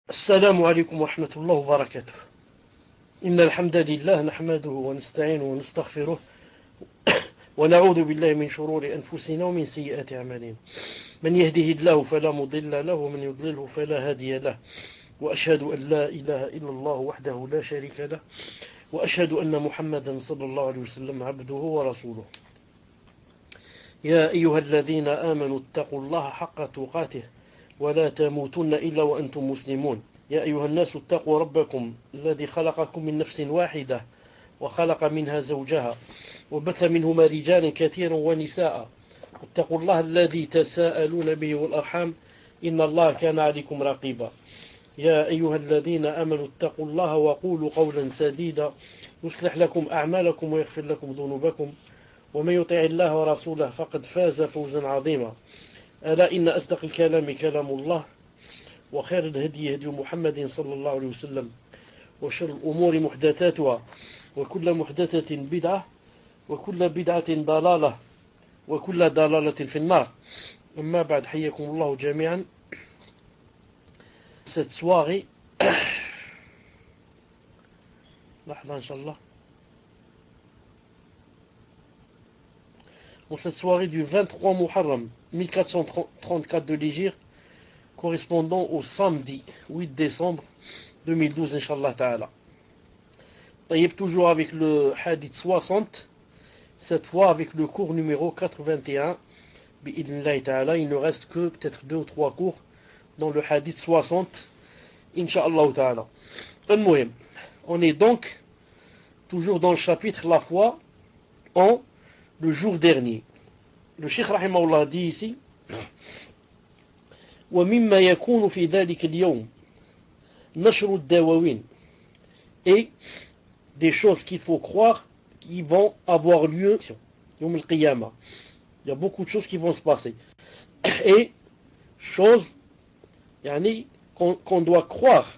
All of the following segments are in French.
السلام عليكم ورحمة الله وبركاته. إن الحمد لله نحمده ونستعينه ونستغفره ونعوذ بالله من شرور أنفسنا ومن سيئات أعمالنا. من يهده الله فلا مضل له ومن يضلله فلا هادي له، وأشهد أن لا إله إلا الله وحده لا شريك له، وأشهد أن محمدا صلى الله عليه وسلم عبده ورسوله. يا أيها الذين آمنوا اتقوا الله حق تقاته ولا تموتن إلا وأنتم مسلمون. يا أيها الناس اتقوا ربكم الذي خلقكم من نفس واحدة وخلق منها زوجها وبث منهما رجالا كثيرا ونساء. اتقوا الله الذي تساءلون به والأرحام إن الله كان عليكم رقيبا. يا أيها الذين آمنوا اتقوا الله وقولوا قولا سديدا يصلح لكم أعمالكم ويغفر لكم ذنوبكم، ومن يطع الله ورسوله فقد فاز فوزا عظيما. ألا إن أصدق الكلام كلام الله، وخير الهدي هدي محمد صلى الله عليه وسلم، وشر الأمور محدثاتها، وكل محدثة بدعة، وكل بدعة ضلالة، وكل ضلالة في النار. أما بعد، حياكم الله جميعا. Cette soirée لحظة إن شاء الله. En cette soirée du 23 Muharram 1434 de l'Hégire, correspondant au samedi 8 décembre 2012, Inch'Allah Ta'ala. Taïb, toujours avec le hadith 60, cette fois avec le cours numéro 81. Bi'idnillahi Ta'ala, il ne reste que peut-être 2 ou 3 cours dans le hadith 60, Inch'Allah Ta'ala. On est donc toujours dans le chapitre La foi en le jour dernier. Le Cheikh Rahimahullah dit ici: وَمِمَّا يَكُونُ فِي ذَلِكَ الْيَوْمِ نَشْرُ الدَّوَاوِينَ. Et des choses qu'il faut croire qui vont avoir lieu Yawm al-Qiyamah. Il y a beaucoup de choses qui vont se passer. Et choses qu'on doit croire,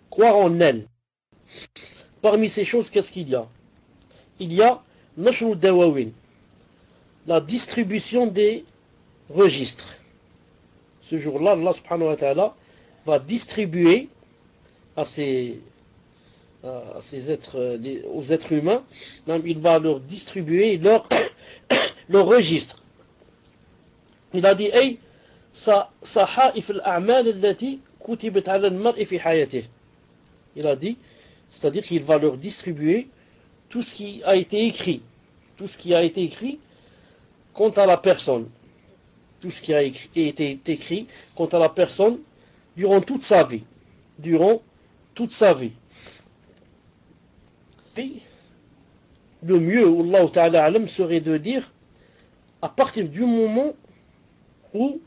croire en elles. Parmi ces choses, qu'est-ce qu'il y a? Il y a Nashru Dawawin, la distribution des registres. Ce jour-là, Allah subhanahu wa ta'ala va distribuer à ces êtres, aux êtres humains, il va leur distribuer leur registre. Il a dit: Hey, صحائف الأعمال التي كتبت على المرء في حياته. Il a dit, c'est-à-dire qu'il va leur distribuer tout ce qui a été écrit, quant à la personne, tout ce qui a été écrit quant à la personne durant toute sa vie, Puis, le mieux, Allah Ta'ala alam, serait de dire à partir du moment où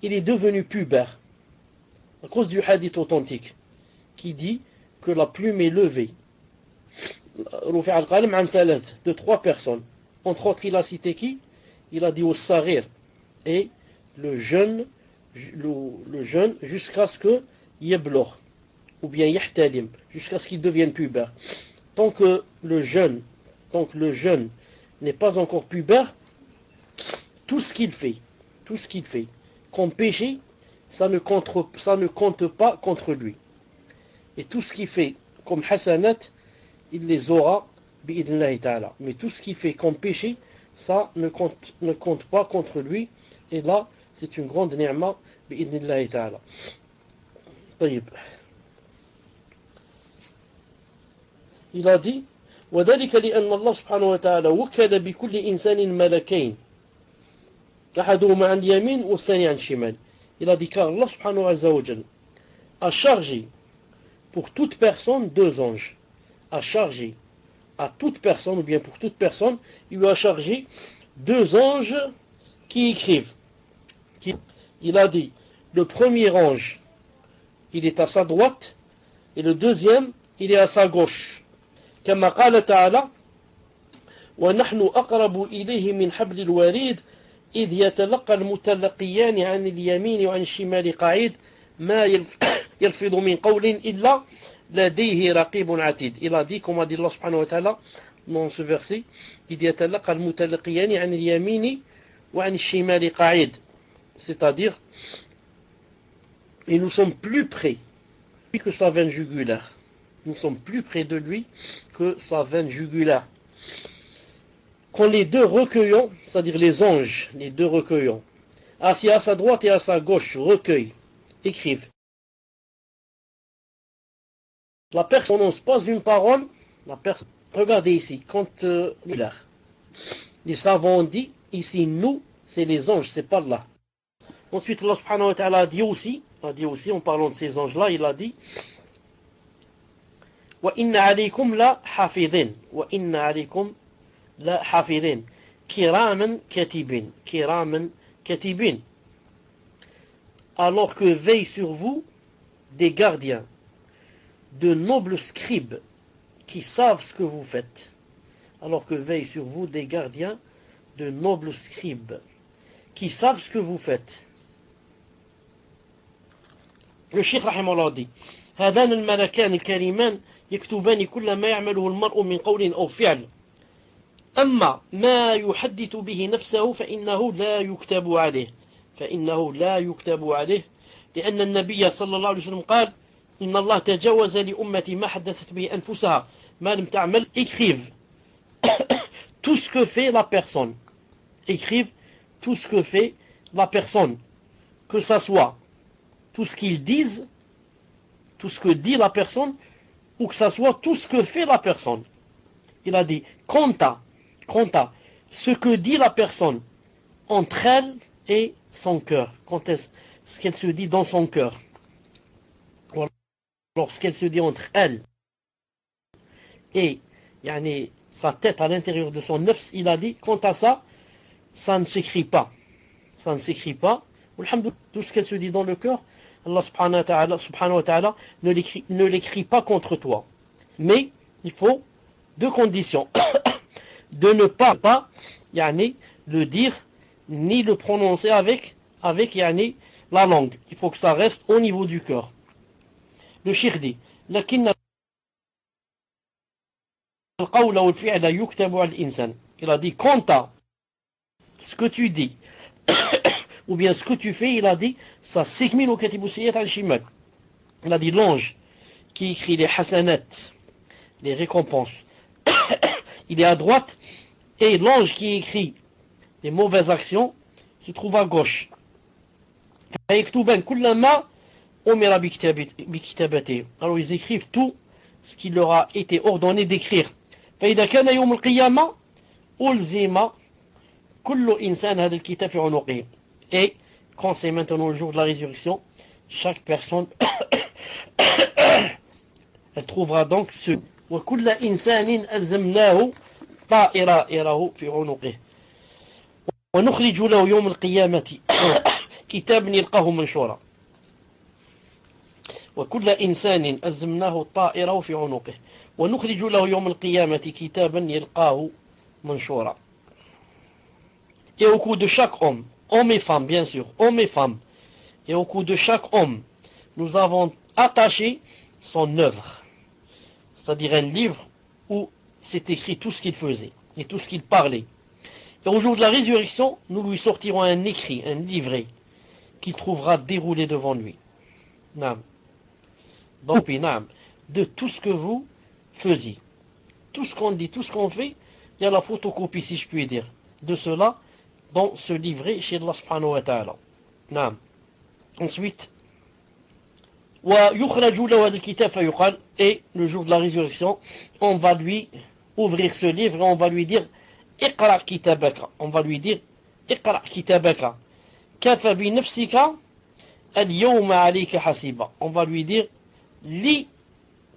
il est devenu pubère, à cause du hadith authentique qui dit que la plume est levée de 3 personnes. Entre autres, il a cité qui? Il a dit au sarir, et le jeune jusqu'à ce que yablugh, ou bien yahtalim, jusqu'à ce qu'il devienne pubère. Tant que le jeune n'est pas encore pubère, tout ce qu'il fait comme péché, ça ne compte pas contre lui. Et tout ce qu'il fait comme hasanat, il les aura bi'idnillahi ta'ala. Mais tout ce qu'il fait comme péché, ça ne compte pas contre lui. Et là, c'est une grande ni'ma bi'idnillahi ta'ala. طيب. Il a dit: وذلك لأن الله سبحانه وتعالى وكل بكل إنسان ملكين أحدهما عن اليمين والثاني عن الشمال. Il a dit car Allah subhanahu wa ta'ala a chargé pour toute personne 2 anges. A chargé à toute personne, ou bien pour toute personne, il lui a chargé 2 anges qui écrivent. Il a dit, le premier ange, il est à sa droite, et le deuxième, il est à sa gauche. كما قال تعالى: ونحن أقرب إليه من حبل الوريد إذ يتلقى المتلقيان عن اليمين وعن الشمال قعيد ما يلفظ من قول إلا لديه رقيب عتيد. Il a dit, comme a dit Allah subhanahu wa ta'ala dans ce verset: إذ يتلقى المتلقيان عن اليمين وعن الشمال قعيد. C'est-à-dire Et nous sommes plus près que sa veine jugulaire. Nous sommes plus près de lui que sa veine jugulaire. Quand les deux recueillants, c'est-à-dire les anges, les deux recueillants, assis à sa droite et à sa gauche, recueillent, écrivent. La personne n'annonce pas une parole. Regardez ici, quand les savants ont dit, ici nous, c'est les anges, c'est pas là. Ensuite, Allah subhanahu wa ta'ala a dit aussi, en parlant de ces anges-là, il a dit وَإِنَّ عَلَيْكُمْ لَا حَافِظِينَ وَإِنَّ عَلَيْكُمْ لَا حَافِظِينَ كِرَامًا كَاتِبِينَ كِرَامًا كَاتِبِينَ. Alors que veillent sur vous des gardiens, de nobles scribes qui savent ce que vous faites. Alors que veillent sur vous des gardiens, de nobles scribes qui savent ce que vous faites. Le Cheikh rahimahullah dit هذان الملكان الكريمان يكتبان كل ما يعمله المرء من قول أو فعل أما ما يحدث به نفسه فإنه لا يكتب عليه لأن النبي صلى الله عليه وسلم قال إن الله تجاوز لأمتي ما حدثت به أنفسها ما لم تعمل. Écrivent tout ce que fait la personne. Écrivent tout ce que fait la personne, que ça soit tout ce qu'ils disent, tout ce que dit la personne, ou que ça soit tout ce que fait la personne. Il a dit, compta ce que dit la personne entre elle et son cœur. Quand est-ce qu'elle se dit dans son cœur? Lorsqu'elle se dit entre elle et sa tête à l'intérieur de son nefs, il a dit, quant à ça, ça ne s'écrit pas. Ça ne s'écrit pas. Alhamdoulilah, tout ce qu'elle se dit dans le cœur, Allah subhanahu wa ta'ala ne l'écrit pas contre toi. Mais il faut deux conditions. De ne pas le dire, ni le prononcer avec la langue. Il faut que ça reste au niveau du cœur. Le cheikh dit, il a dit, quant à ce que tu dis, ou bien ce que tu fais, il a dit, ça s'écrit au katibu sayyat al-shimal. Il a dit, l'ange qui écrit les hasanat, les récompenses, il est à droite, et l'ange qui écrit les mauvaises actions se trouve à gauche. Alors ils écrivent tout ce qui leur a été ordonné d'écrire. Et quand c'est maintenant le jour de la résurrection, chaque personne elle trouvera donc ce وكل إنسان ألزمناه طائره في عنقه ونخرج له يوم القيامة كتابا يلقاه منشورا وكل إنسان ألزمناه طائره في عنقه ونخرج له يوم القيامة كتابا يلقاه منشورا. Et au cou de chaque homme et femme bien sûr, hommes et femmes, et au cou de chaque homme, nous avons attaché son œuvre. C'est-à-dire un livre où c'est écrit tout ce qu'il faisait et tout ce qu'il parlait. Et au jour de la résurrection, nous lui sortirons un écrit, un livret, qu'il trouvera déroulé devant lui. Naam. Donc, naam, de tout ce que vous faisiez. Tout ce qu'on dit, tout ce qu'on fait, il y a la photocopie, si je puis dire, de cela dans ce livret chez Allah subhanahu wa ta'ala. Naam. Ensuite, et le jour de la résurrection, on va lui ouvrir ce livre et on va lui dire Iqra kitabaka. On va lui dire Iqra kitabaka. Kafa bi nafsika al-yawma alayka hasiba. On va lui dire lis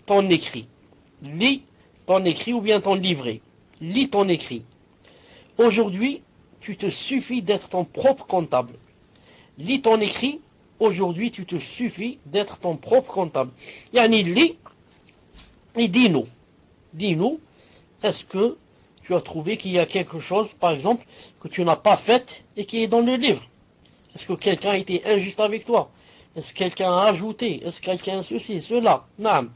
ton écrit. Lis ton écrit ou bien ton livret. Lis ton écrit. Aujourd'hui, tu te suffis d'être ton propre comptable. Lis ton écrit. Aujourd'hui, tu te suffis d'être ton propre comptable. Yani, lis et dis-nous. Dis-nous, est-ce que tu as trouvé qu'il y a quelque chose, par exemple, que tu n'as pas fait et qui est dans le livre? Est-ce que quelqu'un a été injuste avec toi? Est-ce que quelqu'un a ajouté? Est-ce que quelqu'un a ceci, cela? Naam.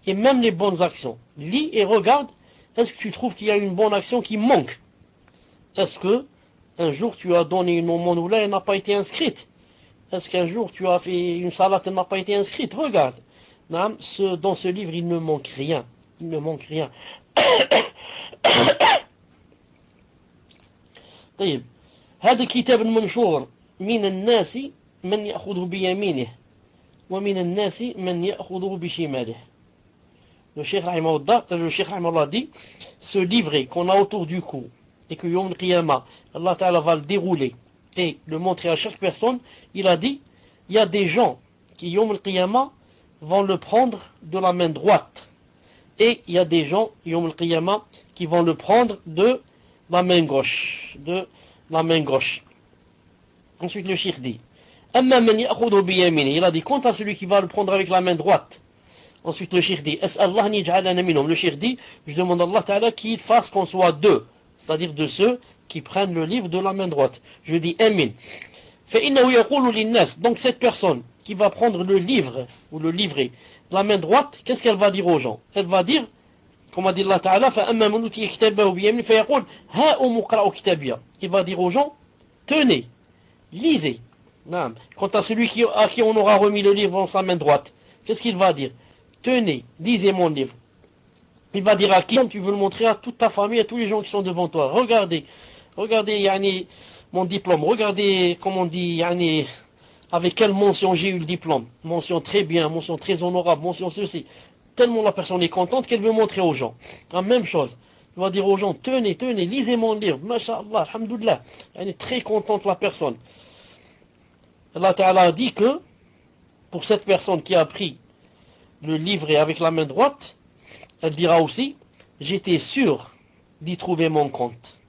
Et même les bonnes actions. Lis et regarde, est-ce que tu trouves qu'il y a une bonne action qui manque? Est-ce que un jour tu as donné une aumône ou là, elle n'a pas été inscrite? Est-ce qu'un jour tu as fait une salade, elle n'a pas été inscrite? Regarde. Naam, dans ce livre, il ne manque rien. Il ne manque rien. طيب هذا الكتاب المنشور من الناس من يأخذه بيمينه ومن الناس من يأخذه بشماله. Le Cheikh Rahimahullah dit, ce livret qu'on a autour du cou et que Yom al-Qiyamah, Allah Ta'ala va le dérouler et le montrer à chaque personne, il a dit, il y a des gens qui Yom al-Qiyamah vont le prendre de la main droite et il y a des gens Yom al-Qiyamah qui vont le prendre de la main gauche, Ensuite le Cheikh dit, il a dit, quant à celui qui va le prendre avec la main droite. Ensuite le Cheikh dit, le Cheikh dit, je demande à Allah Ta'ala qu'il fasse qu'on soit deux, c'est-à-dire de ceux qui prennent le livre de la main droite. Je dis amin. Donc cette personne qui va prendre le livre ou le livret de la main droite, qu'est-ce qu'elle va dire aux gens? Elle va dire, comme a dit Allah Ta'ala, il va dire aux gens, tenez, lisez. Quant à celui à qui on aura remis le livre dans sa main droite, qu'est-ce qu'il va dire? Tenez, lisez mon livre. Il va dire à qui? Tu veux le montrer à toute ta famille, à tous les gens qui sont devant toi. Regardez, yani, mon diplôme. Regardez, comme on dit, yani, avec quelle mention j'ai eu le diplôme. Mention très bien, mention très honorable, mention ceci. Tellement la personne est contente qu'elle veut montrer aux gens. La même chose. Il va dire aux gens, tenez, lisez mon livre. Masha'Allah, alhamdoulilah. Elle est très contente la personne. Allah Ta'ala a dit que, pour cette personne qui a pris le livret avec la main droite, elle dira aussi, j'étais sûr d'y trouver mon compte.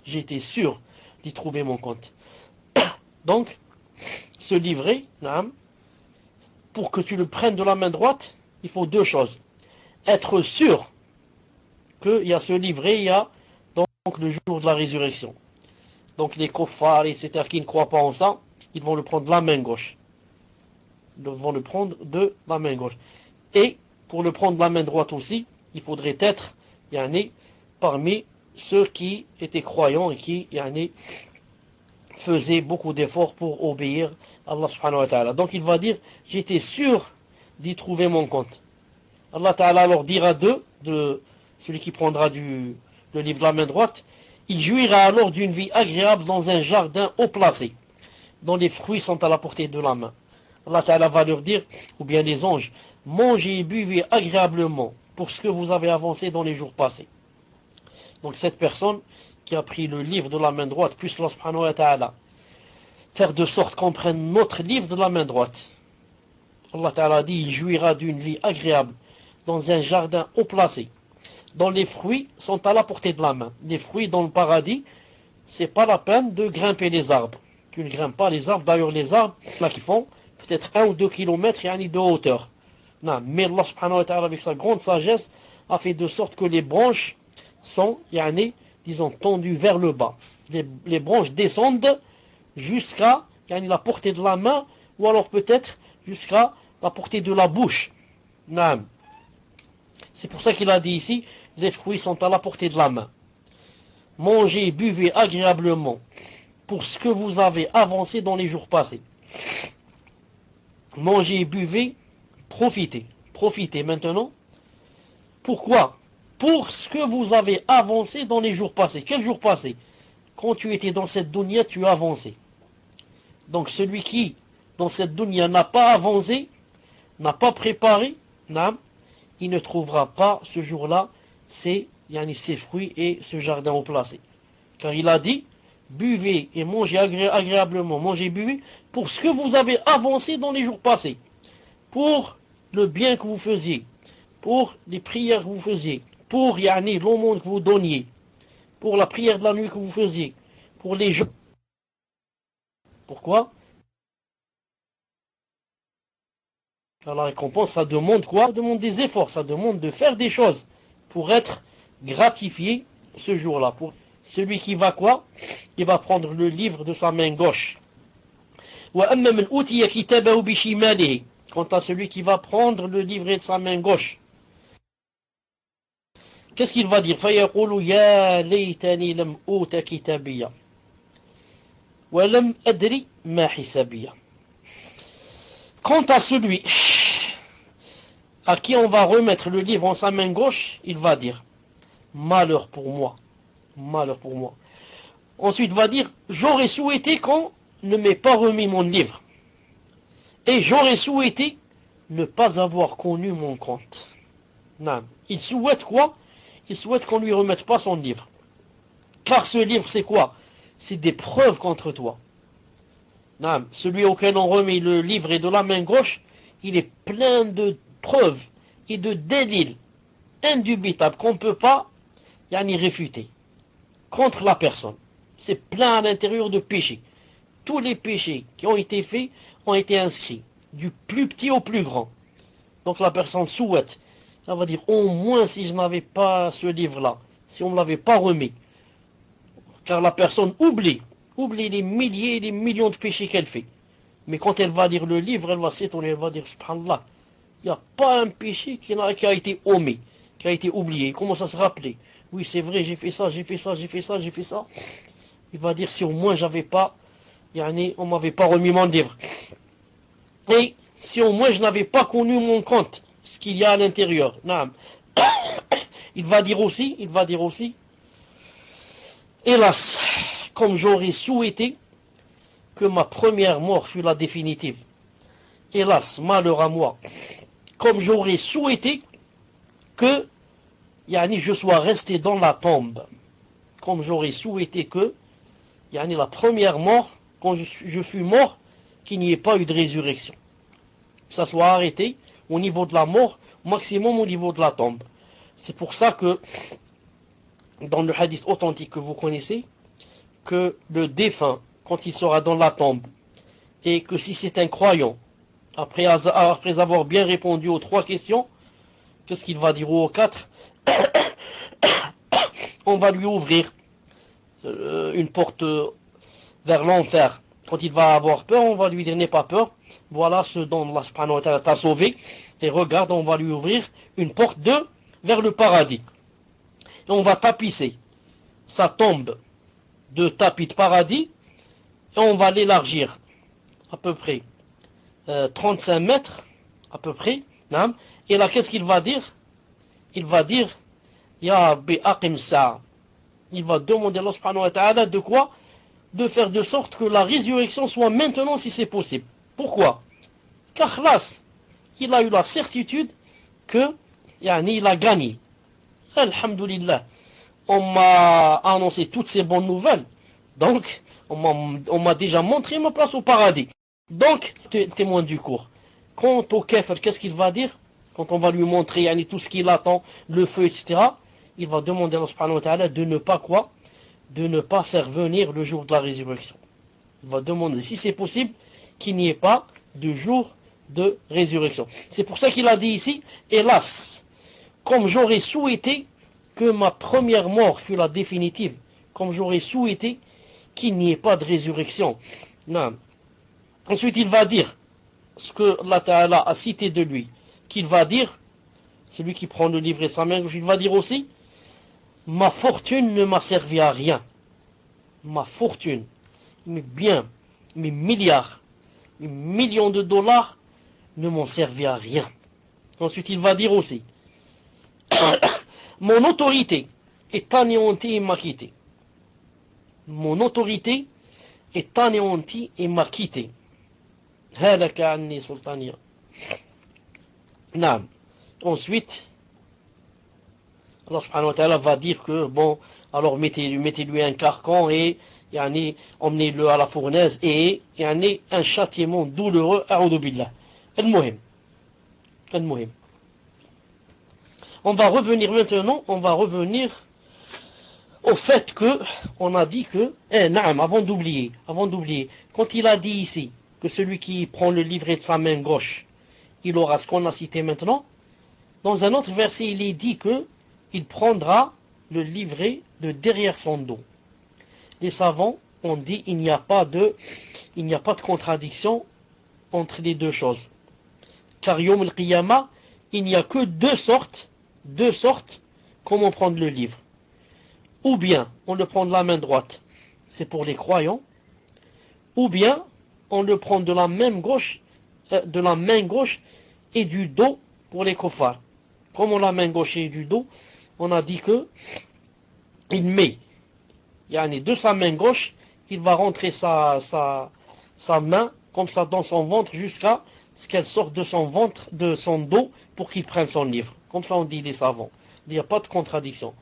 J'étais sûr d'y trouver mon compte. Donc, ce livret, pour que tu le prennes de la main droite, il faut deux choses. Être sûr qu'il y a ce livret, il y a donc le jour de la résurrection. Donc les kuffars, etc., qui ne croient pas en ça, ils vont le prendre de la main gauche. Ils vont le prendre de la main gauche. Et pour le prendre de la main droite aussi, il faudrait être parmi ceux qui étaient croyants et qui faisaient beaucoup d'efforts pour obéir à Allah subhanahu wa ta'ala. Donc il va dire, j'étais sûr d'y trouver mon compte. Allah ta'ala alors dira de celui qui prendra le livre de la main droite, il jouira alors d'une vie agréable dans un jardin haut placé, dont les fruits sont à la portée de la main. Allah Ta'ala va leur dire, ou bien les anges, mangez et buvez agréablement pour ce que vous avez avancé dans les jours passés. Donc cette personne qui a pris le livre de la main droite, puisse Allah subhanahu wa ta'ala faire de sorte qu'on prenne notre livre de la main droite. Allah Ta'ala dit, il jouira d'une vie agréable dans un jardin haut placé, dont les fruits sont à la portée de la main. Les fruits dans le paradis, c'est pas la peine de grimper les arbres. Tu ne grimpes pas les arbres, d'ailleurs les arbres là qui font peut-être 1 ou 2 kilomètres de hauteur. Non, mais Allah subhanahu wa ta'ala avec sa grande sagesse a fait de sorte que les branches sont disons tendues vers le bas. Les branches descendent jusqu'à la portée de la main ou alors peut-être jusqu'à la portée de la bouche. Non. C'est pour ça qu'il a dit ici, les fruits sont à la portée de la main. Mangez, buvez agréablement pour ce que vous avez avancé dans les jours passés. Mangez, buvez, profitez maintenant. Pourquoi? Pour ce que vous avez avancé dans les jours passés. Quels jours passés? Quand tu étais dans cette dunya, tu as avancé. Donc celui qui, dans cette dunya, n'a pas avancé, n'a pas préparé, il ne trouvera pas ce jour-là ses fruits et ce jardin au placé. Car il a dit, buvez et mangez agréablement, mangez et buvez pour ce que vous avez avancé dans les jours passés, pour le bien que vous faisiez, pour les prières que vous faisiez, pour l'aumône que vous donniez, pour la prière de la nuit que vous faisiez, pour les jours. Pourquoi? Alors la récompense, ça demande quoi? Ça demande des efforts, ça demande de faire des choses pour être gratifié ce jour-là. Pour celui qui va quoi? Il va prendre le livre de sa main gauche. Quant à celui qui va prendre le livret de sa main gauche, qu'est-ce qu'il va dire? فَيَقُولُ يَا لَيْتَنِي لَمْ أُوتَ كِتَابِيَّ وَلَمْ أَدْرِ مَا حِسَابِيَّ. Quant à celui à qui on va remettre le livre en sa main gauche, il va dire malheur pour moi, malheur pour moi. Ensuite, il va dire j'aurais souhaité qu'on ne m'ait pas remis mon livre, et j'aurais souhaité ne pas avoir connu mon compte. Non. Il souhaite quoi? Il souhaite qu'on ne lui remette pas son livre. Car ce livre, c'est quoi? C'est des preuves contre toi. Non. Celui auquel on remet le livre est de la main gauche, il est plein de preuves et de délits indubitables qu'on ne peut pas réfuter contre la personne. C'est plein à l'intérieur de péchés. Tous les péchés qui ont été faits ont été inscrits, du plus petit au plus grand. Donc la personne souhaite, elle va dire au moins si je n'avais pas ce livre-là, si on ne me l'avait pas remis. Car la personne oublie les milliers et les millions de péchés qu'elle fait. Mais quand elle va lire le livre, elle va s'étonner, elle va dire subhanallah, il n'y a pas un péché qui a été omis, qui a été oublié. Il commence à se rappeler. Oui, c'est vrai, j'ai fait ça, j'ai fait ça, j'ai fait ça, j'ai fait ça. Il va dire si au moins j'avais pas, on m'avait pas remis mon livre. Et si au moins je n'avais pas connu mon compte, ce qu'il y a à l'intérieur. Il va dire aussi, hélas, comme j'aurais souhaité que ma première mort fût la définitive. Hélas, malheur à moi, comme j'aurais souhaité que je sois resté dans la tombe. Comme j'aurais souhaité que la première mort, quand je fus mort, qu'il n'y ait pas eu de résurrection. Que ça soit arrêté au niveau de la mort, maximum au niveau de la tombe. C'est pour ça que, dans le hadith authentique que vous connaissez, que le défunt, quand il sera dans la tombe, et que si c'est un croyant, après avoir bien répondu aux 3 questions, qu'est-ce qu'il va dire aux 4? On va lui ouvrir une porte vers l'enfer. Quand il va avoir peur, on va lui dire n'aie pas peur. Voilà ce dont Allah subhanahu wa ta'ala t'a sauvé. Et regarde, on va lui ouvrir une porte vers le paradis. Et on va tapisser sa tombe de tapis de paradis. Et on va l'élargir à peu près 35 mètres. À peu près. Et là, qu'est-ce qu'il va dire? Il va dire Ya Rabbi aqim sa'a. Il va demander à Allah subhanahu wa ta'ala de quoi? De faire de sorte que la résurrection soit maintenant si c'est possible. Pourquoi? Car khlas, il a eu la certitude que il a gagné. Alhamdulillah. On m'a annoncé toutes ces bonnes nouvelles. Donc, on m'a déjà montré ma place au paradis. Donc, témoin du cours. Quant au kafir, qu'est-ce qu'il va dire? Quand on va lui montrer tout ce qu'il attend, le feu, etc., il va demander à Allah subhanahu wa ta'ala de ne pas quoi? De ne pas faire venir le jour de la résurrection. Il va demander, si c'est possible, qu'il n'y ait pas de jour de résurrection. C'est pour ça qu'il a dit ici, hélas, comme j'aurais souhaité que ma première mort fût la définitive, comme j'aurais souhaité qu'il n'y ait pas de résurrection. Non. Ensuite, il va dire ce que Allah Ta'ala a cité de lui, qu'il va dire, celui qui prend le livre et sa main gauche, il va dire aussi, ma fortune ne m'a servi à rien. Ma fortune, mes biens, mes milliards, mes millions de dollars ne m'ont servi à rien. Ensuite, il va dire aussi, mon autorité est anéantie et m'a quitté. Mon autorité est anéantie et m'a quitté. Halaka anni sultaniya. Naam. Ensuite, Allah subhanahu wa ta'ala va dire que, bon, alors mettez-lui un carcan et emmenez-le à la fournaise et un châtiment douloureux, a'udhu billah. Al-muhim. On va revenir maintenant, au fait que, on a dit que, avant d'oublier, quand il a dit ici, que celui qui prend le livret de sa main gauche, il aura ce qu'on a cité maintenant, dans un autre verset, il est dit que, il prendra le livret de derrière son dos. Les savants ont dit il n'y a pas de contradiction entre les deux choses. Car Yom al-Qiyamah, il n'y a que deux sortes comment prendre le livre. Ou bien on le prend de la main droite, c'est pour les croyants, ou bien on le prend de la main gauche, de la main gauche et du dos pour les kuffars. Comme la main gauche et du dos, on a dit que il met de sa main gauche, il va rentrer sa main comme ça dans son ventre jusqu'à ce qu'elle sorte de son ventre, de son dos, pour qu'il prenne son livre. Comme ça on dit les savants. Il n'y a pas de contradiction.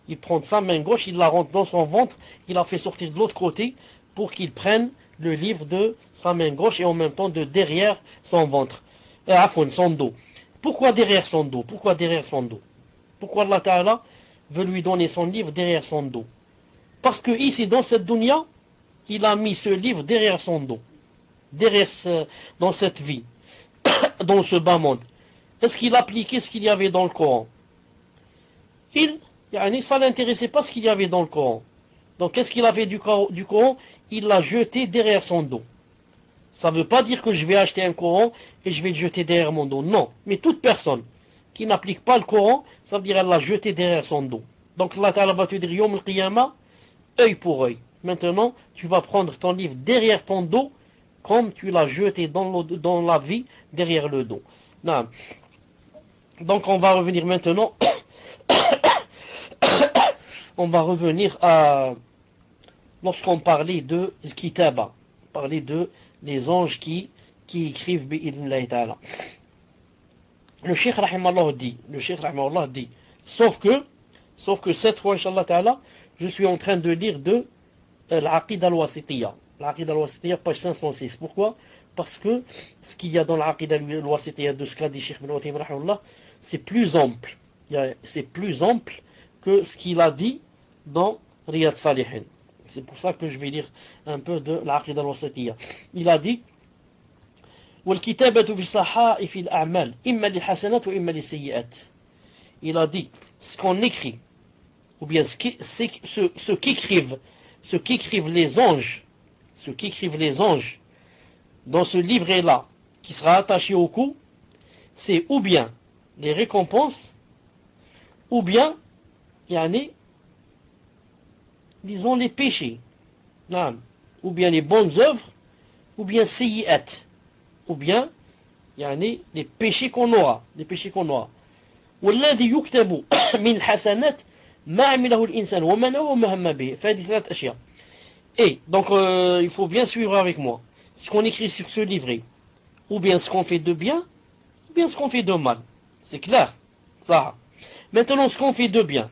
Il prend sa main gauche, il la rentre dans son ventre, il la fait sortir de l'autre côté pour qu'il prenne le livre de sa main gauche et en même temps de derrière son ventre. Son dos. Pourquoi derrière son dos? Pourquoi derrière son dos? Pourquoi Allah Ta'ala veut lui donner son livre derrière son dos? Parce que ici, dans cette dunya, il a mis ce livre derrière son dos. Dans cette vie, dans ce bas monde. Est-ce qu'il appliquait ce qu'il y avait dans le Coran? Ça l'intéressait pas ce qu'il y avait dans le Coran. Donc qu'est-ce qu'il a fait du Coran? Il l'a jeté derrière son dos. Ça ne veut pas dire que je vais acheter un Coran et je vais le jeter derrière mon dos. Non. Mais toute personne qui n'applique pas le Coran, ça veut dire qu'elle l'a jeté derrière son dos. Donc Allah Ta'ala va te dire Yom al-Qiyamah, œil pour œil. Maintenant, tu vas prendre ton livre derrière ton dos comme tu l'as jeté dans la vie derrière le dos. Non. Donc on va revenir maintenant. On va revenir à lorsqu'on parlait de Kitaba, parlait de les anges qui écrivent bi'idhnillahi ta'ala. Le Cheikh Rahimallah dit, sauf que cette fois, Inch'Allah ta'ala, je suis en train de lire de l'Aqid al-Wasitiyya. L'Aqid al-Wasitiyya, page 506. Pourquoi? Parce que ce qu'il y a dans l'Aqid al-Wasitiyya de ce qu'a dit Cheikh Ibn Uthaymin Rahimahullah, c'est plus ample. C'est plus ample que ce qu'il a dit dans Riyad Salihin. C'est pour ça que je vais lire un peu de l'Aqid al-Wasitiyya. Il a dit وَالْكِتَابَةُ فِي صَحَائِفِ الْأَعْمَالِ إِمَّا لِلْحَسَنَاتِ وَإِمَّا لِلسَّيِّئَاتِ. Il a dit ce qu'on écrit, ou bien ce qu'écrivent les anges, dans ce livret-là, qui sera attaché au cou, c'est ou bien les récompenses, ou bien, disons les péchés, ou bien les bonnes œuvres, ou bien sayyi'at, ou bien les péchés qu'on aura, والذي يكتب من حسنات ما عمله الإنسان وما نوى وما هم به فهذه ثلاث أشياء. Et donc il faut bien suivre avec moi ce qu'on écrit sur ce livret, ou bien ce qu'on fait de bien, ou bien ce qu'on fait de mal. C'est clair ça. Maintenant ce qu'on fait de bien,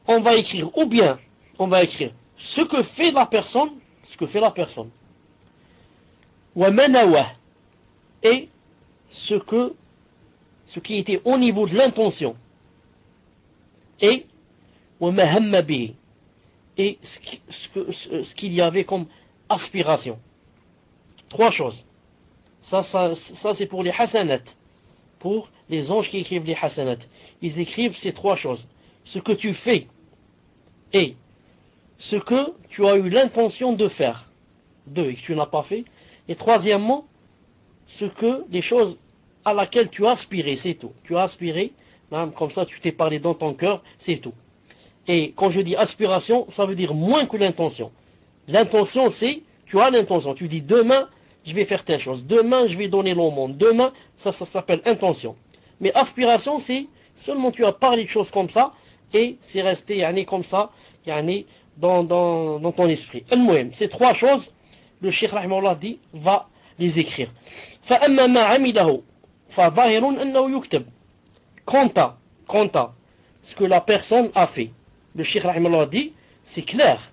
on va écrire, ou bien on va écrire ce que fait la personne, وما نوى, et ce qui était au niveau de l'intention, et et ce qu'il y avait comme aspiration. Trois choses. Ça c'est pour les hasanat, pour les anges qui écrivent les hasanat. Ils écrivent ces trois choses. Ce que tu fais et ce que tu as eu l'intention de faire, et que tu n'as pas fait. Et troisièmement, les choses à laquelle tu as aspiré, c'est tout. Tu as aspiré, comme ça tu t'es parlé dans ton cœur, c'est tout. Et quand je dis aspiration, ça veut dire moins que l'intention. L'intention, c'est, tu as l'intention, tu dis demain, je vais faire telle chose, demain, je vais donner l'aumône, demain, ça s'appelle intention. Mais aspiration, c'est seulement tu as parlé de choses comme ça, et c'est resté comme ça, dans ton esprit. Ces trois choses, le Cheikh Rahimahullah dit, va les écrire. فَأَمَّا مَا عَمِلَهُ فَظَاهِرٌ أَنَّهُ يُكْتَبُ. Quant à ce que la personne a fait, le Cheikh Rahimahullah dit, c'est clair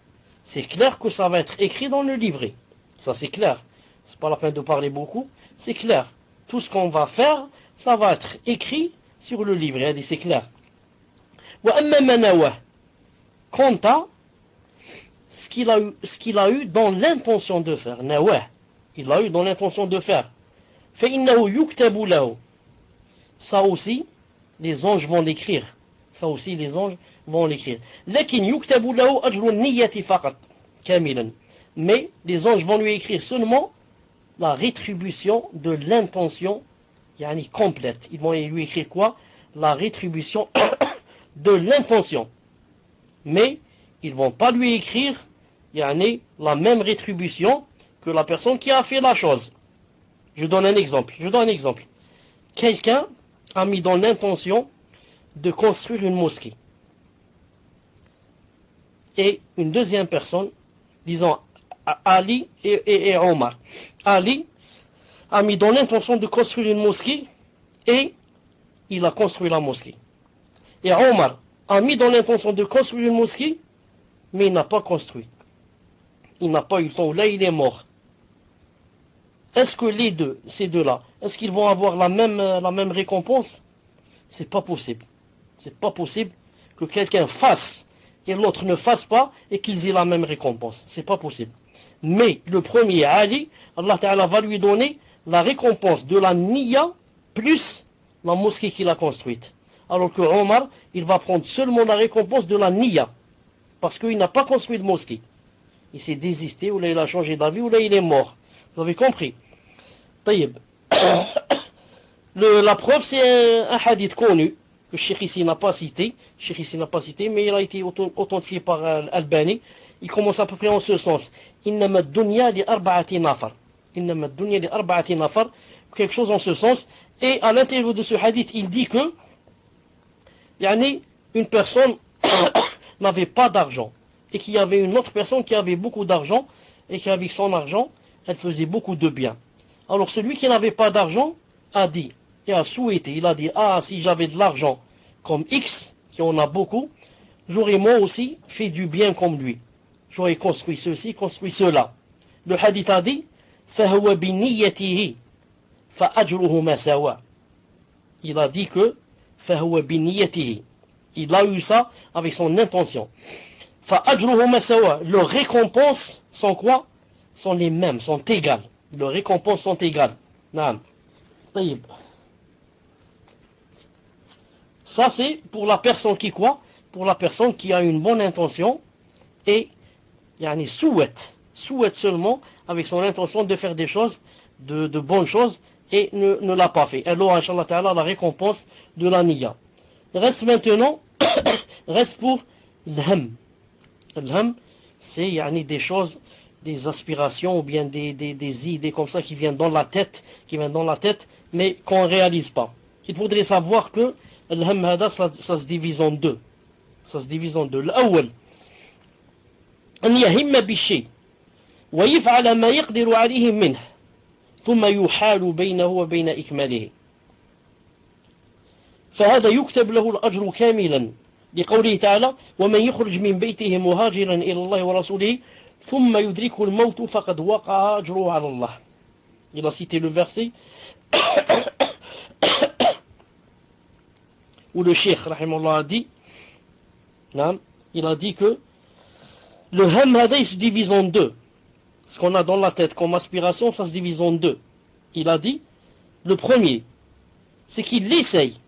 que ça va être écrit dans le livret. Ça c'est clair, c'est pas la peine de parler beaucoup, c'est clair. Tout ce qu'on va faire, ça va être écrit sur le livret, elle dit c'est clair. وَأَمَّا مَا نَوَى. Quant à ce qu'il a eu dans l'intention de faire, il a eu dans l'intention de faire, فَإِنَّهُ يُكْتَبُ لَهُ. Ça aussi, les anges vont l'écrire. لكن يكتب له أجر النية فقط كاملا. Mais les anges vont lui écrire seulement la rétribution de l'intention complète. Ils vont lui écrire quoi? La rétribution de l'intention. Mais ils vont pas lui écrire la même rétribution que la personne qui a fait la chose. Je donne un exemple. Quelqu'un a mis dans l'intention de construire une mosquée. Et une deuxième personne, disons Ali et Omar. Ali a mis dans l'intention de construire une mosquée et il a construit la mosquée. Et Omar a mis dans l'intention de construire une mosquée, mais il n'a pas construit. Il n'a pas eu le temps. Là, il est mort. Est-ce que ces deux-là, est-ce qu'ils vont avoir la même récompense? C'est pas possible. C'est pas possible que quelqu'un fasse et l'autre ne fasse pas et qu'ils aient la même récompense. C'est pas possible. Mais le premier, Ali, Allah Ta'ala va lui donner la récompense de la niya plus la mosquée qu'il a construite. Alors que Omar, il va prendre seulement la récompense de la niya. Parce qu'il n'a pas construit de mosquée. Il s'est désisté, ou là il a changé d'avis, ou là il est mort. Vous avez compris? Taïb. La preuve, c'est un hadith connu, que Cheikh ici n'a pas cité, mais il a été authentifié par Albani. Il commence à peu près en ce sens. Innama dunya li arba'ati nafar. Innama dunya li arba'ati nafar. Quelque chose en ce sens. Et à l'intérieur de ce hadith, il dit que une personne n'avait pas d'argent. Et qu'il y avait une autre personne qui avait beaucoup d'argent. Et qu'avec son argent, elle faisait beaucoup de bien. Alors celui qui n'avait pas d'argent a dit, et a souhaité, il a dit, si j'avais de l'argent comme X, qui en a beaucoup, j'aurais moi aussi fait du bien comme lui. J'aurais construit ceci, construit cela. Le hadith a dit, فَهُوَ بِنِيَّتِهِ فَأَجْرُهُ مَا سَوَى. Il a dit que, فَهُوَ بِنِيَّتِهِ. Il a eu ça avec son intention. فَأَجْرُهُ مَا سَوَى. Leurs récompenses sont quoi? Sont les mêmes, sont égales. Leurs récompenses sont égales. Naam. Taïb. Ça c'est pour la personne qui quoi? Pour la personne qui a une bonne intention et souhaite seulement avec son intention de faire des choses, de bonnes choses et ne l'a pas fait. Elle aura, Inch'Allah Ta'ala, la récompense de la niya. Reste maintenant, pour l'ham. L'ham, c'est des choses, des aspirations ou bien des idées comme ça qui viennent dans la tête, mais qu'on ne réalise pas. Il faudrait savoir que l'ham hada, ça se divise en deux. الأول أن يهم بالشيء ويفعل ما يقدر عليه منه ثم يحال بينه وبين إكماله فهذا يكتب له الأجر كاملا لقوله تعالى ومن يخرج من بيته مهاجرا إلى الله ورسوله ثم يدركه الموت فقد وقع أجره على الله. Il a cité le verset où le cheikh rahimahullah a dit, il a dit que le ham hada il se divise en deux. Ce qu'on a dans la tête comme aspiration, ça se divise en deux. Il a dit, le premier, c'est qu'il essaye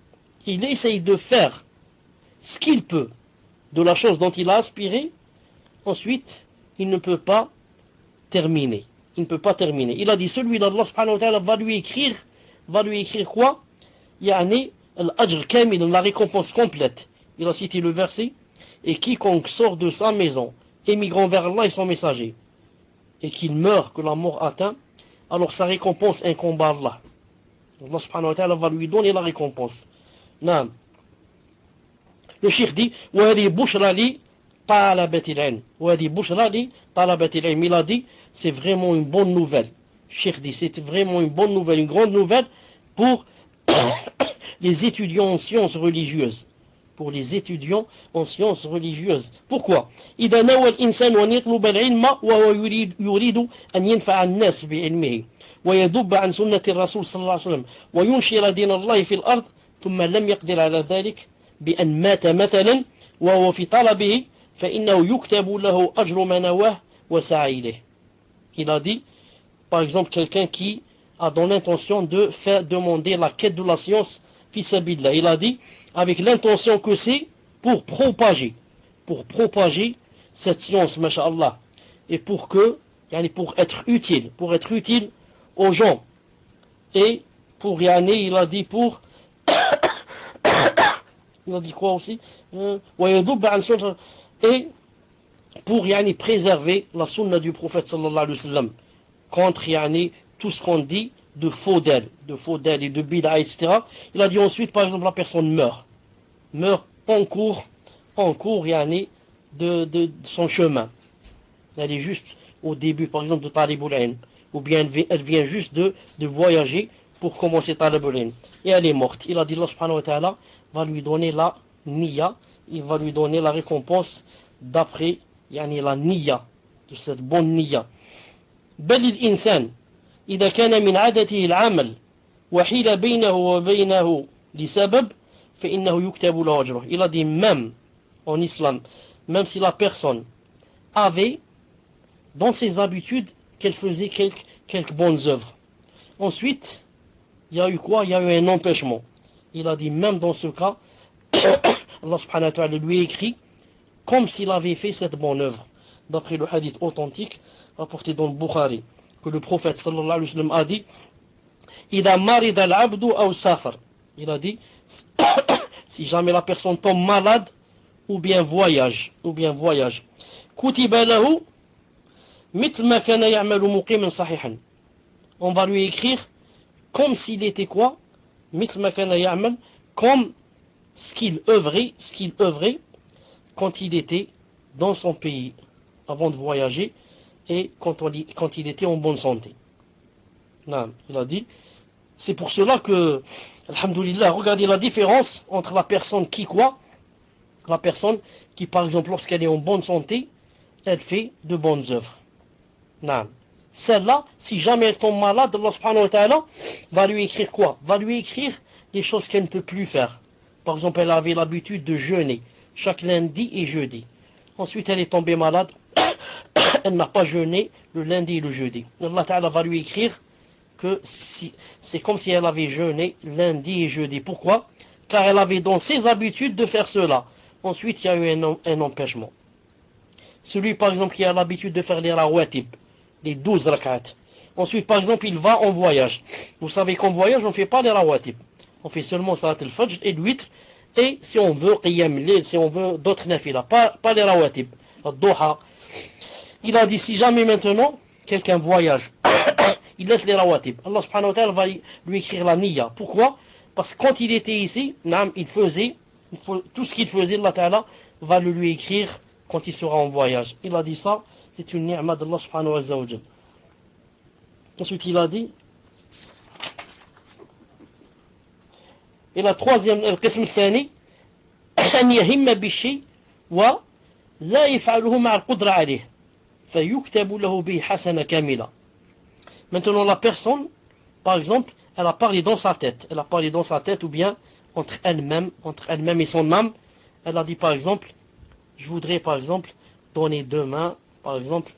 de faire ce qu'il peut de la chose dont il a aspiré. Ensuite, il ne peut pas terminer. Il a dit, celui d'Allah subhanahu wa ta'ala va lui écrire quoi? Al-ajr kamil, la récompense complète. Il a cité le verset, et quiconque sort de sa maison, émigrant vers Allah et son messager, et qu'il meurt, que la mort atteint, alors sa récompense incombe à Allah. Allah subhanahu wa ta'ala va lui donner la récompense. Naam. Le cheikh dit, وَهَذِي بُشْرَى لِي طَالَبَةِ الْعِلْمِ. وَهَذِي بُشْرَى لِي طَالَبَةِ الْعِلْمِ. Il a dit, c'est vraiment une bonne nouvelle. Le cheikh dit, c'est vraiment une bonne nouvelle, une grande nouvelle pour les étudiants en sciences religieuses. Pourquoi? إذا نوى الإنسان أن يطلب العلم وهو يريد أن ينفع الناس بعلمه ويذب عن سنة الرسول صلى الله عليه وسلم وينشر دين الله في الأرض ثم لم يقدر على ذلك بأن مات مثلا وهو في طلبه فإنه يكتب له أجر ما نواه وسعى إليه. Il a dit, par exemple, quelqu'un qui a dans l'intention de faire demander la quête de la science fi sabilillah. Il a dit, avec l'intention que c'est pour propager cette science, masha'Allah, et pour être utile aux gens, et pour il a dit pour il a dit quoi aussi, et pour préserver la sunna du prophète sallallahu alayhi wa sallam, contre yani, tout ce qu'on dit de faux d'elle et de bid'a, etc. Il a dit ensuite, par exemple, la personne meurt en cours yani, de son chemin. Elle est juste au début, par exemple, de Talibul Ilm, ou bien elle vient juste de voyager pour commencer Talibul Ilm, et elle est morte. Il a dit, Allah subhanahu wa ta'ala va lui donner la niya, il va lui donner la récompense d'après yani, la niya, de cette bonne niya. بل الإنسان إذا كان من عادته العمل وحيل بينه وبينه لسبب فإنه يكتب له أجره. Il a dit même en islam, même si la personne avait dans ses habitudes qu'elle faisait quelques bonnes œuvres. Ensuite, il y a eu quoi? Il y a eu un empêchement. Il a dit même dans ce cas, Allah subhanahu wa ta'ala lui écrit comme s'il avait fait cette bonne œuvre. D'après le hadith authentique rapporté dans le Bukhari, que le prophète sallallahu alayhi wa sallam a dit إذا مرض العبد أو سافر. Il a dit si jamais la personne tombe malade ou bien voyage كتب له مثل ما كان يعمل مقيما صحيحا. On va lui écrire comme s'il était quoi? مثل ما كان يعمل, comme ce qu'il œuvrait quand il était dans son pays avant de voyager et quand il était en bonne santé. Non, il a dit, c'est pour cela que, alhamdoulilah, regardez la différence entre la personne qui quoi? La personne qui, par exemple, lorsqu'elle est en bonne santé, elle fait de bonnes œuvres. Non. Celle-là, si jamais elle tombe malade, Allah subhanahu wa ta'ala va lui écrire quoi? Va lui écrire des choses qu'elle ne peut plus faire. Par exemple, elle avait l'habitude de jeûner chaque lundi et jeudi. Ensuite, elle est tombée malade. Elle n'a pas jeûné le lundi et le jeudi. Allah ta'ala va lui écrire que c'est comme si elle avait jeûné lundi et jeudi. Pourquoi? Car elle avait dans ses habitudes de faire cela. Ensuite, il y a eu un empêchement. Celui, par exemple, qui a l'habitude de faire les rawatib, les 12 rak'at. Ensuite, par exemple, il va en voyage. Vous savez qu'en voyage, on ne fait pas les rawatib. On fait seulement salat al-fajr et l'huître. Et si on veut qiyam layl, si on veut d'autres nafila, pas les rawatib, al-duha. Il a dit, si jamais maintenant, quelqu'un voyage, il laisse les rawatib, Allah subhanahu wa ta'ala va lui écrire la niya. Pourquoi? Parce que quand il était ici, il faisait, tout ce qu'il faisait, Allah ta'ala va le lui écrire quand il sera en voyage. Il a dit ça, c'est une ni'ma d'Allah subhanahu wa ta'ala. Ensuite, il a dit, et la troisième, القسم الثاني أن يهم بالشيء ولا يفعله مع القدرة عليه فيكتب له به حسنة كاملة. Maintenant, la personne, par exemple, elle a parlé dans sa tête, ou bien entre elle-même et son âme. Elle a dit, par exemple, je voudrais, par exemple, donner demain, par exemple,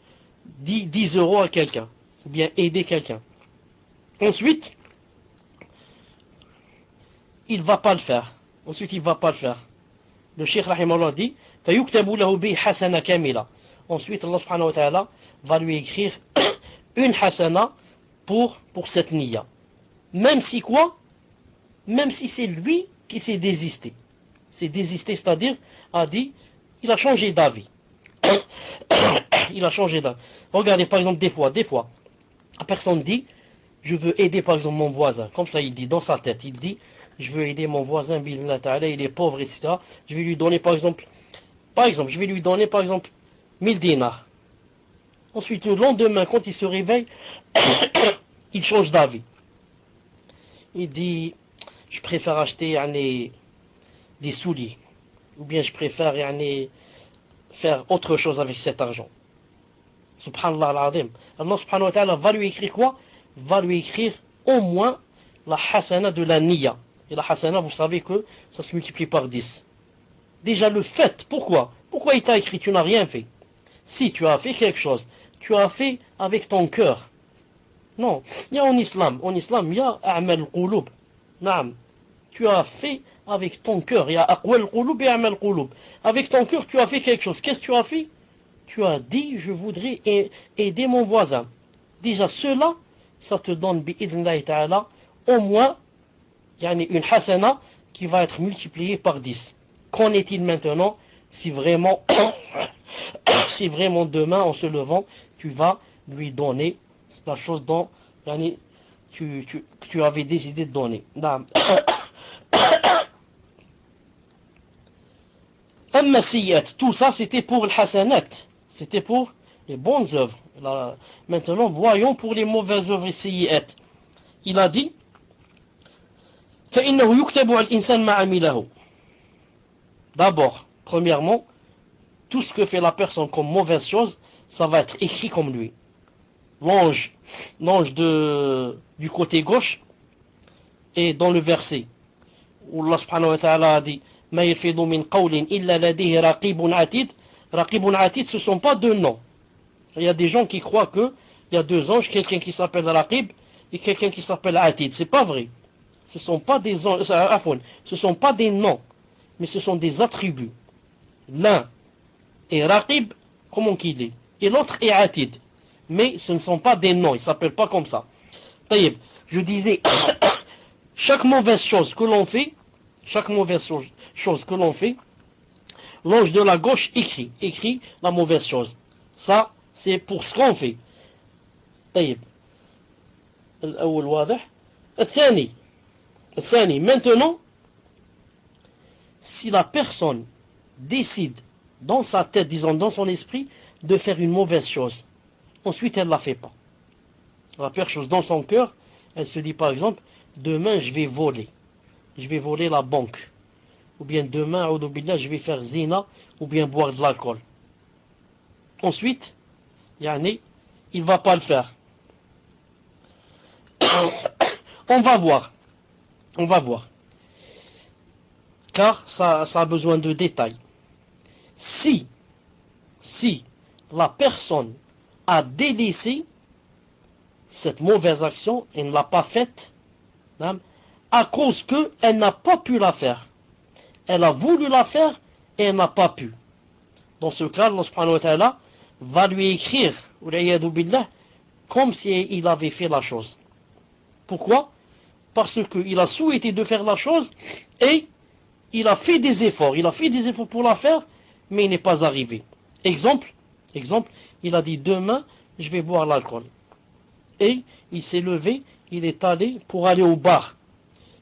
10 euros à quelqu'un, ou bien aider quelqu'un. Ensuite, il va pas le faire. Le Cheikh rahimahullah dit, فَيُكْتَبُ لَهُ بِهِ حَسَنَةً كَامِلَةً. Ensuite, Allah subhanahu wa ta'ala va lui écrire une hasana pour cette niya. Même si quoi? Même si c'est lui qui s'est désisté. C'est-à-dire, a dit, il a changé d'avis. Regardez, par exemple, des fois, la personne dit, je veux aider, par exemple, mon voisin. Comme ça, il dit, dans sa tête, il dit, je veux aider mon voisin, il est pauvre, etc. Je vais lui donner, par exemple, 1000 dinars. Ensuite, le lendemain, quand il se réveille, il change d'avis. Il dit, je préfère acheter des souliers. Ou bien je préfère faire autre chose avec cet argent. Subhanallah al-Azim. Allah subhanahu wa ta'ala va lui écrire quoi? Va lui écrire au moins la hasana de la niya. Et la hasana, vous savez que ça se multiplie par 10. Déjà le fait, pourquoi il t'a écrit? Tu n'as rien fait. Si tu as fait quelque chose, tu as fait avec ton cœur. Non, il y a en islam, il y a a'mal qulub. Naam. Tu as fait avec ton cœur. Il y a aqwal qulub et a'mal qulub. Avec ton cœur, tu as fait quelque chose. Qu'est-ce que tu as fait? Tu as dit, je voudrais aider mon voisin. Déjà cela, ça te donne bi'idhnillahi ta'ala au moins une hasana qui va être multipliée par 10. Qu'en est-il maintenant si vraiment demain en se levant, tu vas lui donner C'est la chose dont yani, tu avais décidé de donner. Amma siyat, tout ça c'était pour le hasanat, c'était pour les bonnes œuvres. Là, maintenant voyons pour les mauvaises œuvres siyat. Il a dit فإنه يكتب على الإنسان ما عمله. D'abord, premièrement, tout ce que fait la personne comme mauvaise chose, ça va être écrit comme lui. L'ange du côté gauche est dans le verset où Allah subhanahu wa ta'ala a dit ما يلفظ من قول إلا لديه رقيب عتيد. رقيب عتيد, ce ne sont pas deux noms. Il y a des gens qui croient qu'il y a deux anges, quelqu'un qui s'appelle Raqib et quelqu'un qui s'appelle Atid. C'est pas vrai. Ce ne sont pas des anges, ce sont pas des noms, mais ce sont des attributs. L'un est Raqib, comment qu'il est, et l'autre est Atid. Mais ce ne sont pas des noms, ils ne s'appellent pas comme ça. Taïb, je disais, chaque mauvaise chose que l'on fait, l'ange de la gauche écrit la mauvaise chose. Ça, c'est pour ce qu'on fait. طيب الأول واضح. الثاني maintenant, si la personne décide dans sa tête, disons dans son esprit, de faire une mauvaise chose, ensuite elle ne la fait pas. La pire chose dans son cœur, elle se dit par exemple, demain je vais voler la banque, ou bien demain, je vais faire zina, ou bien boire de l'alcool. Ensuite, il ne va pas le faire. On va voir. Car ça a besoin de détails. Si la personne a délaissé cette mauvaise action et ne l'a pas faite, à cause qu'elle n'a pas pu la faire. Elle a voulu la faire et elle n'a pas pu. Dans ce cas, Allah subhanahu wa ta'ala va lui écrire, comme si il avait fait la chose. Pourquoi? Parce qu'il a souhaité de faire la chose et il a fait des efforts. Il a fait des efforts pour la faire, mais il n'est pas arrivé. Exemple, il a dit demain, je vais boire l'alcool. Et il s'est levé, il est allé pour aller au bar.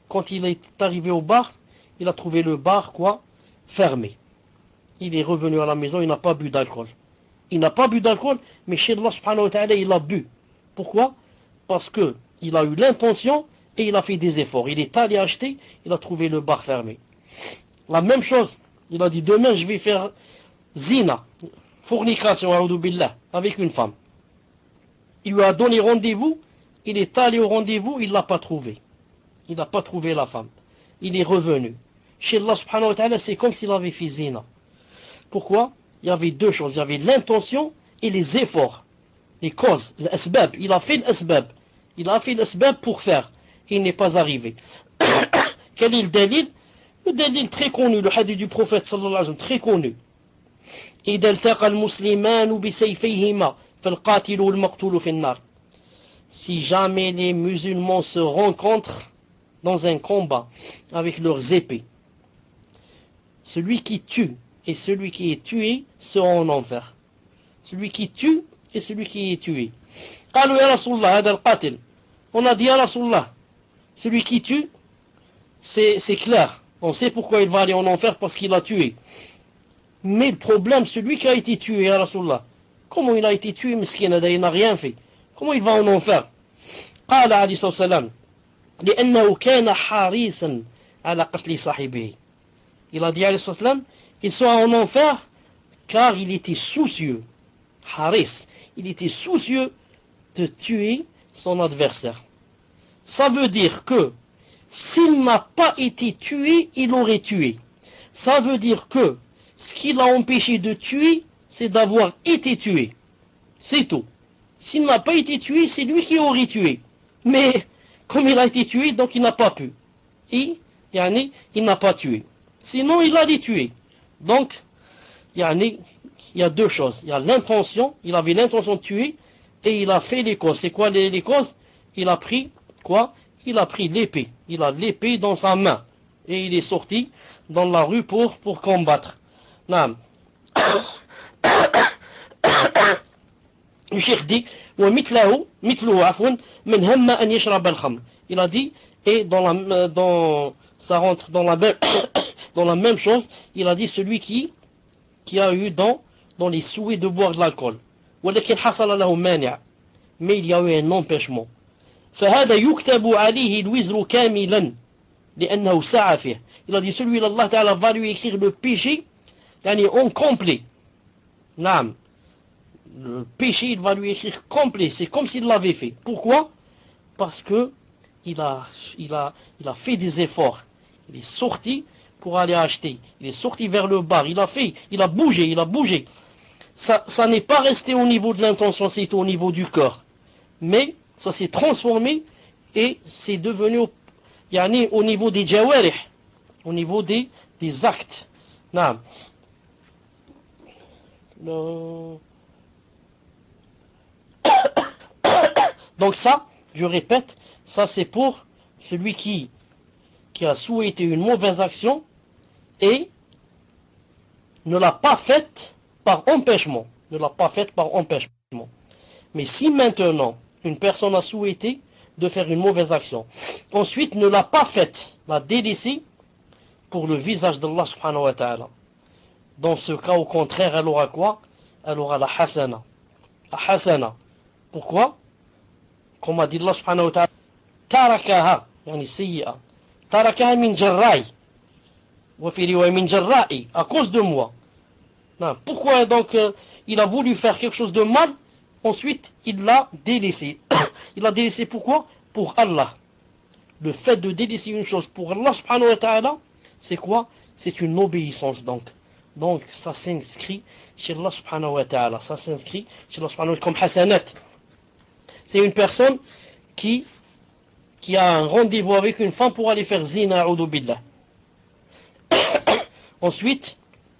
Quand il est arrivé au bar, il a trouvé le bar, fermé. Il est revenu à la maison, il n'a pas bu d'alcool. Mais chez Allah subhanahu wa ta'ala, il a bu. Pourquoi? Parce que il a eu l'intention et il a fait des efforts. Il est allé acheter, il a trouvé le bar fermé. La même chose, il a dit demain je vais faire zina, fornication, a'udhu billah, avec une femme. Il lui a donné rendez-vous, il est allé au rendez-vous, il ne l'a pas trouvé. Il n'a pas trouvé la femme. Il est revenu. Chez Allah subhanahu wa ta'ala, c'est comme s'il avait fait zina. Pourquoi? Il y avait deux choses. Il y avait l'intention et les efforts. Les causes, l'asbab. Il a fait l'asbab pour faire. Il n'est pas arrivé. Quel est le dalil? Le dalil très connu, le hadith du prophète sallallahu alayhi wa sallam, très connu. إذا التقى المسلمان بسيفيهما فالقاتل والمقتول في النار. Si jamais les musulmans se rencontrent dans un combat avec leurs épées, celui qui tue et celui qui est tué seront en enfer. Celui qui tue et celui qui est tué. قالوا يا رسول الله هذا القاتل. On a dit ya Rasulullah, celui qui tue, c'est clair. On sait pourquoi il va aller en enfer, parce qu'il a tué. Mais le problème, celui qui a été tué, ya Rasulullah, comment il a été tué, miskin, il n'a rien fait. Comment il va en enfer? قال عليه الصلاة والسلام لأنه كان حريصا على قتل صاحبه. Il a dit عليه الصلاة والسلام, il sera en enfer car il était soucieux. Haris, il était soucieux de tuer son adversaire. Ça veut dire que s'il n'a pas été tué, il aurait tué. Ça veut dire que ce qui l'a empêché de tuer, c'est d'avoir été tué. C'est tout. S'il n'a pas été tué, c'est lui qui aurait tué. Mais comme il a été tué, donc il n'a pas pu. Et il n'a pas tué. Sinon, il allait tuer. Donc, il y a deux choses. Il y a l'intention, il avait l'intention de tuer, et il a fait les causes. C'est quoi les causes? Il a pris quoi? Il a pris l'épée. Il a l'épée dans sa main. Et il est sorti dans la rue pour combattre. Non. Le cheikh dit, مثله عفوا من هم أن يشرب الخمر. Il a dit, et ça rentre dans la même, dans la même chose, il a dit celui qui a eu dans les souhaits de boire de l'alcool. ولكن حصل له مانع, mais il y a eu un empêchement. فهذا يكتب عليه الوزر كاملا لأنه سعى فيه. Il a dit celui-là, Allah Ta'ala va lui écrire le péché en complet. Naam. Le péché, il va lui écrire complet. C'est comme s'il l'avait fait. Pourquoi? Parce que il a fait des efforts. Il est sorti pour aller acheter. Il est sorti vers le bar. Il a bougé. Ça n'est pas resté au niveau de l'intention, c'est au niveau du cœur. Mais ça s'est transformé et c'est devenu au niveau des jawarih, au niveau des actes. Naam. Donc ça, je répète, ça c'est pour celui qui a souhaité une mauvaise action et ne l'a pas faite par empêchement. Mais si maintenant une personne a souhaité de faire une mauvaise action, ensuite ne l'a pas faite, l'a délaissée pour le visage d'Allah subhanahu wa ta'ala, dans ce cas au contraire elle aura quoi? Elle aura la hasana. Pourquoi? Comme a dit Allah subhanahu wa ta'ala, tarakaha, yani sayyi'a, tarakaha min jarra'i, wa fi riwaya min jarra'i, à cause de moi. Non. Pourquoi donc il a voulu faire quelque chose de mal, ensuite il l'a délaissé. Il l'a délaissé pourquoi? Pour Allah. Le fait de délaisser une chose pour Allah subhanahu wa ta'ala, c'est quoi? C'est une obéissance donc. Donc ça s'inscrit chez Allah subhanahu wa ta'ala. Ça s'inscrit chez Allah subhanahu wa ta'ala comme hasanat. C'est une personne qui a un rendez-vous avec une femme pour aller faire zina, a'udhu billah. Ensuite,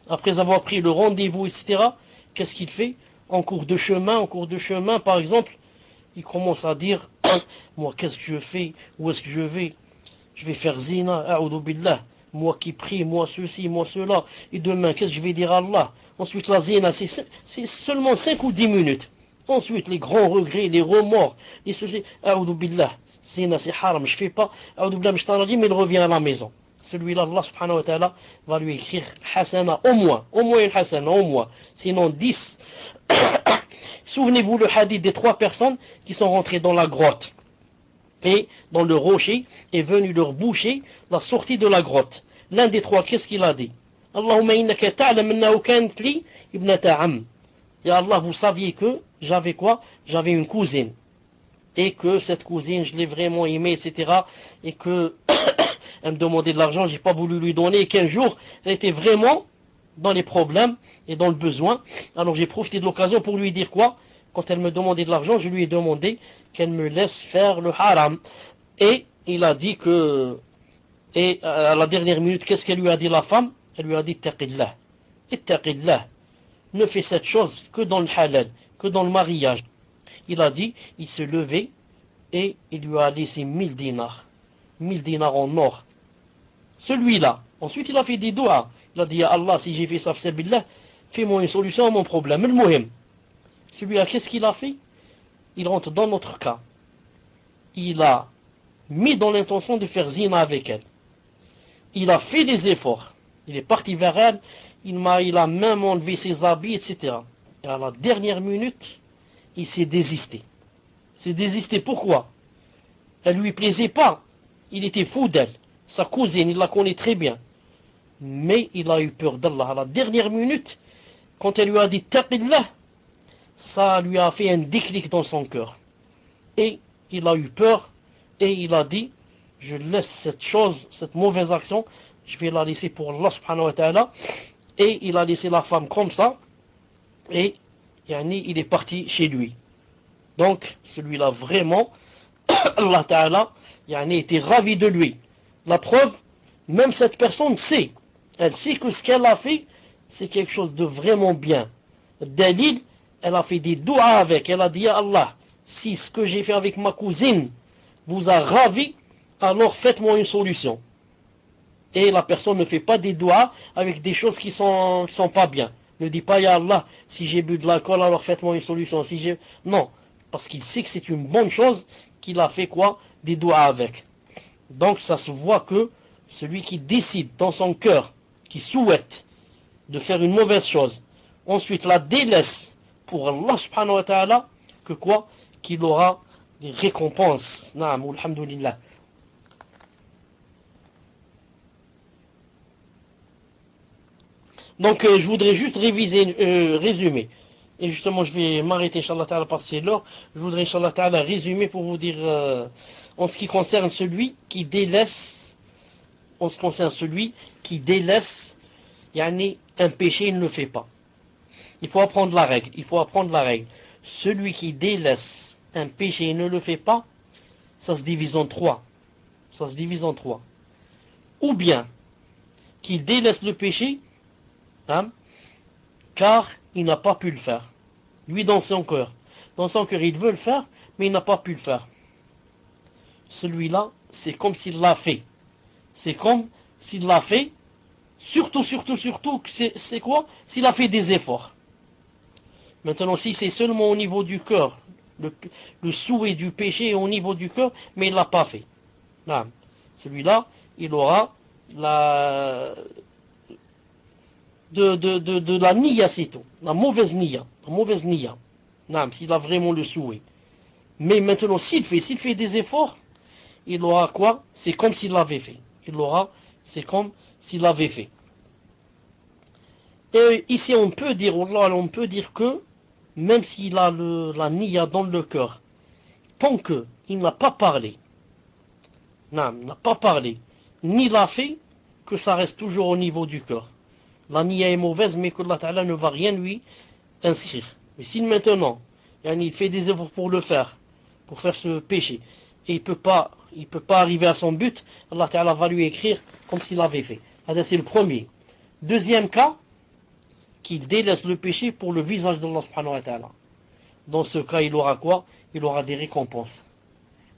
après avoir pris le rendez-vous, etc., qu'est-ce qu'il fait? En cours de chemin, par exemple, il commence à dire, moi, qu'est-ce que je fais? Où est-ce que je vais? Je vais faire zina, a'udhu billah. Moi qui prie, moi ceci, moi cela. Et demain, qu'est-ce que je vais dire à Allah? Ensuite, la zina, c'est seulement 5 ou 10 minutes. Ensuite, les grands regrets, les remords, les ceci, a'udhu billah. Zina, c'est haram, je fais pas. A'udhu billah, mais il revient à la maison. Celui-là, Allah subhanahu wa ta'ala va lui écrire hasana, au moins une hasana, au moins, sinon 10. Souvenez-vous le hadith des 3 personnes qui sont rentrées dans la grotte et dans le rocher est venu leur boucher la sortie de la grotte. L'un des 3, qu'est-ce qu'il a dit? Allahumma innaka ta'lam annahu kanat li ibnata am. Ya Allah, vous saviez que j'avais quoi? J'avais une cousine. Et que cette cousine, je l'ai vraiment aimée, etc. Et que elle me demandait de l'argent, j'ai pas voulu lui donner, et qu'un jour, elle était vraiment dans les problèmes et dans le besoin. Alors j'ai profité de l'occasion pour lui dire quoi? Quand elle me demandait de l'argent, je lui ai demandé qu'elle me laisse faire le haram. Et il a dit que, et à la dernière minute, qu'est-ce qu'elle lui a dit la femme? Elle lui a dit ittaqillah. Ittaqillah. Ne fais cette chose que dans le halal, que dans le mariage. Il a dit, il s'est levé et il lui a laissé 1000 dinars. 1000 dinars en or. Celui-là. Ensuite, il a fait des doigts. Il a dit à Allah, si j'ai fait ça, fais-moi une solution à mon problème. Le muhim. Celui-là, qu'est-ce qu'il a fait? Il rentre dans notre cas. Il a mis dans l'intention de faire zina avec elle. Il a fait des efforts. Il est parti vers elle. Il a même enlevé ses habits, etc. Et à la dernière minute, il s'est désisté. C'est désisté pourquoi? Elle lui plaisait pas. Il était fou d'elle. Sa cousine, il la connaît très bien. Mais il a eu peur d'Allah. À la dernière minute, quand elle lui a dit taqillah, ça lui a fait un déclic dans son cœur. Et il a eu peur et il a dit, je laisse cette chose, cette mauvaise action, je vais la laisser pour Allah subhanahu wa ta'ala. Et il a laissé la femme comme ça. Et il est parti chez lui. Donc, celui-là vraiment, Allah ta'ala, était ravi de lui. La preuve, même cette personne sait. Elle sait que ce qu'elle a fait, c'est quelque chose de vraiment bien. Dalil, elle a fait des doigts avec. Elle a dit à Allah, si ce que j'ai fait avec ma cousine vous a ravi, alors faites-moi une solution. Et la personne ne fait pas des doigts avec des choses qui sont pas bien. Ne dit pas, ya Allah, si j'ai bu de l'alcool, alors faites-moi une solution. Non. parce qu'il sait que c'est une bonne chose qu'il a fait quoi? Des doigts avec. Donc ça se voit que celui qui décide dans son cœur, qui souhaite de faire une mauvaise chose, ensuite la délaisse pour Allah subhanahu wa ta'ala, que quoi? Qu'il aura des récompenses. Naam, alhamdulillah. Donc je voudrais juste résumer. Et justement je vais m'arrêter inshallah ta'ala parce que c'est l'heure. Je voudrais inshallah ta'ala résumer pour vous dire en ce qui concerne celui qui délaisse, yani, un péché, il ne le fait pas. Il faut apprendre la règle. Celui qui délaisse un péché et ne le fait pas, ça se divise en trois. Ou bien qu'il délaisse le péché, hein, car il n'a pas pu le faire. Lui dans son cœur, il veut le faire, mais il n'a pas pu le faire. Celui-là, c'est comme s'il l'a fait. Surtout, c'est quoi? S'il a fait des efforts. Maintenant, si c'est seulement au niveau du cœur, le souhait du péché est au niveau du cœur, mais il ne l'a pas fait. Là, celui-là, il aura de la niya, c'est tout. La mauvaise niya. S'il a vraiment le souhait. Mais maintenant, s'il fait des efforts, il aura quoi? C'est comme s'il l'avait fait. Et ici, on peut dire que, même s'il a la niya dans le cœur, tant qu'il n'a pas parlé, ni l'a fait, que ça reste toujours au niveau du cœur. La niya est mauvaise, mais que Allah Ta'ala ne va rien lui inscrire. Mais si maintenant, il fait des efforts pour faire ce péché, et il peut pas arriver à son but, Allah Ta'ala va lui écrire comme s'il l'avait fait. C'est le premier. Deuxième cas, qu'il délaisse le péché pour le visage d'Allah subhanahu wa ta'ala. Dans ce cas, il aura quoi? Il aura des récompenses.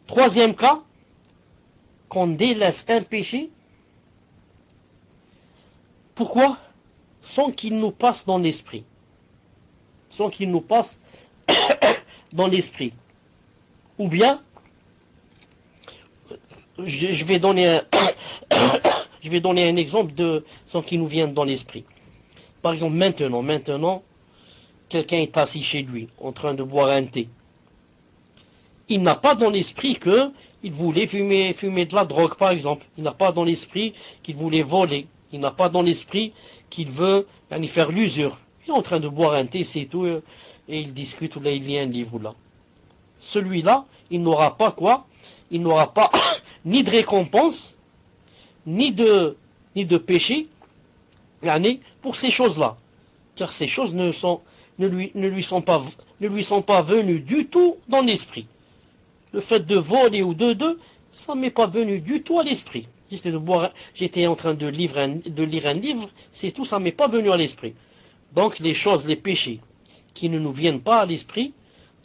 Troisième cas, qu'on délaisse un péché. Pourquoi? Sans qu'il nous passe dans l'esprit. Ou bien, je vais donner un exemple sans qu'il nous vienne dans l'esprit. Par exemple, maintenant, quelqu'un est assis chez lui, en train de boire un thé. Il n'a pas dans l'esprit qu'il voulait fumer de la drogue, par exemple. Il n'a pas dans l'esprit qu'il voulait voler. Il n'a pas dans l'esprit qu'il veut faire l'usure. Il est en train de boire un thé, c'est tout, et il discute, ou là, il lit un livre, là. Celui-là, il n'aura pas quoi? Il n'aura pas ni de récompense, ni de péché, pour ces choses-là. Car ces choses ne lui sont pas venues du tout dans l'esprit. Le fait de voler ou ça ne m'est pas venu du tout à l'esprit. J'étais en train de lire un livre, c'est tout, ça ne m'est pas venu à l'esprit. Donc les péchés qui ne nous viennent pas à l'esprit,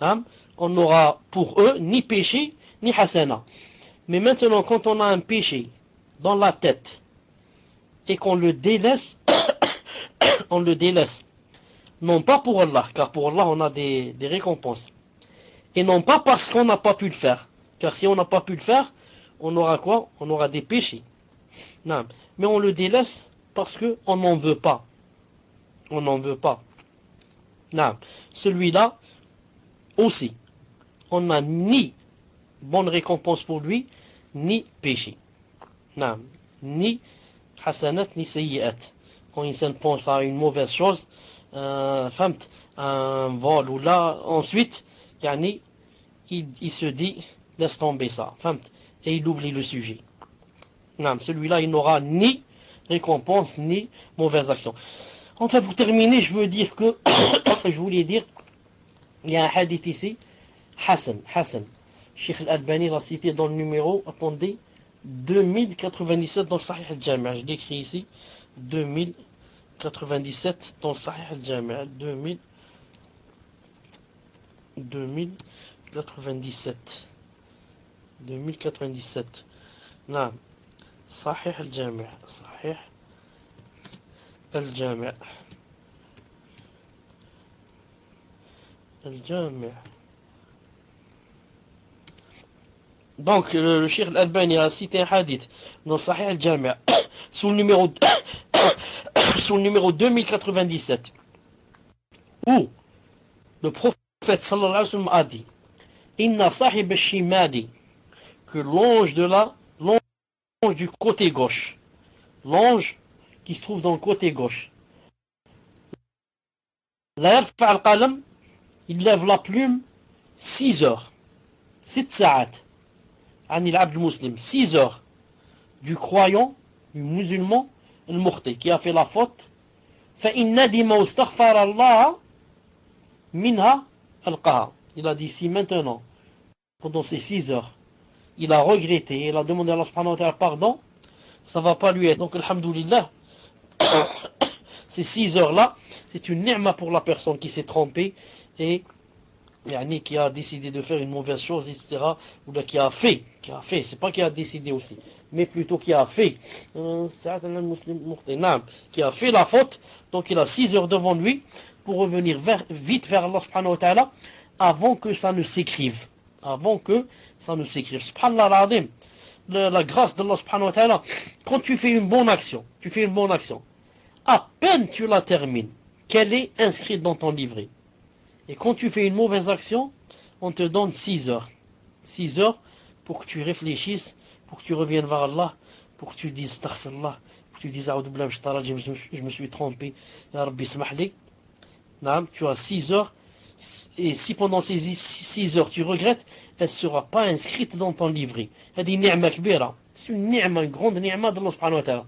on n'aura pour eux ni péché ni hasana. Mais maintenant, quand on a un péché dans la tête et qu'on le délaisse, non pas pour Allah, car pour Allah on a des récompenses, et non pas parce qu'on n'a pas pu le faire, car si on n'a pas pu le faire, on aura quoi? On aura des péchés. Non. Mais on le délaisse parce qu'on n'en veut pas. Non. Celui-là aussi, on n'a ni bonne récompense pour lui, ni péché. Non. Ni hasanat, ni sayyi'at. Quand il pense à une mauvaise chose, un vol ou là, ensuite, il se dit, laisse tomber ça, et il oublie le sujet. Non, celui-là, il n'aura ni récompense, ni mauvaise action. Enfin, pour terminer, je voulais dire, il y a un hadith ici, Hassan. Cheikh Al-Albani l'a cité dans le numéro, attendez, 2097 dans le Sahih Al-Jami'. Je l'écris ici, 2097 dans le Sahih Al-Jami'. 2097. Non. صحيح الجامع Donc, le Cheikh Al-Albani a cité un hadith dans Sahih Al-Jami' sous le numéro, sous le numéro 2097, où le prophète sallallahu alayhi wa sallam a dit Inna sahib al-shimali, que l'ange du côté gauche, l'ange qui se trouve dans le côté gauche, la yarfa al-qalam, il lève la plume 6 heures, 6 sa'at, anil abd muslim, 6 heures du croyant, du musulman, le mukhti, qui a fait la faute, fa in nadima wastaghfara Allah minha alqaha. Il a dit si maintenant, pendant ces 6 heures, il a regretté, il a demandé à Allah subhanahu wa ta'ala pardon, ça va pas lui être. Donc, alhamdoulilah, ces 6 heures-là, c'est une ni'ma pour la personne qui s'est trompée et qui a décidé de faire une mauvaise chose, etc. Ou là, qui a fait, c'est pas qui a décidé aussi, mais plutôt qui a fait, qui a fait la faute. Donc il a 6 heures devant lui pour revenir vite vers Allah subhanahu wa ta'ala avant que ça ne s'écrive. Subhanallah al-azim, la grâce d'Allah subhanahu wa ta'ala, quand tu fais une bonne action, à peine tu la termines, qu'elle est inscrite dans ton livret. Et quand tu fais une mauvaise action, on te donne 6 heures. 6 heures pour que tu réfléchisses, pour que tu reviennes vers Allah, pour que tu dises astaghfirullah, pour que tu dises je me suis trompé, ya Rabbi smahli. Tu as 6 heures, et si pendant ces 6 heures tu regrettes, elle ne sera pas inscrite dans ton livret. C'est une ni'ma kbira. C'est une grande ni'ma d'Allah subhanahu wa ta'ala.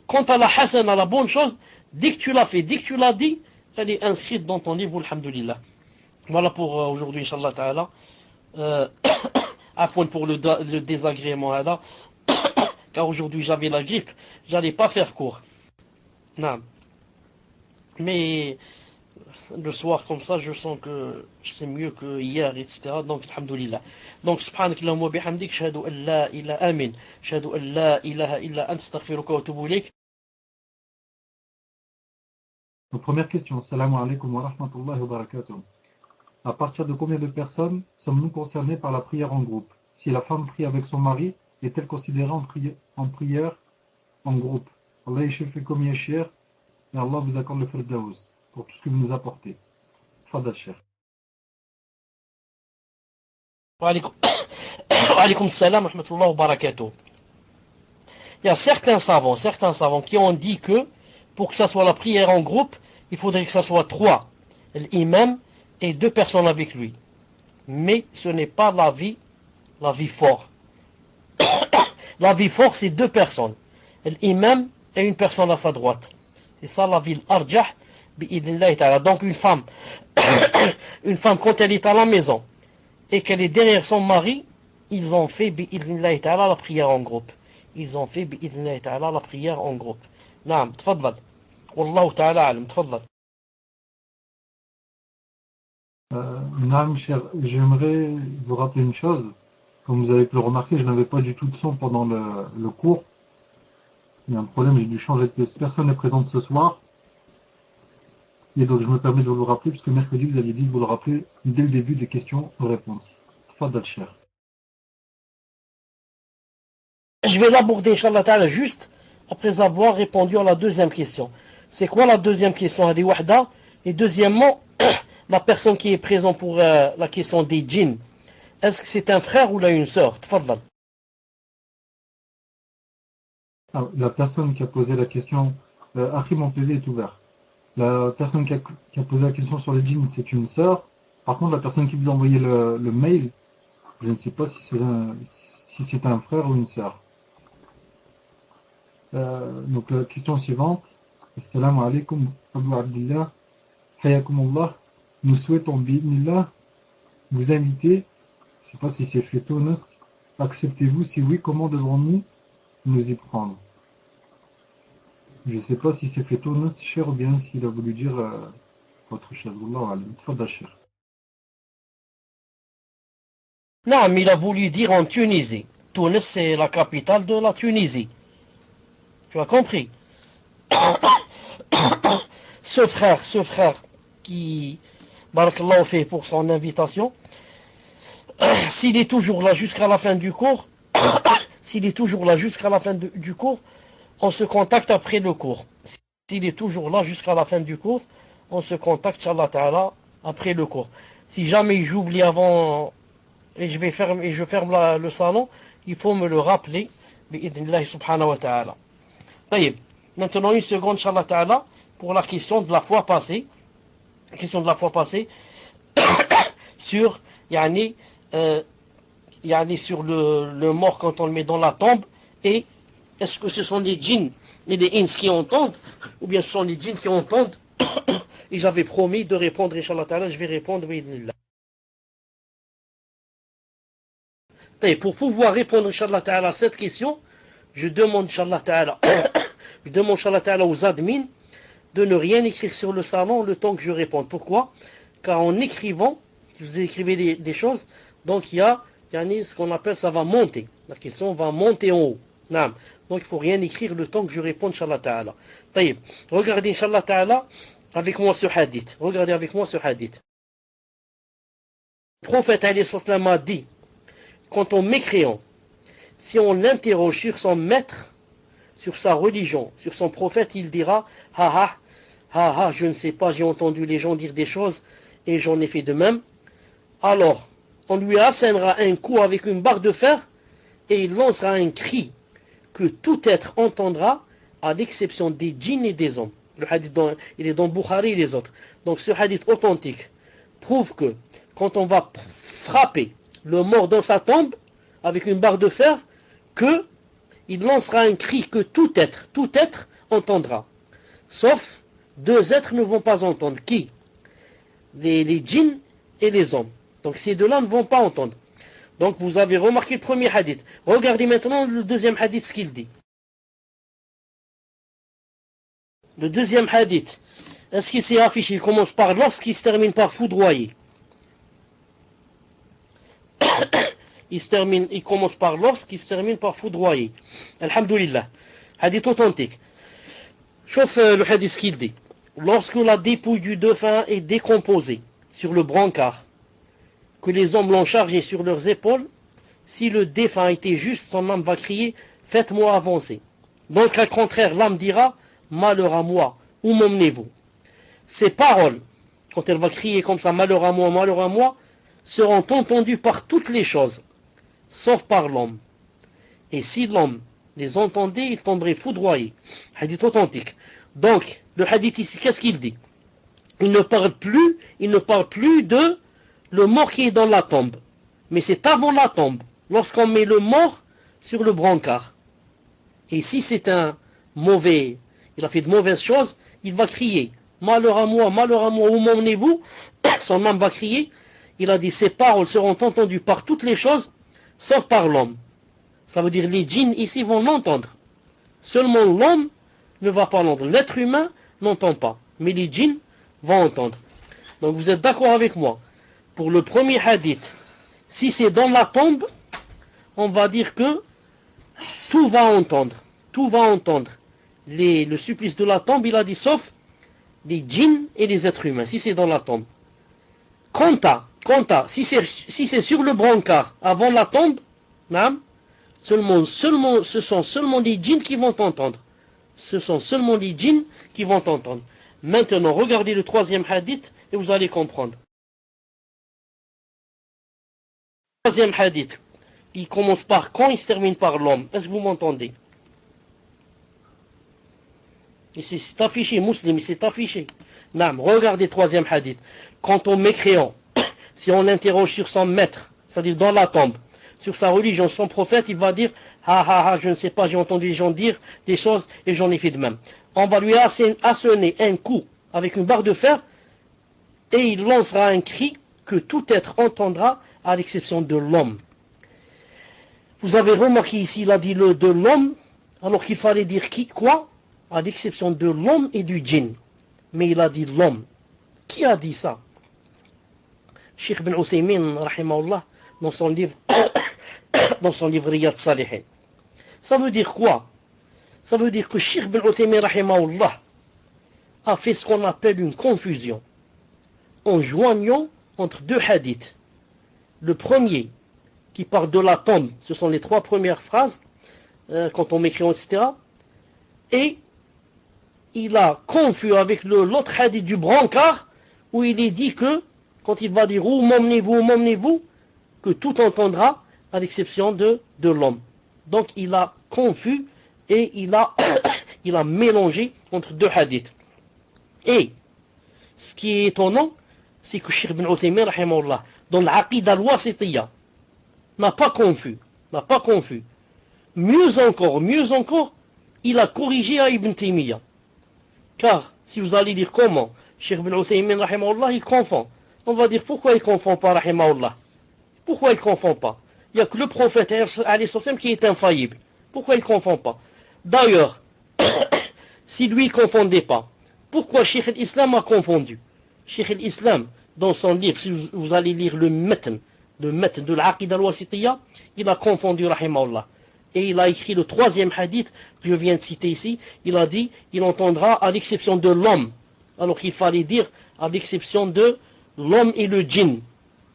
Quant à la hasana, à la bonne chose, dès que tu l'as fait, dès que tu l'as dit, elle est inscrite dans ton livre, alhamdulillah. Voilà pour aujourd'hui, inshallah ta'ala. Afwan pour le désagrément, car aujourd'hui j'avais la grippe, j'allais pas faire court. Non. Mais le soir comme ça, je sens que c'est mieux que hier, etc. Donc, alhamdulillah. Donc, subhanakallahumma wa bihamdik, shahadu an la ilaha amin, shahadu an la ilaha illa ant, astaghfiruka wa atubu ilayk. Donc, première question, Assalamu alaikum wa rahmatullahi wa barakatuh. À partir de combien de personnes sommes-nous concernés par la prière en groupe? Si la femme prie avec son mari, est-elle considérée en prière en groupe? Allah yashfikum ya Cheikh, et Allah vous accorde le firdaus pour tout ce que vous nous apportez. Tfadal Cheikh. Wa alaykum salam wa rahmatullahi wa barakatuh. Il y a certains savants qui ont dit que pour que ça soit la prière en groupe, il faudrait que ça soit 3, l'imam et 2 personnes avec lui. Mais ce n'est pas l'avis fort. L'avis fort, c'est 2 personnes. L'imam et une personne à sa droite. C'est ça l'avis l'arjah, bi'idnillahi ta'ala. Donc une femme, quand elle est à la maison et qu'elle est derrière son mari, ils ont fait bi'idnillahi ta'ala la prière en groupe. Naam, tfadlal. Wallahu ta'ala alam, tfadlal. Naam, cher, j'aimerais vous rappeler une chose. Comme vous avez pu le remarquer, je n'avais pas du tout de son pendant le cours. Il y a un problème, j'ai dû changer de pièce. Personne n'est présente ce soir. Et donc je me permets de vous le rappeler, puisque mercredi vous aviez dit de vous le rappeler dès le début des questions-réponses. Tfadal cher. Je vais l'aborder, inshallah ta'ala, juste après avoir répondu à la deuxième question. C'est quoi la deuxième question? Hadi wahda. Et deuxièmement, la personne qui est présente pour la question des djinns, est-ce que c'est un frère ou là une sœur? Tfadlal. La personne qui a posé la question, Achim, mon PV est ouvert. La personne qui a posé la question sur les djinns, c'est une sœur. Par contre, la personne qui vous a envoyé le mail, je ne sais pas si c'est un frère ou une sœur. Donc la question suivante. Assalamu alaikum Abu Abdillah. Hayakumullah. Nous souhaitons bi'idnillah vous inviter. Je ne sais pas si c'est fait Tunis. Acceptez-vous? Si oui, comment devrons-nous nous y prendre? Je ne sais pas si c'est fait Tunis, cher, ou bien s'il a voulu dire autre chose. Wallahu alam. Tfadal cher. Non, mais il a voulu dire en Tunisie. Tunis, c'est la capitale de la Tunisie. Tu as compris? Ce frère qui, barakallahu fait pour son invitation, s'il est toujours là jusqu'à la fin du cours, s'il est toujours là jusqu'à la fin du cours, on se contacte après le cours. S'il est toujours là jusqu'à la fin du cours, on se contacte, Inch'Allah Ta'ala, après le cours. Si jamais j'oublie avant et je ferme le salon, il faut me le rappeler, bi'idhnillahi subhanahu wa ta'ala. Taïb. Maintenant une seconde, Inch'Allah Ta'ala, pour la question de la fois passée. La question de la fois passée sur sur le mort quand on le met dans la tombe, et est-ce que ce sont les djinns et les ins qui entendent, ou bien ce sont les djinns qui entendent. Et j'avais promis de répondre, Inch'Allah Ta'ala, je vais répondre, bi'idhnillah. Et pour pouvoir répondre, Inch'Allah Ta'ala, à cette question, je demande, Inch'Allah Ta'ala, aux admins de ne rien écrire sur le salon le temps que je réponde. Pourquoi? Car en écrivant, si vous écrivez des choses, donc il y a ce qu'on appelle, ça va monter. La question va monter en haut. Donc il ne faut rien écrire le temps que je réponde, Inch'Allah Ta'ala. Regardez, Inch'Allah Ta'ala, avec moi ce hadith. Regardez avec moi ce hadith. Le prophète alayhi salam a dit, quant au mécréant, si on l'interroge sur son maître, sur sa religion, sur son prophète, il dira, je ne sais pas, j'ai entendu les gens dire des choses et j'en ai fait de même. Alors, on lui assénera un coup avec une barre de fer et il lancera un cri que tout être entendra, à l'exception des djinns et des hommes. Le hadith, il est dans Bukhari et les autres. Donc ce hadith authentique prouve que quand on va frapper le mort dans sa tombe avec une barre de fer, que il lancera un cri que tout être entendra. Sauf deux êtres ne vont pas entendre. Qui? Les djinns et les hommes. Donc ces deux-là ne vont pas entendre. Donc vous avez remarqué le premier hadith. Regardez maintenant le deuxième hadith, ce qu'il dit. Le deuxième hadith, est-ce qu'il s'est affiché? Il commence par lorsqu'il se termine par foudroyer. Il commence par lorsqu'il se termine par foudroyer. Alhamdulillah. Hadith authentique. Chauffe le hadith ce qu'il dit. Lorsque la dépouille du défunt est décomposée sur le brancard, que les hommes l'ont chargé sur leurs épaules, si le défunt était juste, son âme va crier, faites-moi avancer. Donc, au contraire, l'âme dira, malheur à moi, où m'emmenez-vous? Ces paroles, quand elle va crier comme ça, malheur à moi, seront entendues par toutes les choses, sauf par l'homme. Et si l'homme les entendait, il tomberait foudroyé. Hadith authentique. Donc, le hadith ici, qu'est-ce qu'il dit? Il ne parle plus de le mort qui est dans la tombe. Mais c'est avant la tombe, lorsqu'on met le mort sur le brancard. Et si c'est un mauvais, il a fait de mauvaises choses, il va crier, malheur à moi, où m'emmenez-vous? Son âme va crier. Il a dit, ces paroles seront entendues par toutes les choses, sauf par l'homme. Ça veut dire, les djinns ici vont l'entendre. Seulement l'homme ne va pas l'entendre. L'être humain n'entend pas. Mais les djinns vont entendre. Donc vous êtes d'accord avec moi? Pour le premier hadith, si c'est dans la tombe, on va dire que tout va entendre. Tout va entendre. Le supplice de la tombe, il a dit, sauf les djinns et les êtres humains, si c'est dans la tombe. Quant à, si c'est sur le brancard, avant la tombe, ce sont seulement les djinns qui vont entendre. Ce sont seulement les djinns qui vont entendre. Maintenant, regardez le troisième hadith et vous allez comprendre. Le troisième hadith, il commence par quand, il se termine par l'homme. Est-ce que vous m'entendez? Ici, c'est affiché, Muslim, c'est affiché. Regardez le troisième hadith. Quand on mécréant, si on l'interroge sur son maître, c'est-à-dire dans la tombe, sur sa religion, son prophète, il va dire, je ne sais pas, j'ai entendu les gens dire des choses et j'en ai fait de même. On va lui asséner un coup avec une barre de fer et il lancera un cri que tout être entendra à l'exception de l'homme. Vous avez remarqué ici, il a dit le de l'homme, alors qu'il fallait dire qui, quoi? À l'exception de l'homme et du djinn. Mais il a dit l'homme. Qui a dit ça? Cheikh Ibn Uthaymin, rahimahullah, dans son livre Riyad Salihin. Ça veut dire quoi? Ça veut dire que Cheikh Ibn Uthaymin, rahimahullah, a fait ce qu'on appelle une confusion en joignant entre deux hadiths. le premier qui parle de la tombe, ce sont les 3 premières phrases, quand on m'écrit, etc. Et il a confus avec l'autre hadith du brancard, où il est dit que, quand il va dire où m'emmenez-vous, que tout entendra, à l'exception de l'homme. Donc il a confus et il a mélangé entre 2 hadiths. Et ce qui est étonnant, c'est que Cheikh Ibn Uthaymin, rahimahullah, dans l'Aqida al-Wasitiyya, n'a pas confus. Mieux encore, il a corrigé à Ibn Taymiyyah. Car, si vous allez dire comment, Cheikh Ibn Uthaymin, rahimahullah, il confond. On va dire pourquoi il confond pas, rahimahullah. Pourquoi il confond pas? Il n'y a que le prophète, alayhi salam, qui est infaillible. Pourquoi il confond pas? D'ailleurs, si lui il confondait pas, pourquoi Cheikh al-Islam a confondu? Cheikh al-Islam, dans son livre, si vous allez lire le matn de l'Aqida al-Wasitiyya, il a confondu, rahimahullah. Et il a écrit le 3e hadith que je viens de citer ici. Il a dit, il entendra à l'exception de l'homme. Alors qu'il fallait dire à l'exception de l'homme et le djinn.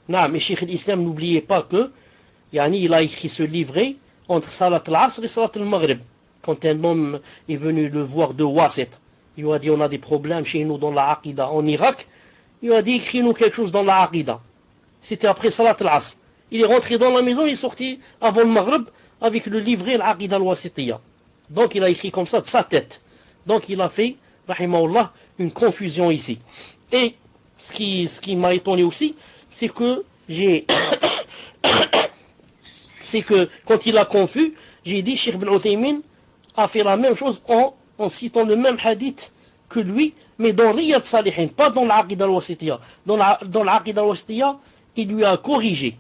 Mais Cheikh al-Islam, n'oubliez pas que, il a écrit ce livret entre Salat al-Asr et Salat al-Maghrib. Quand un homme est venu le voir de Wasit, il lui a dit, on a des problèmes chez nous dans la Aqida en Irak. Il lui a dit, écris-nous quelque chose dans la Aqida. C'était après Salat al-Asr. Il est rentré dans la maison, il est sorti avant le Maghrib avec le livret l'Aqida al-Wasitiyya. Donc il a écrit comme ça de sa tête. Donc il a fait, rahimahullah, une confusion ici. Et ce qui m'a étonné aussi, c'est que c'est que quand il a confus, j'ai dit Cheikh Ibn Uthaymin a fait la même chose en citant le même hadith que lui, mais dans Riyad Salihin, pas dans l'Aqida al-Wasitiyya. Dans l'Aqida al-Wasitiyya, il lui a corrigé.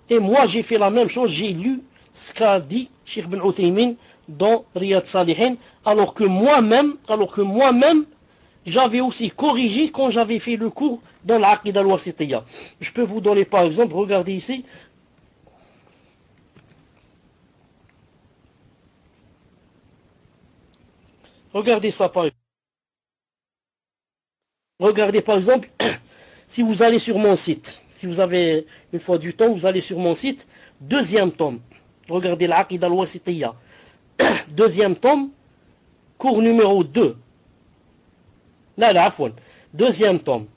Et moi j'ai fait la même chose, j'ai lu ce qu'a dit Cheikh Ibn Uthaymin dans Riyad Salihin, alors que moi-même, j'avais aussi corrigé quand j'avais fait le cours dans l'Aqida al-Wasitiyya. Je peux vous donner par exemple, regardez ici. Regardez ça par exemple. Regardez par exemple, si vous allez sur mon site, si vous avez une fois du temps, vous allez sur mon site, 2e tome. Regardez l'Aqida al-Wasitiyya. 2e tome, cours numéro 2. Là, afwan. 2e tome.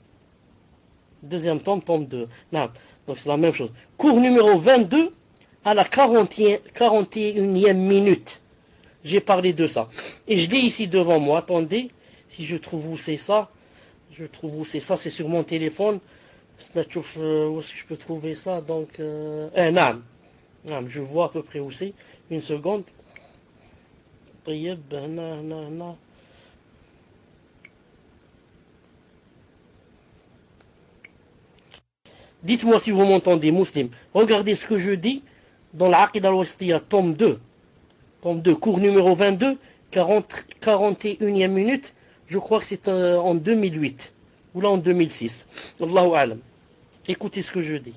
2e tome, tome 2. Là, donc c'est la même chose. Cours numéro 22, à la 41e minute. J'ai parlé de ça. Et je l'ai ici devant moi. Attendez, si je trouve où c'est ça. C'est sur mon téléphone. Où est-ce que je peux trouver ça? Donc, je vois à peu près où c'est. Une seconde. Dites-moi si vous m'entendez, musulman. Regardez ce que je dis dans l'Aqida al-Wasitiyya, tome 2. Tome 2, cours numéro 22, 41e minute. Je crois que c'est en 2008. Ou là en 2006. Allahu alam. Écoutez ce que je dis.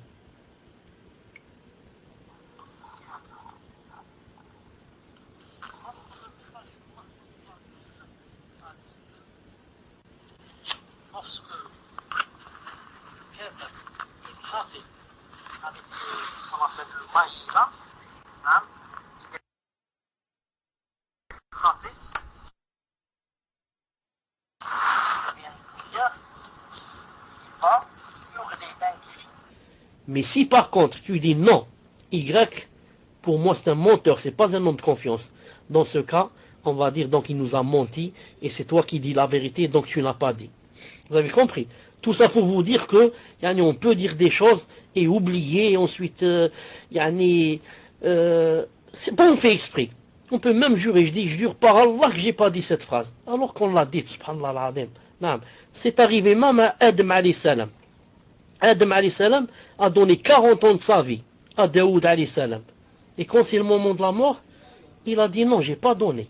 Mais si par contre tu dis non, Y, pour moi c'est un menteur, c'est pas un homme de confiance. Dans ce cas, on va dire donc il nous a menti et c'est toi qui dis la vérité, donc tu n'as pas dit. Vous avez compris? Tout ça pour vous dire que on peut dire des choses et oublier, et ensuite c'est pas on fait exprès. On peut même jurer, je jure par Allah que j'ai pas dit cette phrase, alors qu'on l'a dit, subhanallah al-azim. C'est arrivé même à Adam alayhi salam. Adam alayhi salam a donné 40 ans de sa vie à Daoud alayhi salam. Et quand c'est le moment de la mort, il a dit non, j'ai pas donné.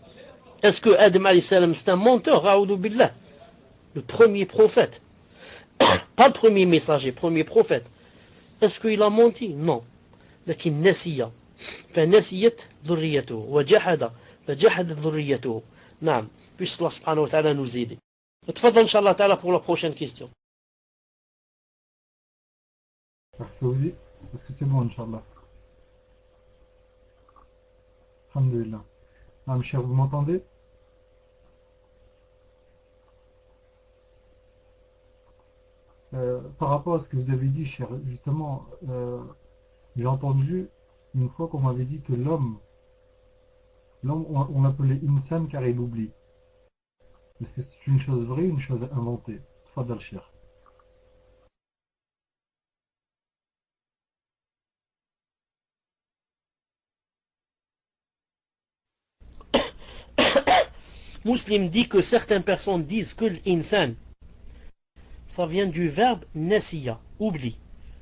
Est-ce que Adam alayhi salam c'est un menteur? A'oudou billah. Le premier prophète. Pas le premier messager, premier prophète. Est-ce qu'il a menti? Non. لكن نسي فنسيت ذريته وجحد فجحدت ذريته. نعم. Puisse Allah subhanahu wa ta'ala nous aider. تفضل إن شاء الله تعالى pour la prochaine question. Est-ce que c'est bon, Inch'Allah? Alhamdulillah. Ah, mes chers, vous m'entendez? Par rapport à ce que vous avez dit, cher, justement, j'ai entendu une fois qu'on m'avait dit que l'homme, on l'appelait insan car il oublie. Est-ce que c'est une chose vraie ou une chose inventée? Tfadal, cher. Muslim dit que certaines personnes disent que l'insan, ça vient du verbe nasiya, oubli.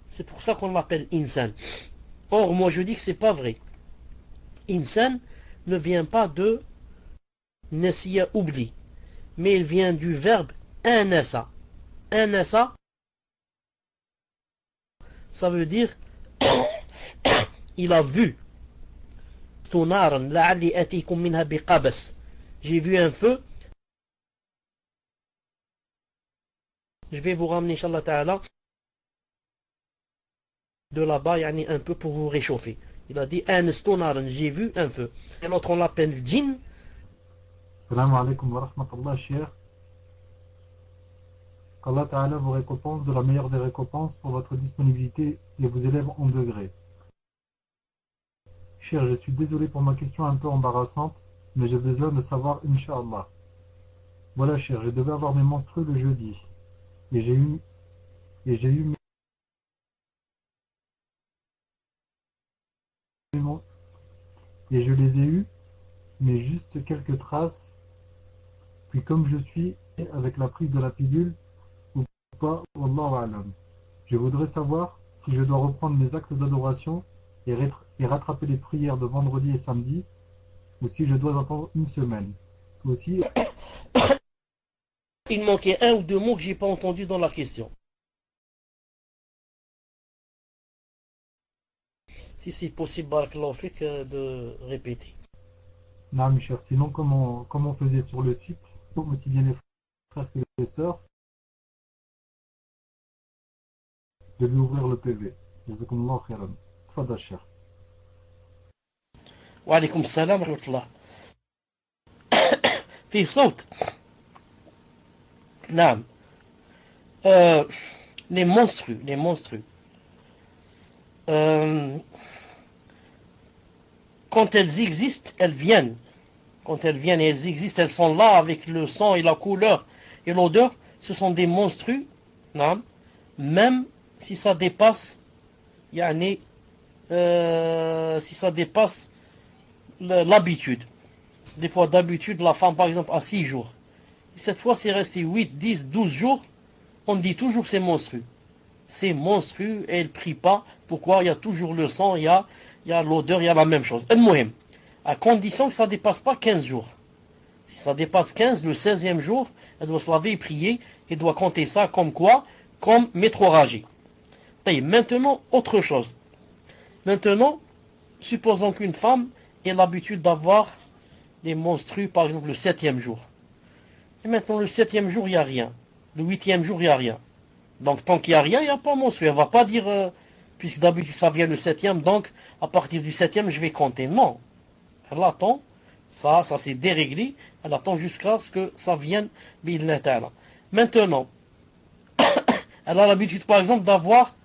C'est pour ça qu'on l'appelle insan. Or, moi je dis que c'est pas vrai. Insan ne vient pas de nasiya, oubli, mais il vient du verbe anasa. Anasa, ça veut dire il a vu. J'ai vu un feu. Je vais vous ramener, Inch'Allah Ta'ala, de là-bas, un peu pour vous réchauffer. Il a dit j'ai vu un feu. Et l'autre on l'appelle djinn. Salam alaikum wa rahmatullah, cher. Qu'Allah Ta'ala vous récompense de la meilleure des récompenses pour votre disponibilité et vous élève en degrés. Cher, je suis désolé pour ma question un peu embarrassante, mais j'ai besoin de savoir, Inch'Allah. Voilà, cher, je devais avoir mes menstrues le jeudi. Et j'ai eu mes- et je les ai eus, mais juste quelques traces. Puis comme je suis avec la prise de la pilule ou pas, Wallahu a'lam. Je voudrais savoir si je dois reprendre mes actes d'adoration et rattraper les prières de vendredi et samedi, ou si je dois attendre une semaine. Aussi, Il manquait un ou deux mots que j'ai pas entendu dans la question. Si c'est possible, barakallahu fik, de répéter. non, mes chers, sinon, comme on faisait sur le site, aussi bien les frères que les sœurs, de lui ouvrir le PV. Jazakumullah khairan. Tfadal, cher. Wa alaykum salam wa rahmatullah. في صوت. نعم. Les monstrues, les monstrues. Quand elles existent, elles viennent. Quand elles viennent et elles existent, elles sont là avec le sang et la couleur et l'odeur. Ce sont des monstrues. نعم. Même si ça dépasse, si ça dépasse l'habitude. Des fois, d'habitude, la femme, par exemple, a 6 jours. Et cette fois, c'est resté 8, 10, 12 jours. On dit toujours que c'est monstrueux. C'est monstrueux et elle ne prie pas. Pourquoi? Il y a toujours le sang, il y a l'odeur, il y a la même chose. Al-Muhim, à condition que ça ne dépasse pas 15 jours. Si ça dépasse 15, le 16e jour, elle doit se laver et prier et doit compter ça comme quoi? Comme métroragie. Maintenant, autre chose. Maintenant, supposons qu'une femme ait l'habitude d'avoir des menstrues, par exemple, le 7e jour. Et maintenant, le 7e jour, il n'y a rien. Le 8e jour, il n'y a rien. Donc, tant qu'il n'y a rien, il n'y a pas menstrué. Elle ne va pas dire, puisque d'habitude ça vient le 7e, donc à partir du 7e, je vais compter. Non. Elle attend, ça s'est déréglé, elle attend jusqu'à ce que ça vienne, bi'idhnillah ta'ala. Maintenant, elle a l'habitude, par exemple, d'avoir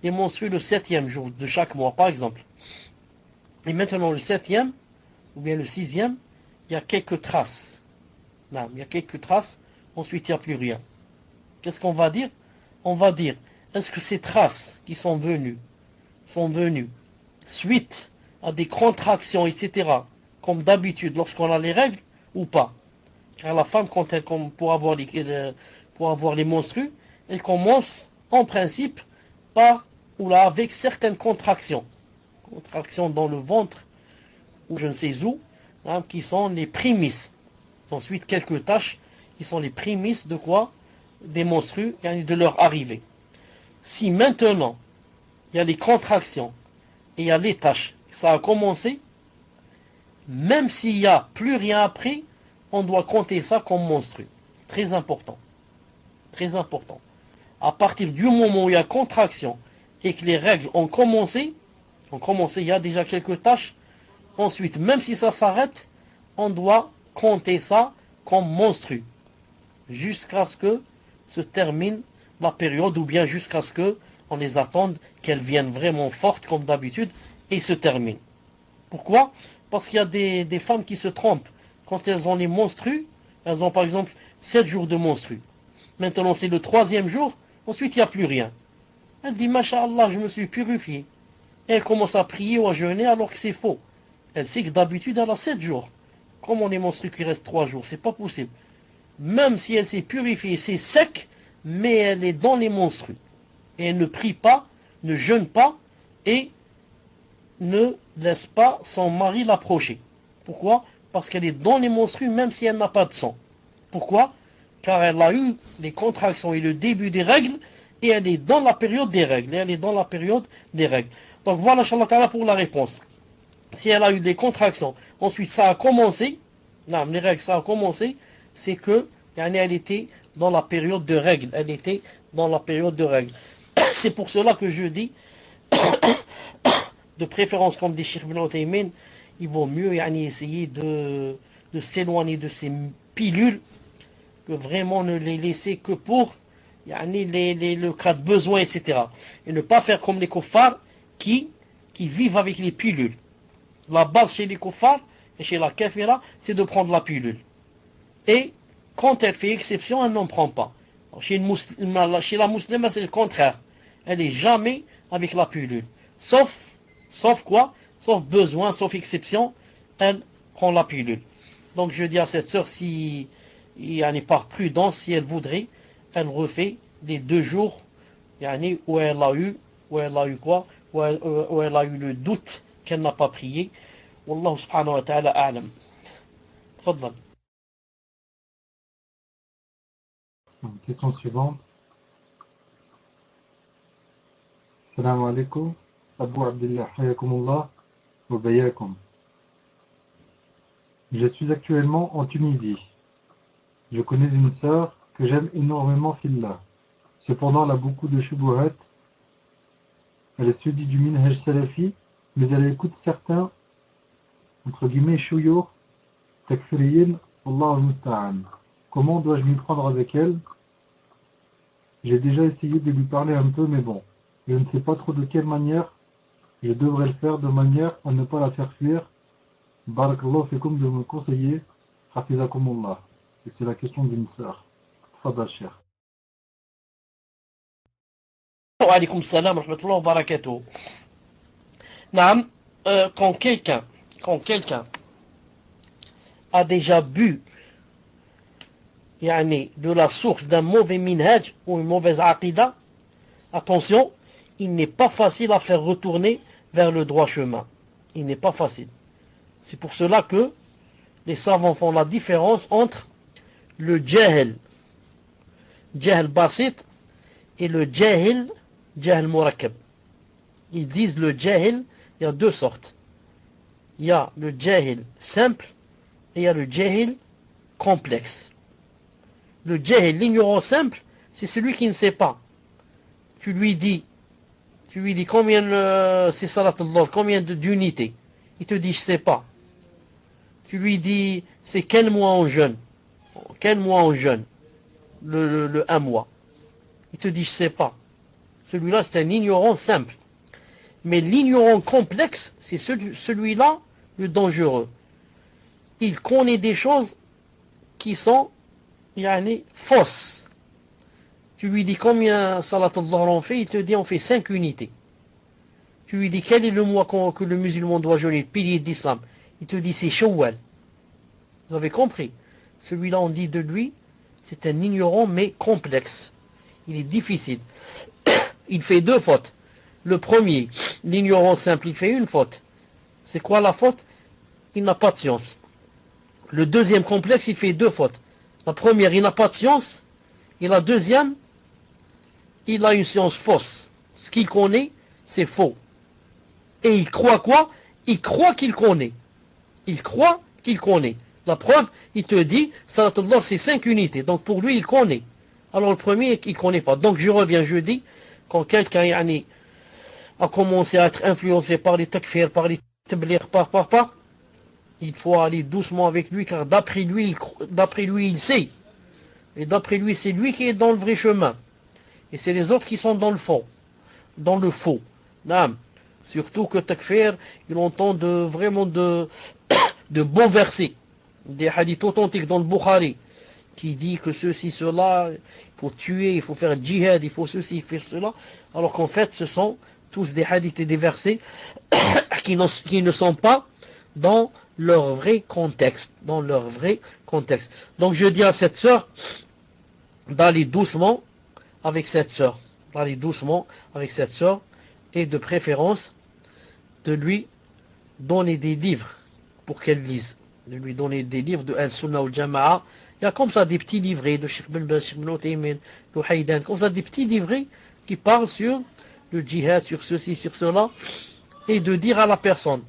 les menstrues le 7e jour de chaque mois, par exemple. Et maintenant, le 7e, ou bien le 6e, il y a quelques traces. Non, il y a quelques traces, ensuite il n'y a plus rien. Qu'est-ce qu'on va dire? On va dire, est-ce que ces traces qui sont venues suite à des contractions, etc., comme d'habitude lorsqu'on a les règles, ou pas? Car la femme, pour avoir les menstrues, elle commence en principe par, ou là, avec certaines contractions. Contractions dans le ventre, ou je ne sais où, hein, qui sont les prémices. Ensuite, quelques taches qui sont les prémices de quoi? Des menstrues et de leur arrivée. Si maintenant, il y a les contractions et il y a les taches, ça a commencé, même s'il n'y a plus rien après, on doit compter ça comme menstru. Très important. Très important. À partir du moment où il y a contraction et que les règles ont commencé, il y a déjà quelques tâches, ensuite, même si ça s'arrête, on doit compter ça comme monstru, jusqu'à ce que se termine la période, ou bien jusqu'à ce que on les attende qu'elles viennent vraiment fortes comme d'habitude et se terminent. Pourquoi? Parce qu'il y a des femmes qui se trompent. Quand elles ont les menstrues, elles ont par exemple 7 jours de menstrues. Maintenant c'est le 3e jour, ensuite il n'y a plus rien. Elle dit, Masha'Allah, je me suis purifiée. Et elle commence à prier ou à jeûner alors que c'est faux. Elle sait que d'habitude elle a 7 jours. Comme on est menstrué qui reste 3 jours, c'est pas possible. Même si elle s'est purifiée, c'est sec, mais elle est dans les menstrues. Et elle ne prie pas, ne jeûne pas, et ne laisse pas son mari l'approcher. Pourquoi? Parce qu'elle est dans les menstrues même si elle n'a pas de sang. Pourquoi? Car elle a eu les contractions et le début des règles, et elle est dans la période des règles. Donc voilà, Inch'Allah Ta'ala, pour la réponse. Si elle a eu des contractions, ensuite ça a commencé, les règles, ça a commencé, c'est que elle était dans la période de règles. C'est pour cela que je dis, de préférence, comme dit Cheikh Ibn Uthaymin, il vaut mieux essayer de s'éloigner de ces pilules, que vraiment ne les laisser que pour le cas de besoin, etc. Et ne pas faire comme les kuffars qui vivent avec les pilules. La base chez les kuffars et chez la kafira, c'est de prendre la pilule. Et quand elle fait exception, elle n'en prend pas. Chez la musulmane, c'est le contraire. Elle n'est jamais avec la pilule. Sauf quoi? Sauf besoin, sauf exception, elle prend la pilule. Donc je dis à cette sœur, si elle par prudence, si elle voudrait, elle refait les 2 jours où elle a eu le doute qu'elle n'a pas prié. Wallahu subhanahu wa ta'ala a'lam. Tfadal. Question suivante. Salam alaikum. Abu Abdullah, hayakumullah, wa bayakum. Je suis actuellement en Tunisie. Je connais une sœur que j'aime énormément, fillah. Cependant, elle a beaucoup de shubuhat. Elle étudie du minhaj salafi, mais elle écoute certains, entre guillemets, shuyukh, takfiriyin, Allah al-musta'an. Comment dois-je m'y prendre avec elle? J'ai déjà essayé de lui parler un peu, mais bon, je ne sais pas trop de quelle manière je devrais le faire, de manière à ne pas la faire fuir. Barakallahu fikum, de me conseiller, hafizakumullah. Et c'est la question d'une sœur. Tfadal, cheikh. Wa alaykum salam wa rahmatullahi wa barakatuh. Naam, quand quelqu'un a déjà bu de la source d'un mauvais minhaj ou une mauvaise aqida, attention, il n'est pas facile à faire retourner vers le droit chemin. Il n'est pas facile. C'est pour cela que les savants font la différence entre le jahil basit, et le jahil murakkab. Ils disent le jahil, il y a 2 sortes. Il y a le jahil simple et il y a le jahil complexe. Le jahil, l'ignorant simple, c'est celui qui ne sait pas. Tu lui dis combien c'est salat al-dhuhr, combien d'unités. Il te dit je sais pas. Tu lui dis c'est quel mois on jeûne, le 1 mois. Il te dit je sais pas. Celui-là c'est un ignorant simple. Mais l'ignorant complexe, c'est celui-là le dangereux. Il connaît des choses qui sont fausses. Tu lui dis combien salat al-dhuhr on fait, il te dit on fait 5 unités. Tu lui dis quel est le mois que le musulman doit jeûner, le pilier d'islam. Il te dit c'est Shawwal. Vous avez compris? Celui-là on dit de lui, c'est un ignorant mais complexe. Il est difficile. Il fait 2 fautes. Le premier, l'ignorant simple, il fait une faute. C'est quoi la faute? Il n'a pas de science. Le deuxième complexe, il fait 2 fautes. La première, il n'a pas de science. Et la deuxième, il a une science fausse. Ce qu'il connaît, c'est faux. Et il croit quoi? Il croit qu'il connaît. La preuve, il te dit, salat al-dhuhr, c'est 5 unités. Donc pour lui, il connaît. Alors le premier, il ne connaît pas. Donc je reviens jeudi, quand quelqu'un a commencé à être influencé par les takfir, par les tablir, il faut aller doucement avec lui, car d'après lui, il sait. Et d'après lui, c'est lui qui est dans le vrai chemin. Et c'est les autres qui sont dans le fond, dans le faux. Naam. Surtout que takfir, il entend vraiment de bons versets, des hadiths authentiques dans le Bukhari, qui dit que ceci, cela, il faut tuer, il faut faire djihad, il faut ceci, il faut cela, alors qu'en fait, ce sont tous des hadiths et des versets qui ne sont pas dans leur vrai contexte, Donc je dis à cette sœur d'aller doucement avec cette sœur, et de préférence de lui donner des livres pour qu'elle lise, de lui donner des livres de Al-Sunnah ou Jama'a. Il y a comme ça des petits livrets de Sheikh Ben Baz, Sheikh Ben Uthaymin, de Haydan, comme ça des petits livrets qui parlent sur le djihad, sur ceci, sur cela, et de dire à la personne,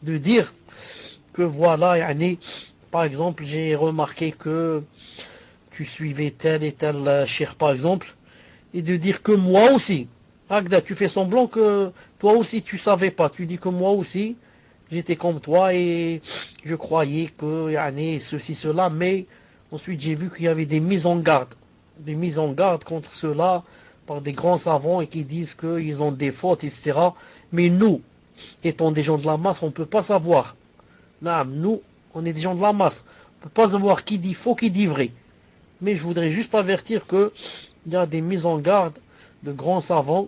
de dire que voilà, par exemple, j'ai remarqué que tu suivais tel et tel cheikh, par exemple, et de dire que moi aussi, Agda, tu fais semblant que toi aussi tu savais pas, tu dis que moi aussi, j'étais comme toi et je croyais que ceci, cela, mais ensuite j'ai vu qu'il y avait des mises en garde contre cela par des grands savants et qui disent qu'ils ont des fautes, etc. Mais nous, étant des gens de la masse, on ne peut pas savoir. Nous, on est des gens de la masse. On ne peut pas savoir qui dit faux, qui dit vrai. Mais je voudrais juste avertir qu'il y a des mises en garde de grands savants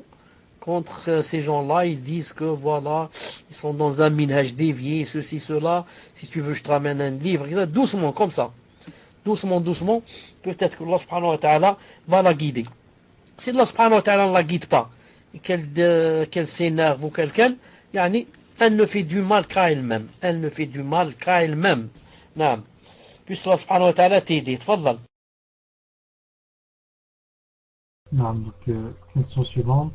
contre ces gens-là. Ils disent que voilà, ils sont dans un minhaj dévié, ceci, cela. Si tu veux, je te ramène un livre. Doucement, comme ça. Doucement. Peut-être que Allah subhanahu wa ta'ala va la guider. Si Allah subhanahu wa ta'ala ne la guide pas, et qu'elle s'énerve ou qu'elle, elle ne fait du mal qu'à elle-même. Naam. Puisse Allah subhanahu wa ta'ala t'aider. Tfaddal. Naam, donc, question suivante.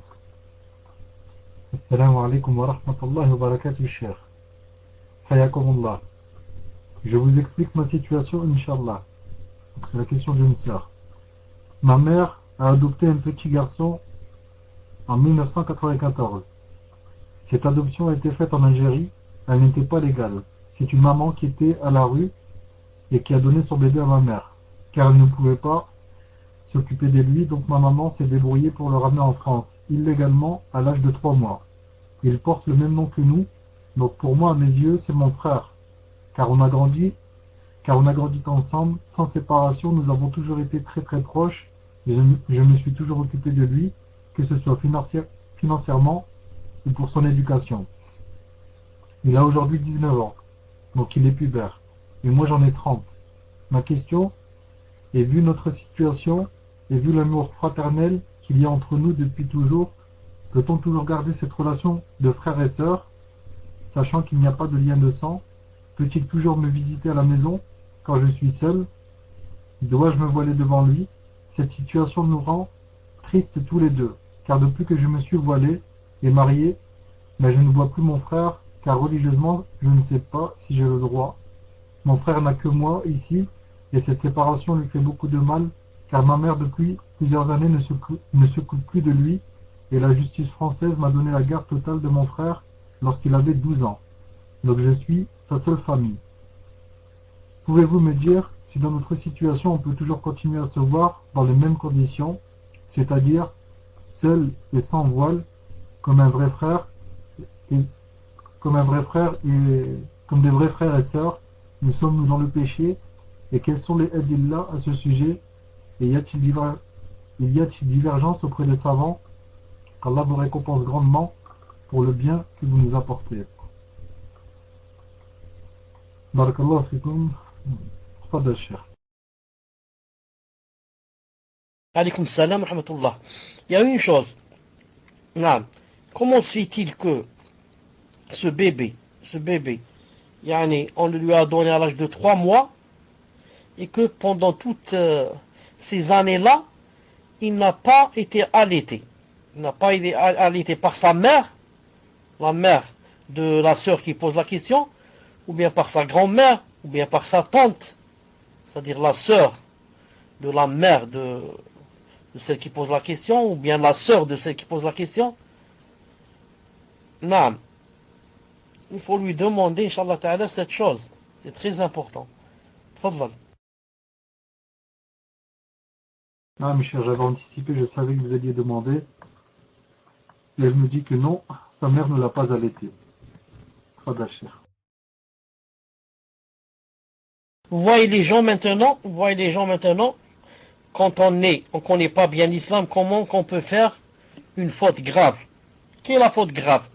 Assalamu alaikum wa rahmatullahi wa barakatuh, cher. Hayakumullah. Je vous explique ma situation, Inch'Allah. Donc, c'est la question d'une sœur. Ma mère a adopté un petit garçon en 1994. Cette adoption a été faite en Algérie, elle n'était pas légale. C'est une maman qui était à la rue et qui a donné son bébé à ma mère, car elle ne pouvait pas s'occuper de lui, donc ma maman s'est débrouillée pour le ramener en France, illégalement à l'âge de 3 mois. Il porte le même nom que nous, donc pour moi, à mes yeux, c'est mon frère, car on a grandi ensemble, sans séparation, nous avons toujours été très très proches, et je me suis toujours occupé de lui, que ce soit financièrement ou pour son éducation. Il a aujourd'hui 19 ans, donc il est pubère, et moi j'en ai 30. Ma question est, vu notre situation, et vu l'amour fraternel qu'il y a entre nous depuis toujours, peut-on toujours garder cette relation de frère et sœur, sachant qu'il n'y a pas de lien de sang? Peut-il toujours me visiter à la maison quand je suis seul? Dois-je me voiler devant lui? Cette situation nous rend tristes tous les deux, car depuis que je me suis voilé et marié, mais je ne vois plus mon frère, car religieusement, je ne sais pas si j'ai le droit. Mon frère n'a que moi ici, et cette séparation lui fait beaucoup de mal, car ma mère depuis plusieurs années ne s'occupe plus de lui, et la justice française m'a donné la garde totale de mon frère lorsqu'il avait 12 ans. Donc je suis sa seule famille. Pouvez-vous me dire si dans notre situation on peut toujours continuer à se voir dans les mêmes conditions, c'est-à-dire seul et sans voile, comme un vrai frère et comme des vrais frères et sœurs, nous sommes-nous dans le péché, et quels sont les adillas à ce sujet, et y a-t-il divergence auprès des savants? Qu'Allah vous récompense grandement pour le bien que vous nous apportez. Barakallahu fikum. Tfadal, Cheikh. Alaykoum salam, rahmatullah. Il y a une chose. Comment se fait-il que ce bébé, on le lui a donné à l'âge de 3 mois, et que pendant toutes ces années-là, il n'a pas été allaité. Il n'a pas été allaité par sa mère, la mère de la sœur qui pose la question, ou bien par sa grand-mère, ou bien par sa tante, c'est-à-dire la sœur de la mère de celle qui pose la question, ou bien la sœur de celle qui pose la question. Naam. Il faut lui demander, Inch'Allah Ta'ala, cette chose. C'est très important. Tfaddal. Ah, mes chers, j'avais anticipé, je savais que vous alliez demander. Et elle me dit que non, sa mère ne l'a pas allaité. Tfaddal, cher. Vous voyez les gens maintenant, quand on ne connaît pas bien l'islam, comment qu'on peut faire une faute grave. Quelle est la faute grave?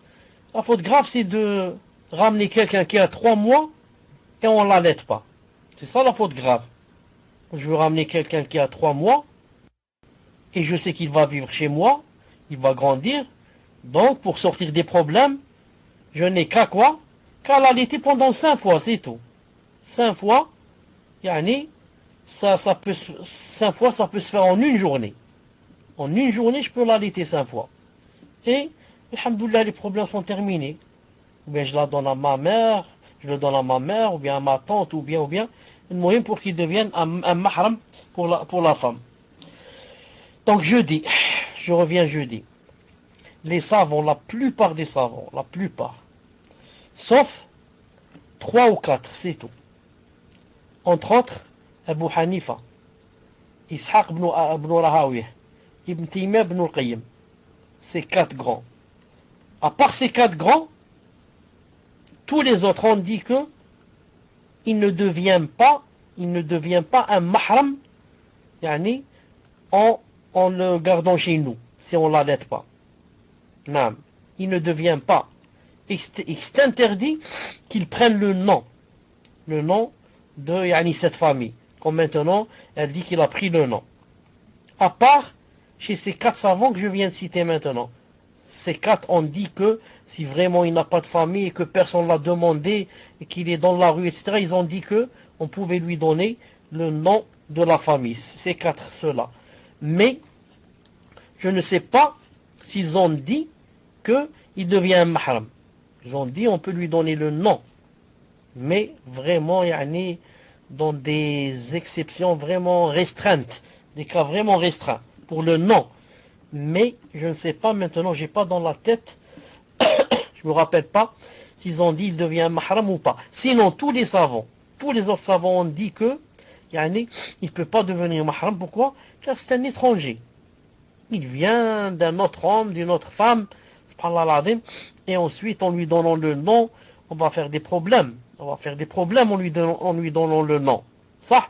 La faute grave, c'est de ramener quelqu'un qui a 3 mois et on ne l'allaite pas. C'est ça la faute grave. Je veux ramener quelqu'un qui a 3 mois et je sais qu'il va vivre chez moi, il va grandir. Donc, pour sortir des problèmes, je n'ai qu'à quoi? Qu'à l'allaiter pendant 5 fois, c'est tout. 5 fois, yani, 5 fois, ça peut se faire en une journée. En une journée, je peux l'allaiter 5 fois. Et, alhamdoulilah, les problèmes sont terminés. Ou bien je la donne à ma mère, je le donne à ma mère, ou bien à ma tante, ou bien, une moyenne pour qu'il devienne un mahram pour la femme. Donc jeudi, je reviens jeudi. Les savants, la plupart des savants, la plupart, sauf 3 ou 4, c'est tout. Entre autres, Abu Hanifa, Ishaq ibn Rahawiyah, Ibn Taymiyyah ibn al-Qayyim. Ces 4 grands. À part ces 4 grands, tous les autres ont dit que il ne devient pas un mahram, yani, en le gardant chez nous, si on ne l'allaite pas. Non, il ne devient pas. Il est interdit qu'il prenne le nom de yani, cette famille. Comme maintenant, elle dit qu'il a pris le nom. À part chez ces 4 savants que je viens de citer maintenant. Ces 4 ont dit que si vraiment il n'a pas de famille et que personne ne l'a demandé et qu'il est dans la rue, etc., ils ont dit que on pouvait lui donner le nom de la famille. Ces 4, ceux-là. Mais je ne sais pas s'ils ont dit qu'il devient un mahram. Ils ont dit on peut lui donner le nom. Mais vraiment, yani, dans des exceptions vraiment restreintes, des cas vraiment restreints, pour le nom. Mais je ne sais pas maintenant, j'ai pas dans la tête, je me rappelle pas s'ils ont dit il devient un mahram ou pas. Sinon, tous les autres savants ont dit que yani, il ne peut pas devenir mahram. Pourquoi? Car c'est un étranger. Il vient d'un autre homme, d'une autre femme, et ensuite en lui donnant le nom, on va faire des problèmes. On va faire des problèmes en lui donnant le nom. Ça,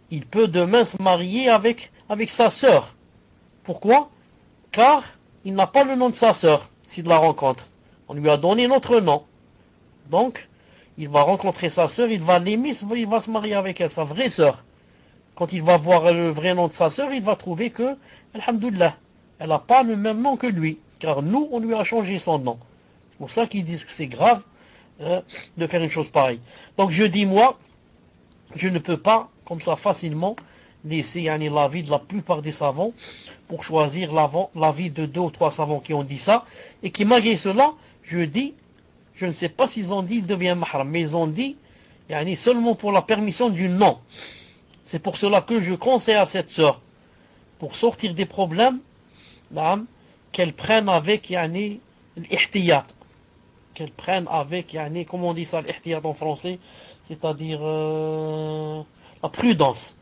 il peut demain se marier avec sa sœur. Pourquoi? Car il n'a pas le nom de sa sœur s'il la rencontre. On lui a donné notre nom. Donc, il va rencontrer sa sœur, il va l'aimer, il va se marier avec elle, sa vraie sœur. Quand il va voir le vrai nom de sa sœur, il va trouver que, alhamdoulilah, elle n'a pas le même nom que lui. Car nous, on lui a changé son nom. C'est pour ça qu'ils disent que c'est grave de faire une chose pareille. Donc je dis, moi, je ne peux pas, comme ça, facilement, laisser l'avis de la plupart des savants pour choisir l'avis de 2 ou 3 savants qui ont dit ça, et qui, malgré cela, je dis, je ne sais pas s'ils ont dit il devient mahram, mais ils ont dit seulement pour la permission du nom. C'est pour cela que je conseille à cette sœur, pour sortir des problèmes, qu'elle prenne avec l'ihtiyat, qu'elle prenne avec, comment on dit ça, l'ihtiyat en français, c'est-à-dire la prudence.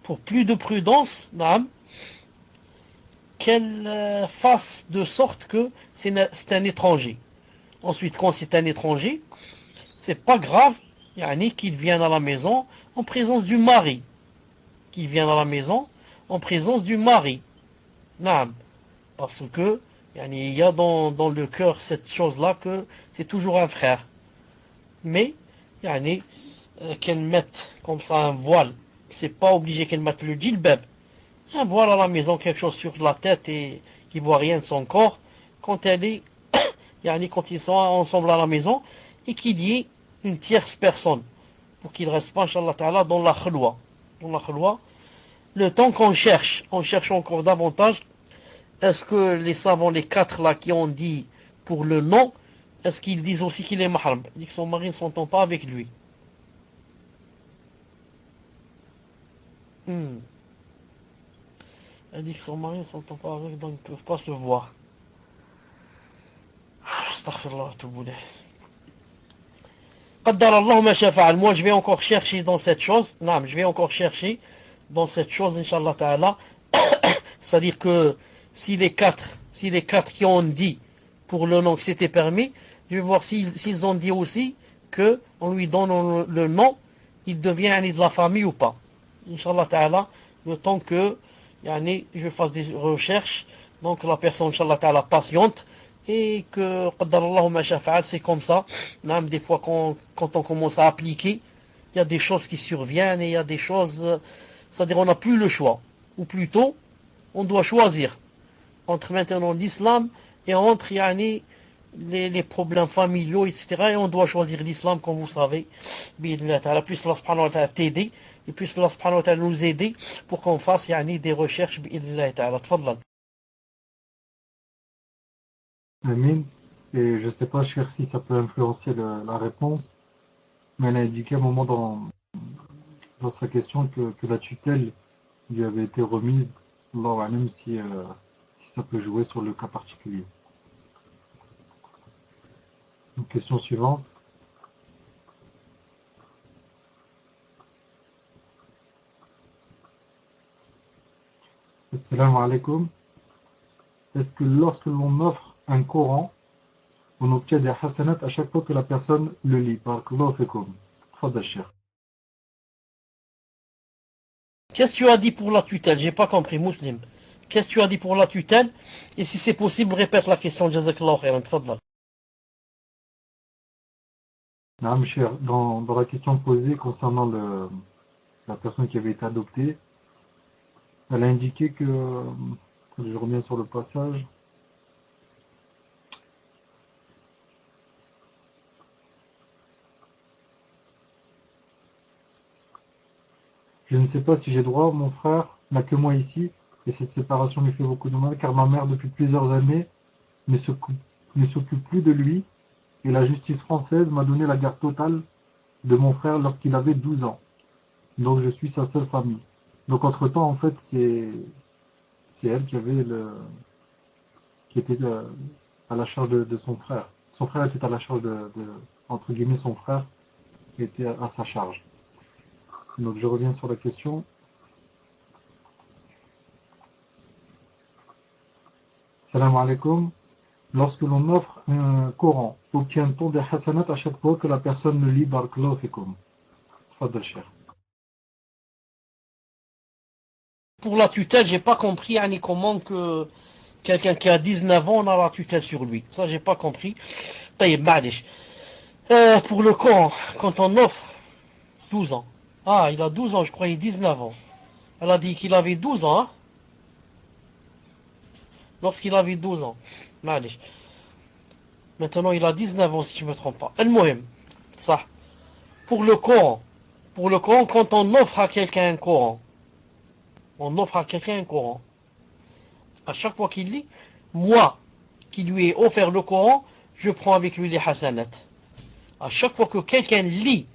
Pour plus de prudence, qu'elle fasse de sorte que c'est un étranger. Ensuite, quand c'est un étranger, c'est pas grave qu'il vienne à la maison en présence du mari. Qu'il vienne à la maison en présence du mari. Parce que il y a dans le cœur cette chose-là que c'est toujours un frère. Mais qu'elle mette comme ça un voile, c'est pas obligé qu'elle mette le djilbab. Un voile à la maison, quelque chose sur la tête et qui voit rien de son corps, quand elle est, quand ils sont ensemble à la maison, et qu'il y ait une tierce personne, pour qu'il ne reste pas, Inch'Allah Ta'ala, dans la khulwa. Dans la khulwa, le temps qu'on cherche encore davantage, est-ce que les savants, les 4 là, qui ont dit pour le nom, est-ce qu'ils disent aussi qu'il est mahram? Ils disent que son mari ne s'entend pas avec lui. Elle dit que son mari ne s'entend pas avec, donc ils ne peuvent pas se voir. Astaghfirullah, Toubouleh. Qaddar Allah ma shafa'al. Moi, je vais encore chercher dans cette chose. Non, je vais encore chercher dans cette chose, Inch'Allah Ta'ala. C'est-à-dire que si les quatre qui ont dit pour le nom que c'était permis, je vais voir s'ils ont dit aussi que on lui donne le nom, il devient de la famille ou pas. Inch'Allah Ta'ala, le temps que je fasse des recherches, donc la personne, Inch'Allah Ta'ala, patiente, et que, qaddarallahu ma shafa'al, c'est comme ça. Même des fois, quand on commence à appliquer, il y a des choses qui surviennent, et il y a des choses, c'est-à-dire on n'a plus le choix. Ou plutôt, on doit choisir entre maintenant l'islam et entre les problèmes familiaux, etc. Et on doit choisir l'islam, comme vous savez. Bi'idhnillah ta'ala, puisse Allah subhanahu wa ta'ala t'aider, et puisse Allah subhanahu wa ta'ala nous aider pour qu'on fasse des recherches. Bi'idhnillah ta'ala. Tfadlal. Amin. Et je sais pas, cher, si ça peut influencer la réponse, mais elle a indiqué à un moment dans sa question que la tutelle lui avait été remise. Allahu a'lam si ça peut jouer sur le cas particulier. Donc, question suivante. Assalamu alaikum. Est-ce que lorsque l'on offre un Coran, on obtient des hasanat à chaque fois que la personne le lit? Barakallahu fikum. Tfadal Cheikh. Qu'est-ce que tu as dit pour la tutelle? J'ai pas compris, Muslim. Qu'est-ce que tu as dit pour la tutelle? Et si c'est possible, répète la question. Jazakallahu khairan. Tfadal. Naam, cher, dans la question posée concernant la personne qui avait été adoptée, elle a indiqué que, je reviens sur le passage, je ne sais pas si j'ai droit, mon frère n'a que moi ici, et cette séparation lui fait beaucoup de mal, car ma mère, depuis plusieurs années, ne s'occupe plus de lui, et la justice française m'a donné la garde totale de mon frère lorsqu'il avait 12 ans. Donc je suis sa seule famille. Donc entre-temps, en fait, c'est elle qui était à la charge de son frère. Son frère était à la charge entre guillemets, son frère était à sa charge. Donc je reviens sur la question. Salam alaikum. Lorsque l'on offre un Coran, obtient-on des hasanat à chaque fois que la personne le lit? Barakallahu fikum. Tfadal Cheikh. Pour la tutelle, j'ai pas compris comment que quelqu'un qui a 19 ans, on a la tutelle sur lui. Ça, j'ai pas compris. Taïb, ma'alish. Pour le Coran, quand on offre 12 ans. Ah, il a 12 ans, je croyais 19 ans. Elle a dit qu'il avait 12 ans, hein? Lorsqu'il avait 12 ans. Ma'alish. Maintenant, il a 19 ans, si je ne me trompe pas. Al-Muhim. Ça. Pour le Coran, quand on offre à quelqu'un un Coran, à chaque fois qu'il lit, moi, qui lui ai offert le Coran, je prends avec lui les hasanat. À chaque fois que quelqu'un lit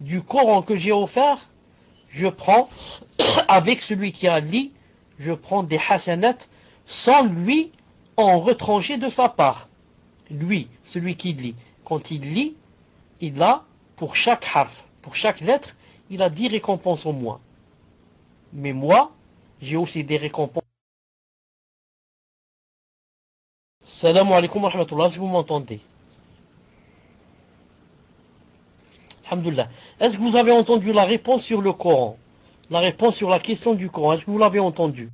du Coran que j'ai offert, je prends, avec celui qui a lu, je prends des hasanat sans lui en retrancher de sa part. Lui, celui qui lit, quand il lit, il a, pour chaque harf, pour chaque lettre, il a 10 récompenses au moins. Mais moi, j'ai aussi des récompenses. Salam alaikum wa rahmatullah, si vous m'entendez. Alhamdulillah. Est-ce que vous avez entendu la réponse sur le Coran? La réponse sur la question du Coran, est-ce que vous l'avez entendu?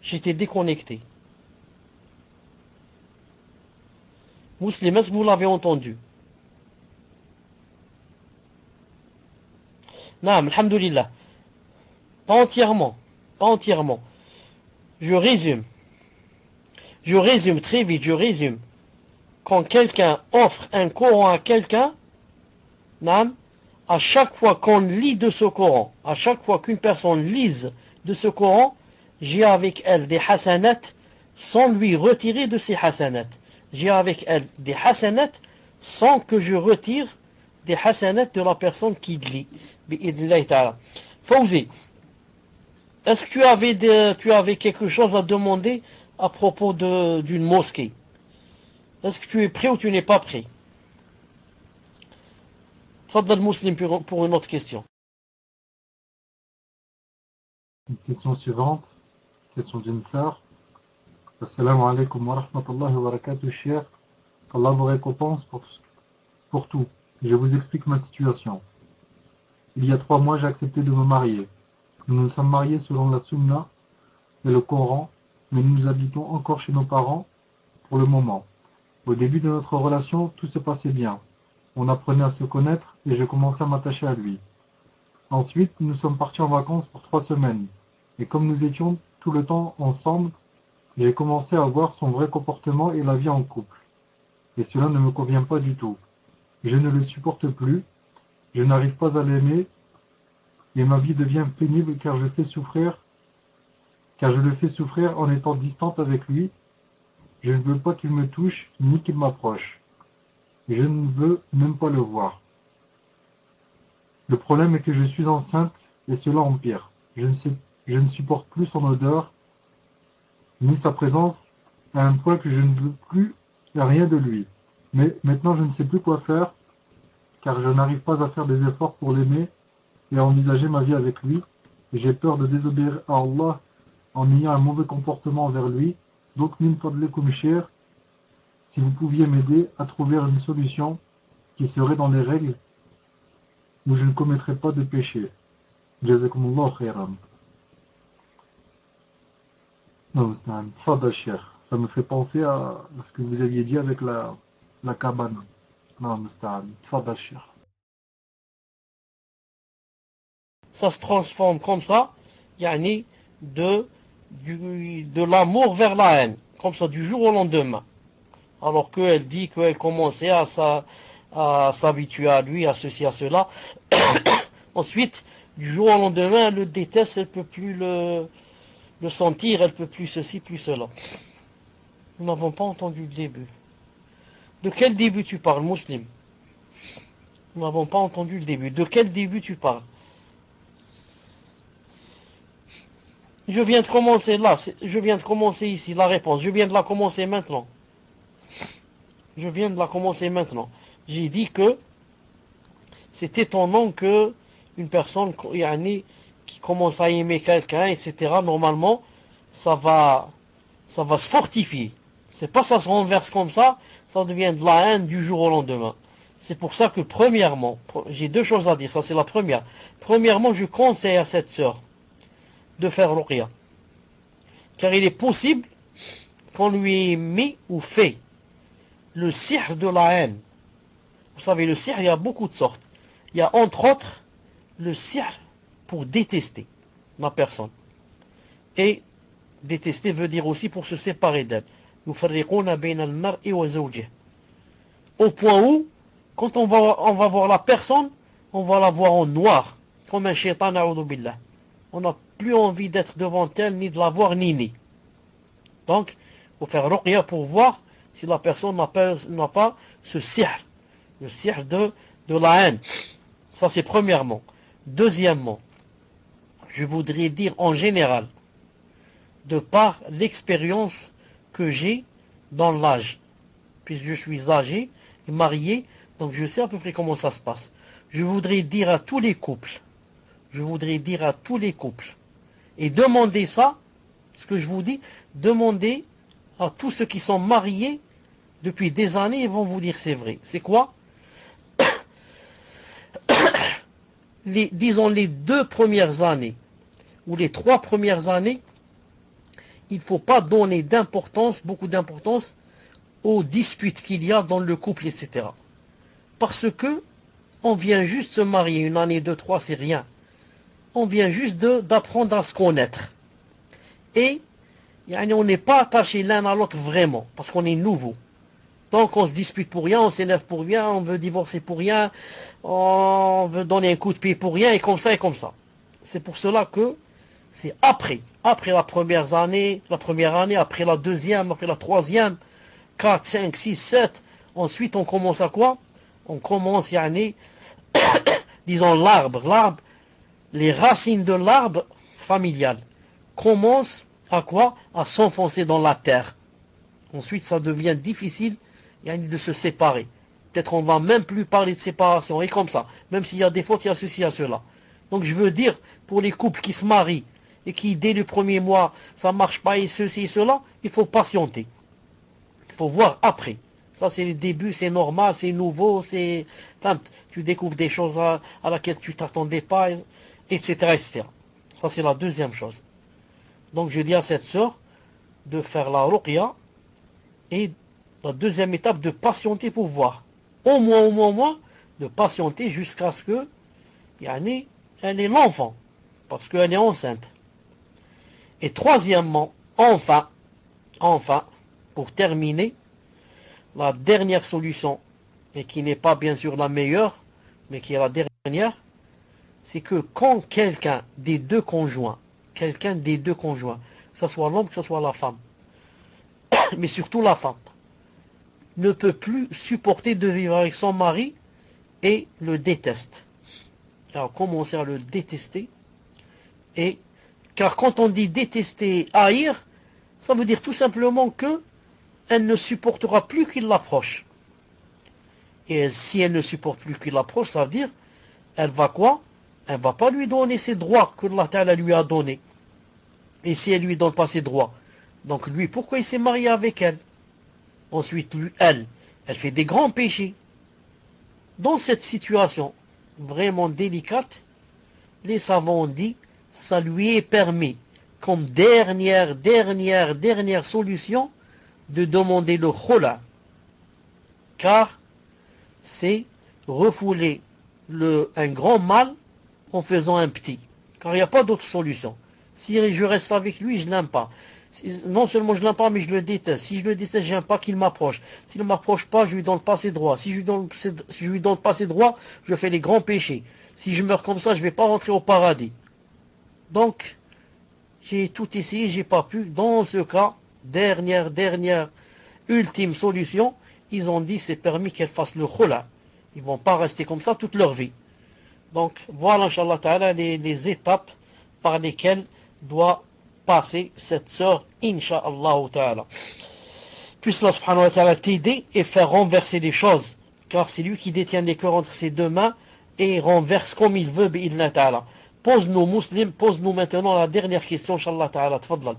J'étais déconnecté. Muslim, est-ce que vous l'avez entendu? Naam, alhamdulillah. Pas entièrement. Je résume très vite, Quand quelqu'un offre un Coran à quelqu'un, naam, à chaque fois qu'on lit de ce Coran, à chaque fois qu'une personne lise de ce Coran, j'ai avec elle des hasanat sans lui retirer de ses hasanat. J'ai avec elle des hasanat sans que je retire des hasanat de la personne qui lit. Bi'idhnillah ta'ala. Fawzi, est-ce que tu avais quelque chose à demander à propos d'une mosquée? Est-ce que tu es prêt ou tu n'es pas prêt? Tfadal Muslim pour une autre question. Une question suivante, question d'une sœur. Assalamu alaikum wa rahmatullahi wa barakatuh, cher. Allah vous récompense pour tout. Je vous explique ma situation. Il y a 3 mois, j'ai accepté de me marier. Nous nous sommes mariés selon la Sunna et le Coran, mais nous habitons encore chez nos parents pour le moment. Au début de notre relation, tout se passait bien. On apprenait à se connaître et j'ai commencé à m'attacher à lui. Ensuite, nous sommes partis en vacances pour 3 semaines. Et comme nous étions tout le temps ensemble, j'ai commencé à voir son vrai comportement et la vie en couple. Et cela ne me convient pas du tout. Je ne le supporte plus, je n'arrive pas à l'aimer, et ma vie devient pénible car je le fais souffrir en étant distante avec lui. Je ne veux pas qu'il me touche, ni qu'il m'approche. Je ne veux même pas le voir. Le problème est que je suis enceinte, et cela empire. Je ne supporte plus son odeur, ni sa présence, à un point que je ne veux plus rien de lui. Mais maintenant je ne sais plus quoi faire, car je n'arrive pas à faire des efforts pour l'aimer et à envisager ma vie avec lui. Et j'ai peur de désobéir à Allah en ayant un mauvais comportement envers lui. Donc, min fadlikum cher, si vous pouviez m'aider à trouver une solution qui serait dans les règles où je ne commettrais pas de péché. Jazakumullah khairan. Non, c'est un tfadal cher. Ça me fait penser à ce que vous aviez dit avec la cabane. Non, c'est un tfadal cher. Ça se transforme comme ça, yani de l'amour vers la haine, comme ça du jour au lendemain. Alors qu'elle dit qu'elle commençait à s'habituer à lui, à ceci, à cela. Ensuite, du jour au lendemain, elle le déteste, elle ne peut plus le sentir, elle ne peut plus ceci, plus cela. Nous n'avons pas entendu le début. De quel début tu parles, Muslim? Nous n'avons pas entendu le début. De quel début tu parles? Je viens de commencer là, je viens de commencer ici, la réponse. Je viens de la commencer maintenant. J'ai dit que c'est étonnant que une personne qui commence à aimer quelqu'un, etc., normalement, ça va se fortifier. C'est pas ça se renverse comme ça devient de la haine du jour au lendemain. C'est pour ça que premièrement, j'ai 2 choses à dire, ça c'est la première. Premièrement, je conseille à cette sœur de faire ruqya. Car il est possible qu'on lui ait mis ou fait le sihr de la haine. Vous savez, le sihr, il y a beaucoup de sortes. Il y a entre autres le sihr pour détester la personne. Et détester veut dire aussi pour se séparer d'elle. Au point où, quand on va voir la personne, on va la voir en noir, comme un shaitan, a'udhu billah. On n'a plus envie d'être devant elle, ni de la voir, ni. Donc, il faut faire ruqya pour voir si la personne n'a pas ce sihr, le sihr de la haine. Ça, c'est premièrement. Deuxièmement, je voudrais dire en général, de par l'expérience que j'ai dans l'âge, puisque je suis âgé et marié, donc je sais à peu près comment ça se passe. Je voudrais dire à tous les couples, et demandez ça, ce que je vous dis, demandez à tous ceux qui sont mariés depuis des années, ils vont vous dire c'est vrai. C'est quoi? Disons les 2 premières années, ou les 3 premières années, il ne faut pas donner beaucoup d'importance aux disputes qu'il y a dans le couple, etc. Parce que on vient juste se marier, 1 année, 2, 3, c'est rien. On vient juste d'apprendre à se connaître. Et on n'est pas attaché l'un à l'autre vraiment, parce qu'on est nouveau. Donc on se dispute pour rien, on s'énerve pour rien, on veut divorcer pour rien, on veut donner un coup de pied pour rien, et comme ça. C'est pour cela que c'est après la première année, après la deuxième, après la troisième, 4, 5, 6, 7, ensuite on commence à quoi? On commence, disons l'arbre, les racines de l'arbre familial commencent à quoi? À s'enfoncer dans la terre. Ensuite ça devient difficile de se séparer. Peut-être on va même plus parler de séparation, et comme ça. Même s'il y a des fautes, il y a ceci, il y a cela. Donc je veux dire, pour les couples qui se marient, et qui dès le premier mois, ça marche pas, et ceci et cela, il faut patienter. Il faut voir après. Ça c'est le début, c'est normal, c'est nouveau, c'est... Enfin, tu découvres des choses à laquelle tu t'attendais pas, etc., etc. Ça c'est la deuxième chose. Donc je dis à cette sœur de faire la ruqya, et la deuxième étape, de patienter pour voir. Au moins, de patienter jusqu'à ce que, elle ait l'enfant, parce qu'elle est enceinte. Et troisièmement, enfin, pour terminer, la dernière solution, et qui n'est pas bien sûr la meilleure, mais qui est la dernière, c'est que quand quelqu'un des deux conjoints, que ce soit l'homme, que ce soit la femme, mais surtout la femme, ne peut plus supporter de vivre avec son mari et le déteste. Alors commencer à le détester, car quand on dit détester, haïr, ça veut dire tout simplement que elle ne supportera plus qu'il l'approche. Et si elle ne supporte plus qu'il l'approche, ça veut dire, elle va quoi? Elle va pas lui donner ses droits que Allah Ta'ala lui a donnés. Et si elle lui donne pas ses droits, donc lui, pourquoi il s'est marié avec elle? Ensuite, lui, elle fait des grands péchés. Dans cette situation vraiment délicate, les savants ont dit, ça lui est permis, comme dernière solution, de demander le khula, car c'est refouler un grand mal en faisant un petit, car il n'y a pas d'autre solution. Si je reste avec lui, je l'aime pas. Non seulement je l'aime pas, mais je le déteste. Si je le déteste, j'aime pas qu'il m'approche. S'il ne m'approche pas, je lui donne pas ses droits. Si je lui donne pas ses droits, je fais les grands péchés. Si je meurs comme ça, je vais pas rentrer au paradis. Donc, j'ai tout essayé, j'ai pas pu. Dans ce cas, dernière, ultime solution, ils ont dit c'est permis qu'elle fasse le khula. Ils vont pas rester comme ça toute leur vie. Donc, voilà, Inch'Allah Ta'ala, les étapes par lesquelles doit passer cette sœur, Inch'Allah Ta'ala. Puisse Allah Subhanahu wa Ta'ala t'aider et faire renverser les choses, car c'est lui qui détient les cœurs entre ses deux mains et renverse comme il veut, bi'idna Ta'ala. Pose-nous, musulmans, pose-nous maintenant la dernière question, Inch'Allah Ta'ala. Tfadlal.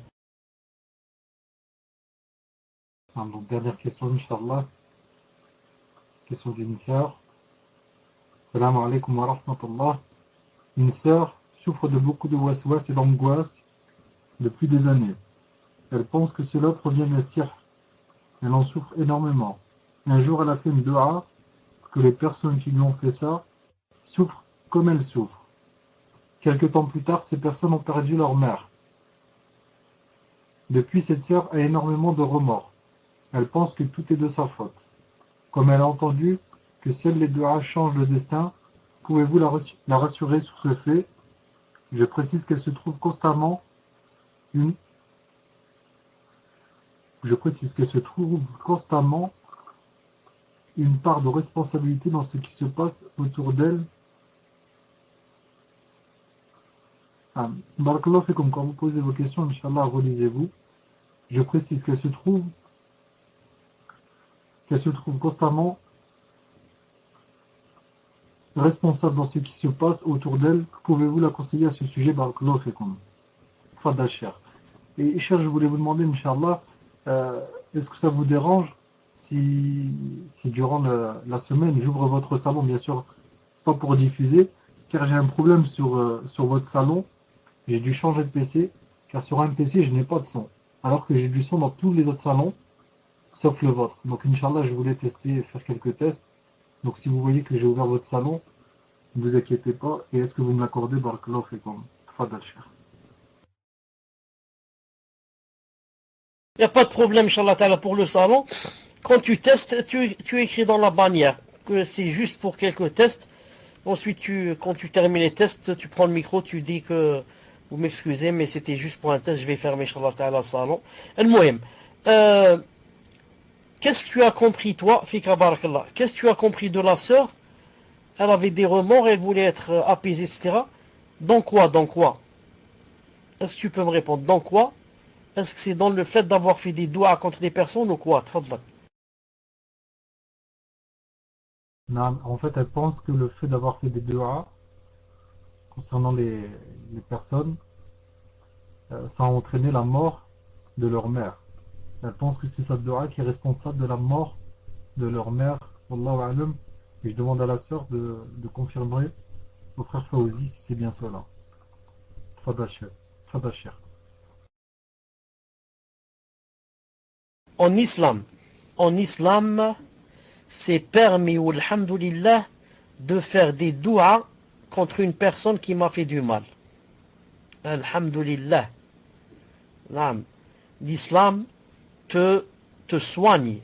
Donc, dernière question, Inch'Allah. Question d'une sœur. Salam alaikum wa rahmatullah. Une sœur souffre de beaucoup de waswas et d'angoisse depuis des années. Elle pense que cela provient d'un sihr. Elle en souffre énormément. Un jour, elle a fait une dua que les personnes qui lui ont fait ça souffrent comme elle souffre. Quelque temps plus tard, ces personnes ont perdu leur mère. Depuis, cette sœur a énormément de remords. Elle pense que tout est de sa faute. Comme elle a entendu que seuls les duas changent le destin, pouvez-vous la rassurer sur ce fait? Je précise qu'elle se trouve constamment une part de responsabilité dans ce qui se passe autour d'elle. Barakallahu fikum, quand vous posez vos questions, Inch'Allah, relisez-vous. Je précise qu'elle se trouve constamment responsable dans ce qui se passe autour d'elle. Pouvez-vous la conseiller à ce sujet? Barakallahu fikum. Fadal cher. Et cher, je voulais vous demander, Inch'Allah, est-ce que ça vous dérange si durant la semaine, j'ouvre votre salon, bien sûr, pas pour diffuser, car j'ai un problème sur votre salon. J'ai dû changer de PC, car sur un PC, je n'ai pas de son. Alors que j'ai du son dans tous les autres salons, sauf le vôtre. Donc, Inch'Allah, je voulais tester et faire quelques tests. Donc, si vous voyez que j'ai ouvert votre salon, ne vous inquiétez pas. Et est-ce que vous me l'accordez? Barakallahu fikum. Tfadal cher. Il n'y a pas de problème, Inch'Allah Ta'ala, pour le salon. Quand tu testes, tu écris dans la bannière que c'est juste pour quelques tests. Ensuite, quand tu termines les tests, tu prends le micro, tu dis que vous m'excusez, mais c'était juste pour un test, je vais fermer, Inch'Allah Ta'ala, le salon. Al-Muhim. Qu'est-ce que tu as compris, toi, Fika Barakallah? Qu'est-ce que tu as compris de la sœur? Elle avait des remords, elle voulait être apaisée, etc. Dans quoi? Est-ce que tu peux me répondre? Dans quoi? Est-ce que c'est dans le fait d'avoir fait des doigts contre les personnes ou quoi? Tfadlak. Non, en fait, elle pense que le fait d'avoir fait des du'a concernant les personnes, ça a entraîné la mort de leur mère. Elle pense que c'est sa du'a qui est responsable de la mort de leur mère. Wallahu alam. Et je demande à la sœur de confirmer au frère Fawzi si c'est bien cela. Tfadal Cheikh. Tfadal Cheikh. En islam, en islam, c'est permis, ou alhamdulillah, de faire des douas contre une personne qui m'a fait du mal. Alhamdulillah. Naam. L'islam te soigne.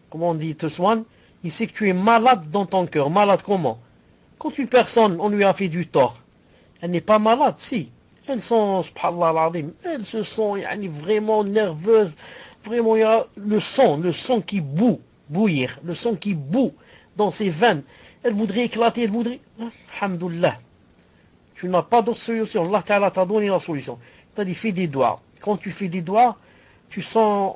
Comment on dit te soigne? Il sait que tu es malade dans ton cœur. Malade comment? Quand une personne, on lui a fait du tort, elle n'est pas malade, si. Elles sont, subhanallah al-azim, elles se sont vraiment nerveuses. Vraiment, il y a le sang qui bouillir, le sang qui bout dans ses veines. Elle voudrait éclater, elle voudrait... Alhamdulillah. Tu n'as pas de solution. Allah Ta'ala t'a donné la solution. Il t'a dit, fais des doigts. Quand tu fais des doigts, tu sens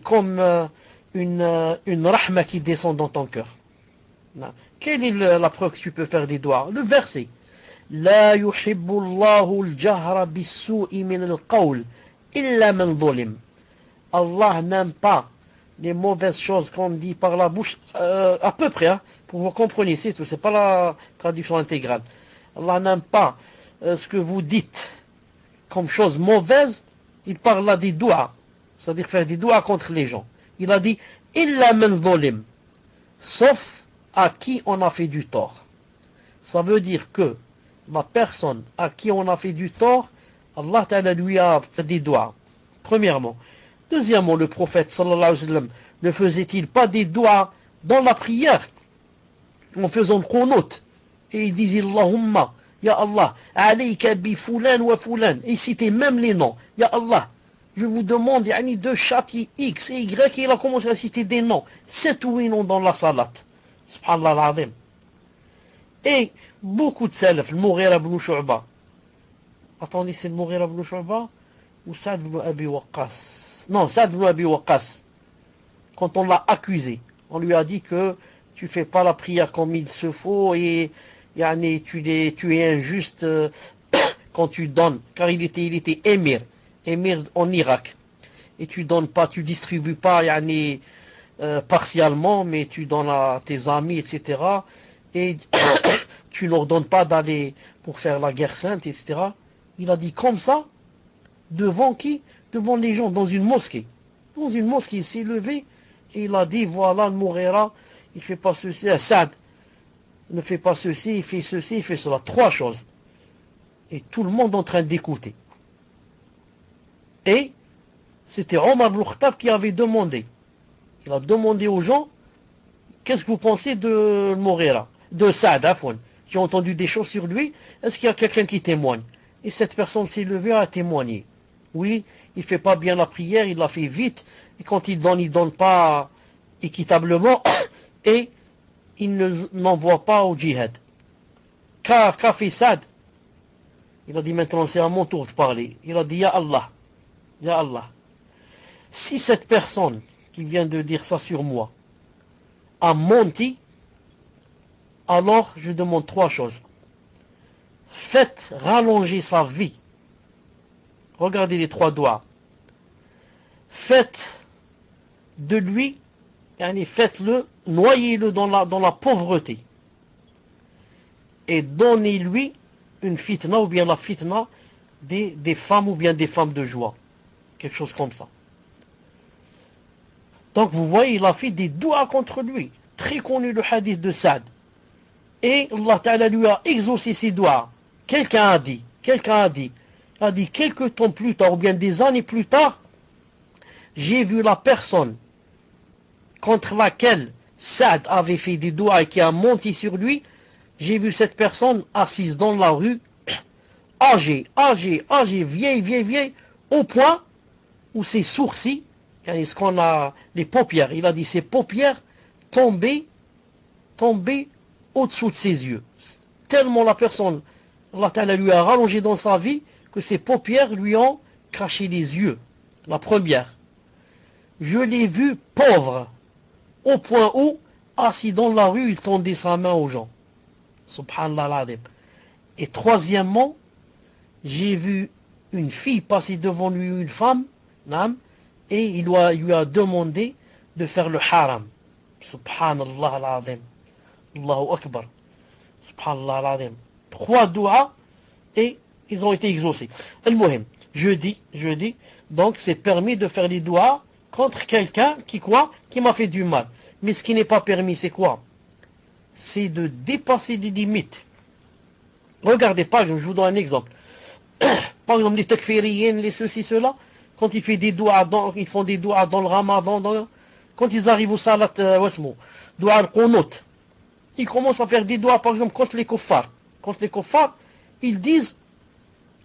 comme une rahma qui descend dans ton cœur. Quelle est la preuve que tu peux faire des doigts? Le verset. لا يحب الله الجهر بالسوء من القول إلا من ظلم. Allah n'aime pas les mauvaises choses qu'on dit par la bouche, à peu près, hein, pour vous compreniez, c'est tout, c'est pas la traduction intégrale. Allah n'aime pas ce que vous dites comme chose mauvaise, il parle là des doigts, c'est-à-dire faire des doigts contre les gens. Il a dit, illa man zolim, sauf à qui on a fait du tort. Ça veut dire que la personne à qui on a fait du tort, Allah Ta'ala lui a fait des doigts, premièrement. Deuxièmement, le prophète sallallahu alayhi wa sallam ne faisait-il pas des doigts dans la prière en faisant le qunut et il disait Allahumma, Ya Allah, alayka bi fulan wa fulan, et il citait même les noms. Ya Allah, je vous demande de châtier X et Y, et il a commencé à citer des noms, 7 ou 8 noms dans la salat. Subhanallah al-azim. Et beaucoup de salaf, le Mughira ibn Shu'ba. Attendez, c'est le Mughira ibn Shu'ba ou Sa'd ibn Abi Waqqas? Non, Sa'd ibn Abi Waqqas. Quand on l'a accusé, on lui a dit que tu fais pas la prière comme il se faut et tu es injuste quand tu donnes, car il était émir en Irak. Et tu donnes pas, tu distribues pas partiellement, mais tu donnes à tes amis, etc. Et tu leur donnes pas d'aller pour faire la guerre sainte, etc. Il a dit comme ça, devant qui? Devant les gens, dans une mosquée. Dans une mosquée, il s'est levé et il a dit, voilà, le Mourera, il fait pas ceci, Saad ne fait pas ceci, il fait ceci, il fait cela. 3 choses. Et tout le monde en train d'écouter. Et c'était Omar ibn Khattab qui avait demandé. Il a demandé aux gens, qu'est-ce que vous pensez de Mourera, de Saad, Afwan? J'ai entendu des choses sur lui, est-ce qu'il y a quelqu'un qui témoigne? Et cette personne s'est levée à témoigner. Oui, il fait pas bien la prière, il la fait vite, et quand il donne pas équitablement, et il n'envoie pas au djihad. Qu'a fait Saad? Il a dit maintenant c'est à mon tour de parler. Il a dit Ya Allah, Ya Allah, si cette personne qui vient de dire ça sur moi a menti, alors je demande 3 choses. Faites rallonger sa vie. Regardez les 3 doigts. Faites de lui, faites-le, noyez-le dans la pauvreté. Et donnez-lui une fitna, ou bien la fitna des femmes, ou bien des femmes de joie. Quelque chose comme ça. Donc vous voyez, il a fait des doigts contre lui. Très connu le hadith de Saad. Et Allah Ta'ala lui a exaucé ses doigts. Quelqu'un a dit, quelques temps plus tard, ou bien des années plus tard, j'ai vu la personne contre laquelle Saad avait fait des doigts et qui a menti sur lui, j'ai vu cette personne assise dans la rue, âgée, vieille, au point où ses sourcils, ce qu'on a, les paupières, il a dit ses paupières tombaient au-dessous de ses yeux. Tellement la personne, Allah Ta'ala lui a rallongé dans sa vie, que ses paupières lui ont craché les yeux. La première. Je l'ai vu pauvre, au point où assis dans la rue, il tendait sa main aux gens. Subhanallah al-Azim. Et troisièmement, j'ai vu une fille passer devant lui, une femme, et il lui a demandé de faire le haram. Subhanallah al-Azim. Allahu Akbar. Subhanallah al-Azim. 3 doigts et ils ont été exaucés. Al-Muhim, je dis, donc c'est permis de faire les doigts contre quelqu'un qui m'a fait du mal. Mais ce qui n'est pas permis, c'est quoi? C'est de dépasser les limites. Regardez, par exemple, je vous donne un exemple. Par exemple, les takfiriyin, les ceci, cela, quand ils font des doigts dans le ramadan, quand ils arrivent au salat, doigts al-qunut, ils commencent à faire des doigts, par exemple, contre les kuffars. Contre les kuffars, ils disent,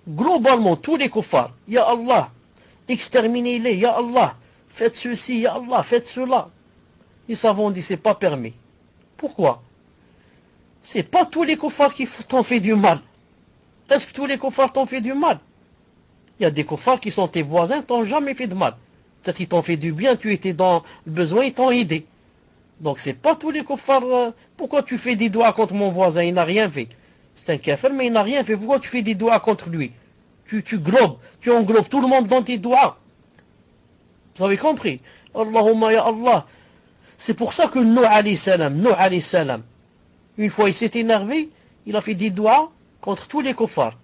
globalement, tous les kuffars, Ya Allah, exterminez-les, Ya Allah, faites ceci, Ya Allah, faites cela. Les savants disent, c'est pas permis. Pourquoi? C'est pas tous les kuffars qui t'ont fait du mal. Est-ce que tous les kuffars t'ont fait du mal? Il y a des kuffars qui sont tes voisins, t'ont jamais fait de mal. Peut-être qu'ils t'ont fait du bien, tu étais dans le besoin, ils t'ont aidé. Donc c'est pas tous les kuffars. Pourquoi tu fais des doigts contre mon voisin? Il n'a rien fait. C'est un kafir, mais il n'a rien fait. Pourquoi tu fais des doigts contre lui? Tu englobes tout le monde dans tes doigts. Vous avez compris? Allahumma ya Allah. C'est pour ça que Nuh alayhi salam, une fois il s'est énervé, il a fait des doigts contre tous les kuffars.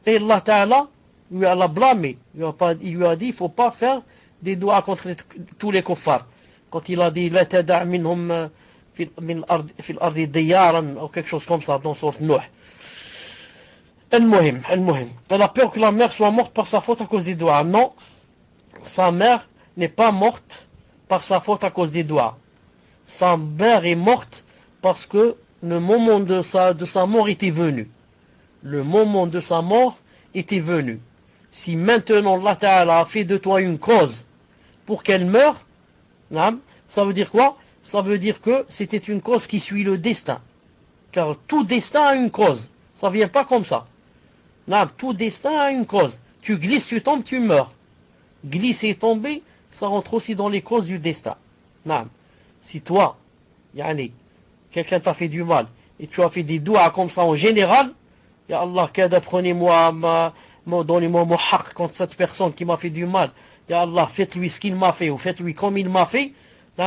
Et Allah Ta'ala lui a blâmé. Il lui a dit, il ne faut pas faire des doigts contre tous les kuffars. Quand il a dit, la tada' minhum fil ardi diyaran, ou quelque chose comme ça, dans sourate Nuh. Al-Muhim. Elle a peur que la mère soit morte par sa faute à cause des doigts. Non, sa mère n'est pas morte par sa faute à cause des doigts. Sa mère est morte parce que le moment de sa mort était venu. Le moment de sa mort était venu. Si maintenant Allah Ta'ala a fait de toi une cause pour qu'elle meure, ça veut dire quoi? Ça veut dire que c'était une cause qui suit le destin. Car tout destin a une cause. Ça vient pas comme ça. Tout destin a une cause. Tu glisses, tu tombes, tu meurs. Glisser et tomber, ça rentre aussi dans les causes du destin. Si toi, quelqu'un t'a fait du mal, et tu as fait des doigts comme ça en général, Ya Allah, donnez-moi mon haq contre cette personne qui m'a fait du mal. Ya Allah, faites-lui ce qu'il m'a fait, ou faites-lui comme il m'a fait.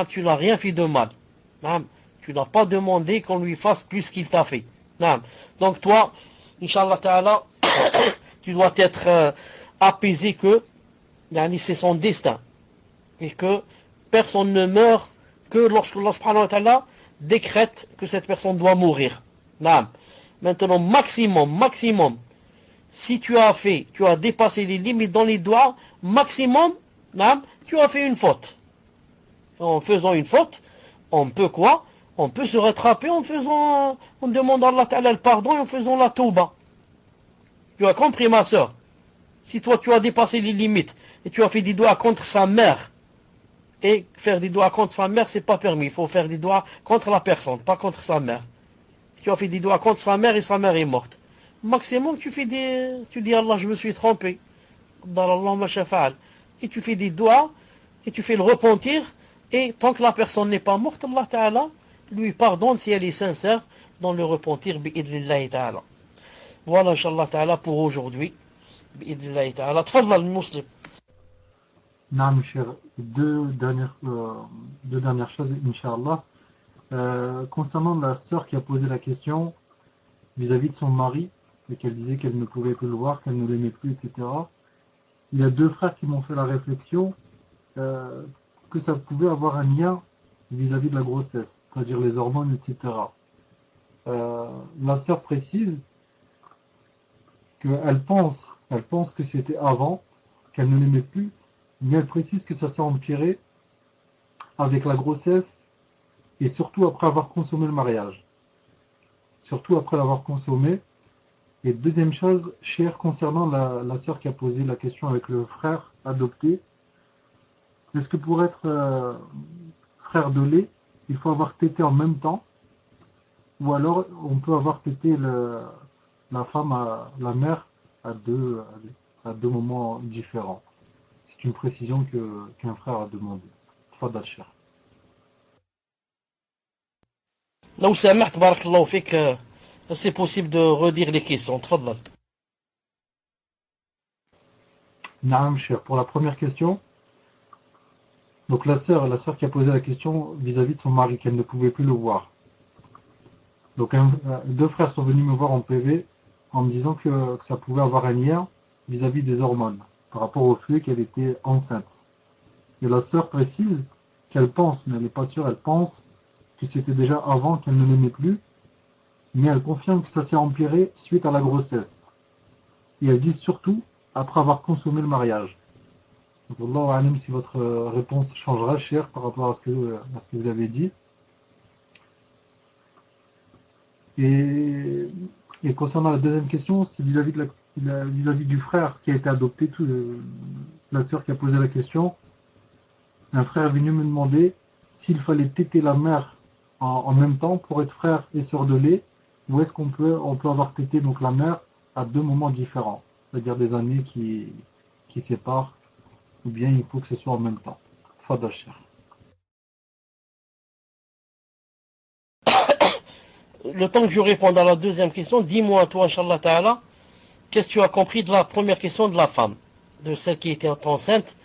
Tu n'as rien fait de mal. Tu n'as pas demandé qu'on lui fasse plus qu'il t'a fait. Donc toi, Inch'Allah Ta'ala, tu dois être apaisé que c'est son destin. Et que personne ne meurt que lorsque Allah subhanahu wa ta'ala décrète que cette personne doit mourir. Maintenant, maximum, si tu as dépassé les limites dans les doigts, maximum, tu as fait une faute. En faisant une faute, on peut quoi? On peut se rattraper en demandant à Allah Ta'ala le pardon et en faisant la tauba. Tu as compris, ma soeur? Si toi tu as dépassé les limites et tu as fait des doigts contre sa mère, et faire des doigts contre sa mère, c'est pas permis. Il faut faire des doigts contre la personne, pas contre sa mère. Tu as fait des doigts contre sa mère et sa mère est morte. Maximum, tu dis Allah, je me suis trompé. Et tu fais des doigts et tu fais le repentir. Et tant que la personne n'est pas morte, Allah Ta'ala lui pardonne si elle est sincère dans le repentir. Bi'idlillahi ta'ala. Voilà, Inch'Allah Ta'ala, pour aujourd'hui. Bi'idlillahi ta'ala. Tfadlal, muslim. Non, cher, deux dernières choses, Inch'Allah. Concernant la sœur qui a posé la question vis-à-vis de son mari, et qu'elle disait qu'elle ne pouvait plus le voir, qu'elle ne l'aimait plus, etc. Il y a deux frères qui m'ont fait la réflexion que ça pouvait avoir un lien vis-à-vis de la grossesse, c'est-à-dire les hormones, etc. La sœur précise qu'elle pense que c'était avant, qu'elle ne l'aimait plus, mais elle précise que ça s'est empiré avec la grossesse et surtout après avoir consommé le mariage. Surtout après l'avoir consommé. Et deuxième chose, cher, concernant la sœur qui a posé la question avec le frère adopté, est-ce que pour être frère de lait, il faut avoir tété en même temps, ou alors on peut avoir tété la femme, la mère, à deux moments différents? C'est une précision qu'un frère a demandé. Tfadal, cher. لو سمحت بارك الله فيك c'est possible de redire les questions تفضل. Naam, cher. Pour la première question, donc la sœur qui a posé la question vis-à-vis de son mari, qu'elle ne pouvait plus le voir. Donc deux frères sont venus me voir en PV en me disant que ça pouvait avoir un lien vis-à-vis des hormones, par rapport au fait qu'elle était enceinte. Et la sœur précise qu'elle pense, mais elle n'est pas sûre, elle pense que c'était déjà avant qu'elle ne l'aimait plus, mais elle confirme que ça s'est empiré suite à la grossesse. Et elle dit surtout après avoir consommé le mariage. Donc, Wallahu a'lam si votre réponse changera, cher, par rapport à ce que vous avez dit. Et concernant la deuxième question, c'est vis-à-vis du frère qui a été adopté, la sœur qui a posé la question. Un frère est venu me demander s'il fallait téter la mère en même temps pour être frère et sœur de lait, ou est-ce qu'on peut avoir tété donc la mère à deux moments différents, c'est-à-dire des années qui séparent, ou bien il faut que ce soit en même temps. Tfadal, cher. Le temps que je réponde à la deuxième question, dis-moi toi, Inch'Allah Ta'ala, qu'est-ce que tu as compris de la première question de la femme, de celle qui était enceinte?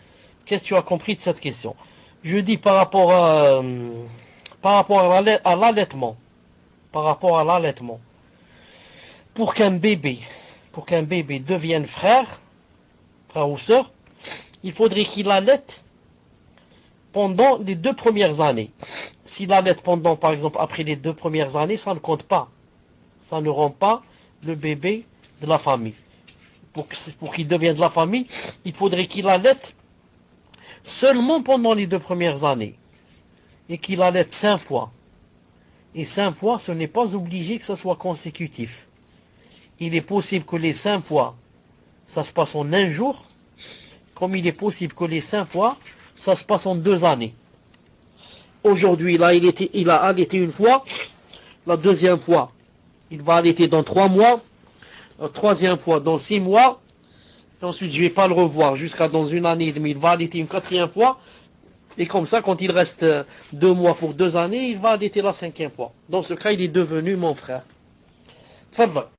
Qu'est-ce que tu as compris de cette question? Je dis par rapport à l'allaitement. Par rapport à l'allaitement. Pour qu'un bébé devienne frère ou sœur, il faudrait qu'il allaite pendant les 2 premières années. S'il allaite pendant, par exemple, après les 2 premières années, ça ne compte pas. Ça ne rend pas le bébé de la famille. Pour qu'il devienne de la famille, il faudrait qu'il allaite seulement pendant les 2 premières années. Et qu'il allaite 5 fois. Et 5 fois, ce n'est pas obligé que ça soit consécutif. Il est possible que les 5 fois, ça se passe en un jour, comme il est possible que les 5 fois, ça se passe en 2 années. Aujourd'hui, là, il a allaité une fois, la deuxième fois, il va allaiter dans 3 mois, la troisième fois dans 6 mois, et ensuite je ne vais pas le revoir jusqu'à dans 1 année et demie, il va allaiter une 4e fois, et comme ça, quand il reste 2 mois pour 2 années, il va allaiter la 5e fois. Dans ce cas, il est devenu mon frère. Fadla.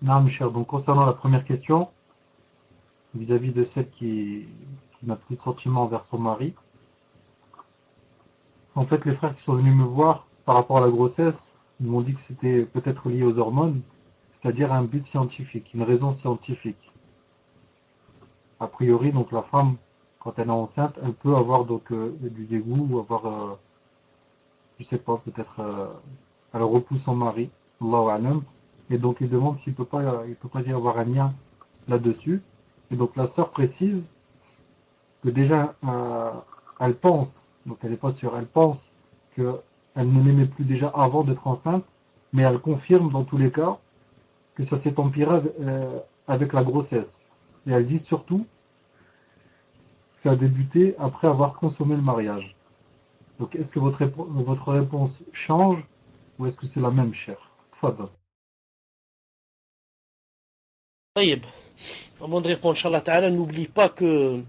Non, cher. Donc concernant la première question, vis-à-vis de celle qui n'a plus de sentiments envers son mari, en fait, les frères qui sont venus me voir par rapport à la grossesse, ils m'ont dit que c'était peut-être lié aux hormones, c'est-à-dire un but scientifique, une raison scientifique. A priori, donc la femme, quand elle est enceinte, elle peut avoir donc du dégoût ou avoir, je sais pas, peut-être elle repousse son mari, Allahu a'lam, et donc il demande s'il peut pas y avoir un lien là-dessus. Et donc la sœur précise que déjà elle pense, donc elle n'est pas sûre, elle pense qu'elle ne l'aimait plus déjà avant d'être enceinte, mais elle confirme dans tous les cas que ça s'est empiré avec la grossesse. Et elle dit surtout que ça a débuté après avoir consommé le mariage. Donc est-ce que votre réponse change ou est-ce que c'est la même, cher? Tfadal. Avant de répondre, Inch'Allah Ta'ala, n'oublie pas que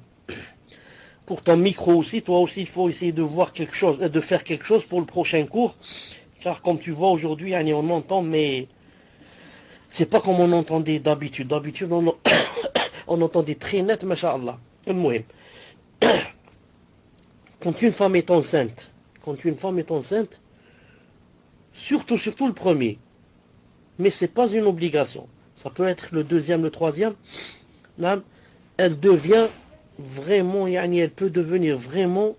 pour ton micro aussi, toi aussi, il faut essayer de voir quelque chose, de faire quelque chose pour le prochain cours. Car comme tu vois aujourd'hui, on entend, mais c'est pas comme on entendait d'habitude. D'habitude, on entendait très net, masha'Allah. Quand une femme est enceinte, surtout le premier, mais c'est pas une obligation. Ça peut être le deuxième, le troisième. Là, elle devient vraiment, elle peut devenir vraiment,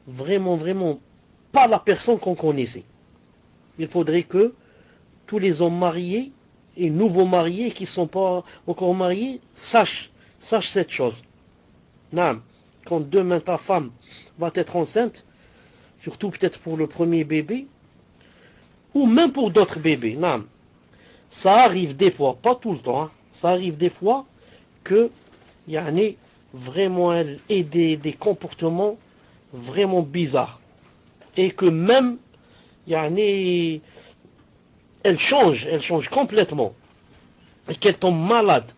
vraiment pas la personne qu'on connaissait. Il faudrait que tous les hommes mariés et nouveaux mariés qui ne sont pas encore mariés sachent cette chose. Quand demain ta femme va être enceinte, surtout peut-être pour le premier bébé, ou même pour d'autres bébés, ça arrive des fois, pas tout le temps, ça arrive des fois que vraiment elle ait des comportements vraiment bizarres et que même elle change complètement et qu'elle tombe malade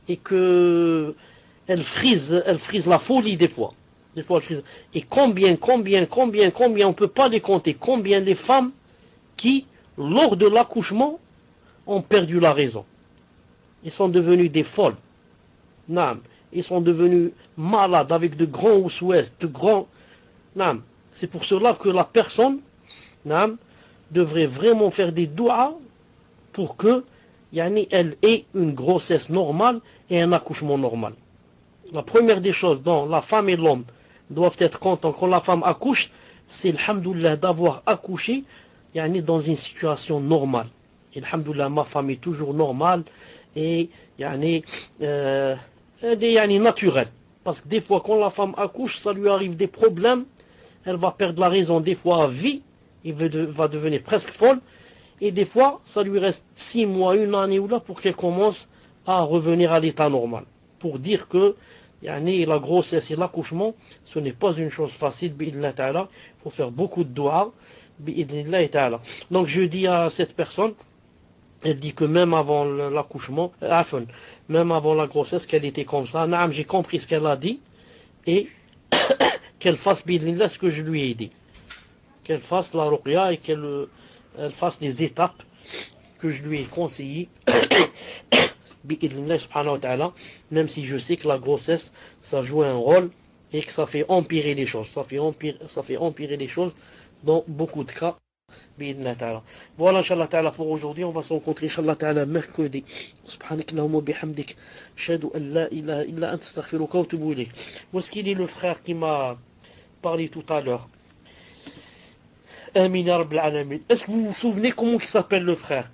et que elle frise la folie des fois. Des fois, et combien, on ne peut pas les compter, combien les femmes qui, lors de l'accouchement, ont perdu la raison. Ils sont devenus des folles. Naam. Ils sont devenus malades avec de grands ouest, de grands... Naam. C'est pour cela que la personne, naam, devrait vraiment faire des douas pour que, elle ait une grossesse normale et un accouchement normal. La première des choses dont la femme et l'homme doivent être contents quand la femme accouche, c'est alhamdoulilah d'avoir accouché dans une situation normale. Et alhamdoulilah, ma femme est toujours normale et naturelle. Parce que des fois quand la femme accouche, ça lui arrive des problèmes, elle va perdre la raison des fois à vie, elle va devenir presque folle, et des fois ça lui reste 6 mois, 1 année ou là pour qu'elle commence à revenir à l'état normal. Pour dire que la grossesse et l'accouchement, ce n'est pas une chose facile, bi'idhnillah ta'ala. Il faut faire beaucoup de doigts, bi'idhnillah ta'ala. Donc je dis à cette personne, elle dit que même avant l'accouchement, même avant la grossesse, qu'elle était comme ça. Naam, j'ai compris ce qu'elle a dit, et qu'elle fasse bi'idhnillah ce que je lui ai dit. Qu'elle fasse la ruqya et qu'elle fasse les étapes que je lui ai conseillées. Bi'idhnillah subhanahu wa ta'ala, même si je sais que la grossesse, ça joue un rôle et que ça fait empirer les choses. Ça fait empirer les choses dans beaucoup de cas. Bi'idhnillah ta'ala. Voilà, inshallah ta'ala, pour aujourd'hui. On va se rencontrer, inshallah ta'ala, mercredi. Subhanakallahumma bihamdik. Ashhadu an la ilaha illa anta astaghfiruka wa atubu ilayk. Où est-ce qu'il est le frère qui m'a parlé tout à l'heure? Amin ya Rabbil Alamin. Est-ce que vous vous souvenez comment il s'appelle le frère?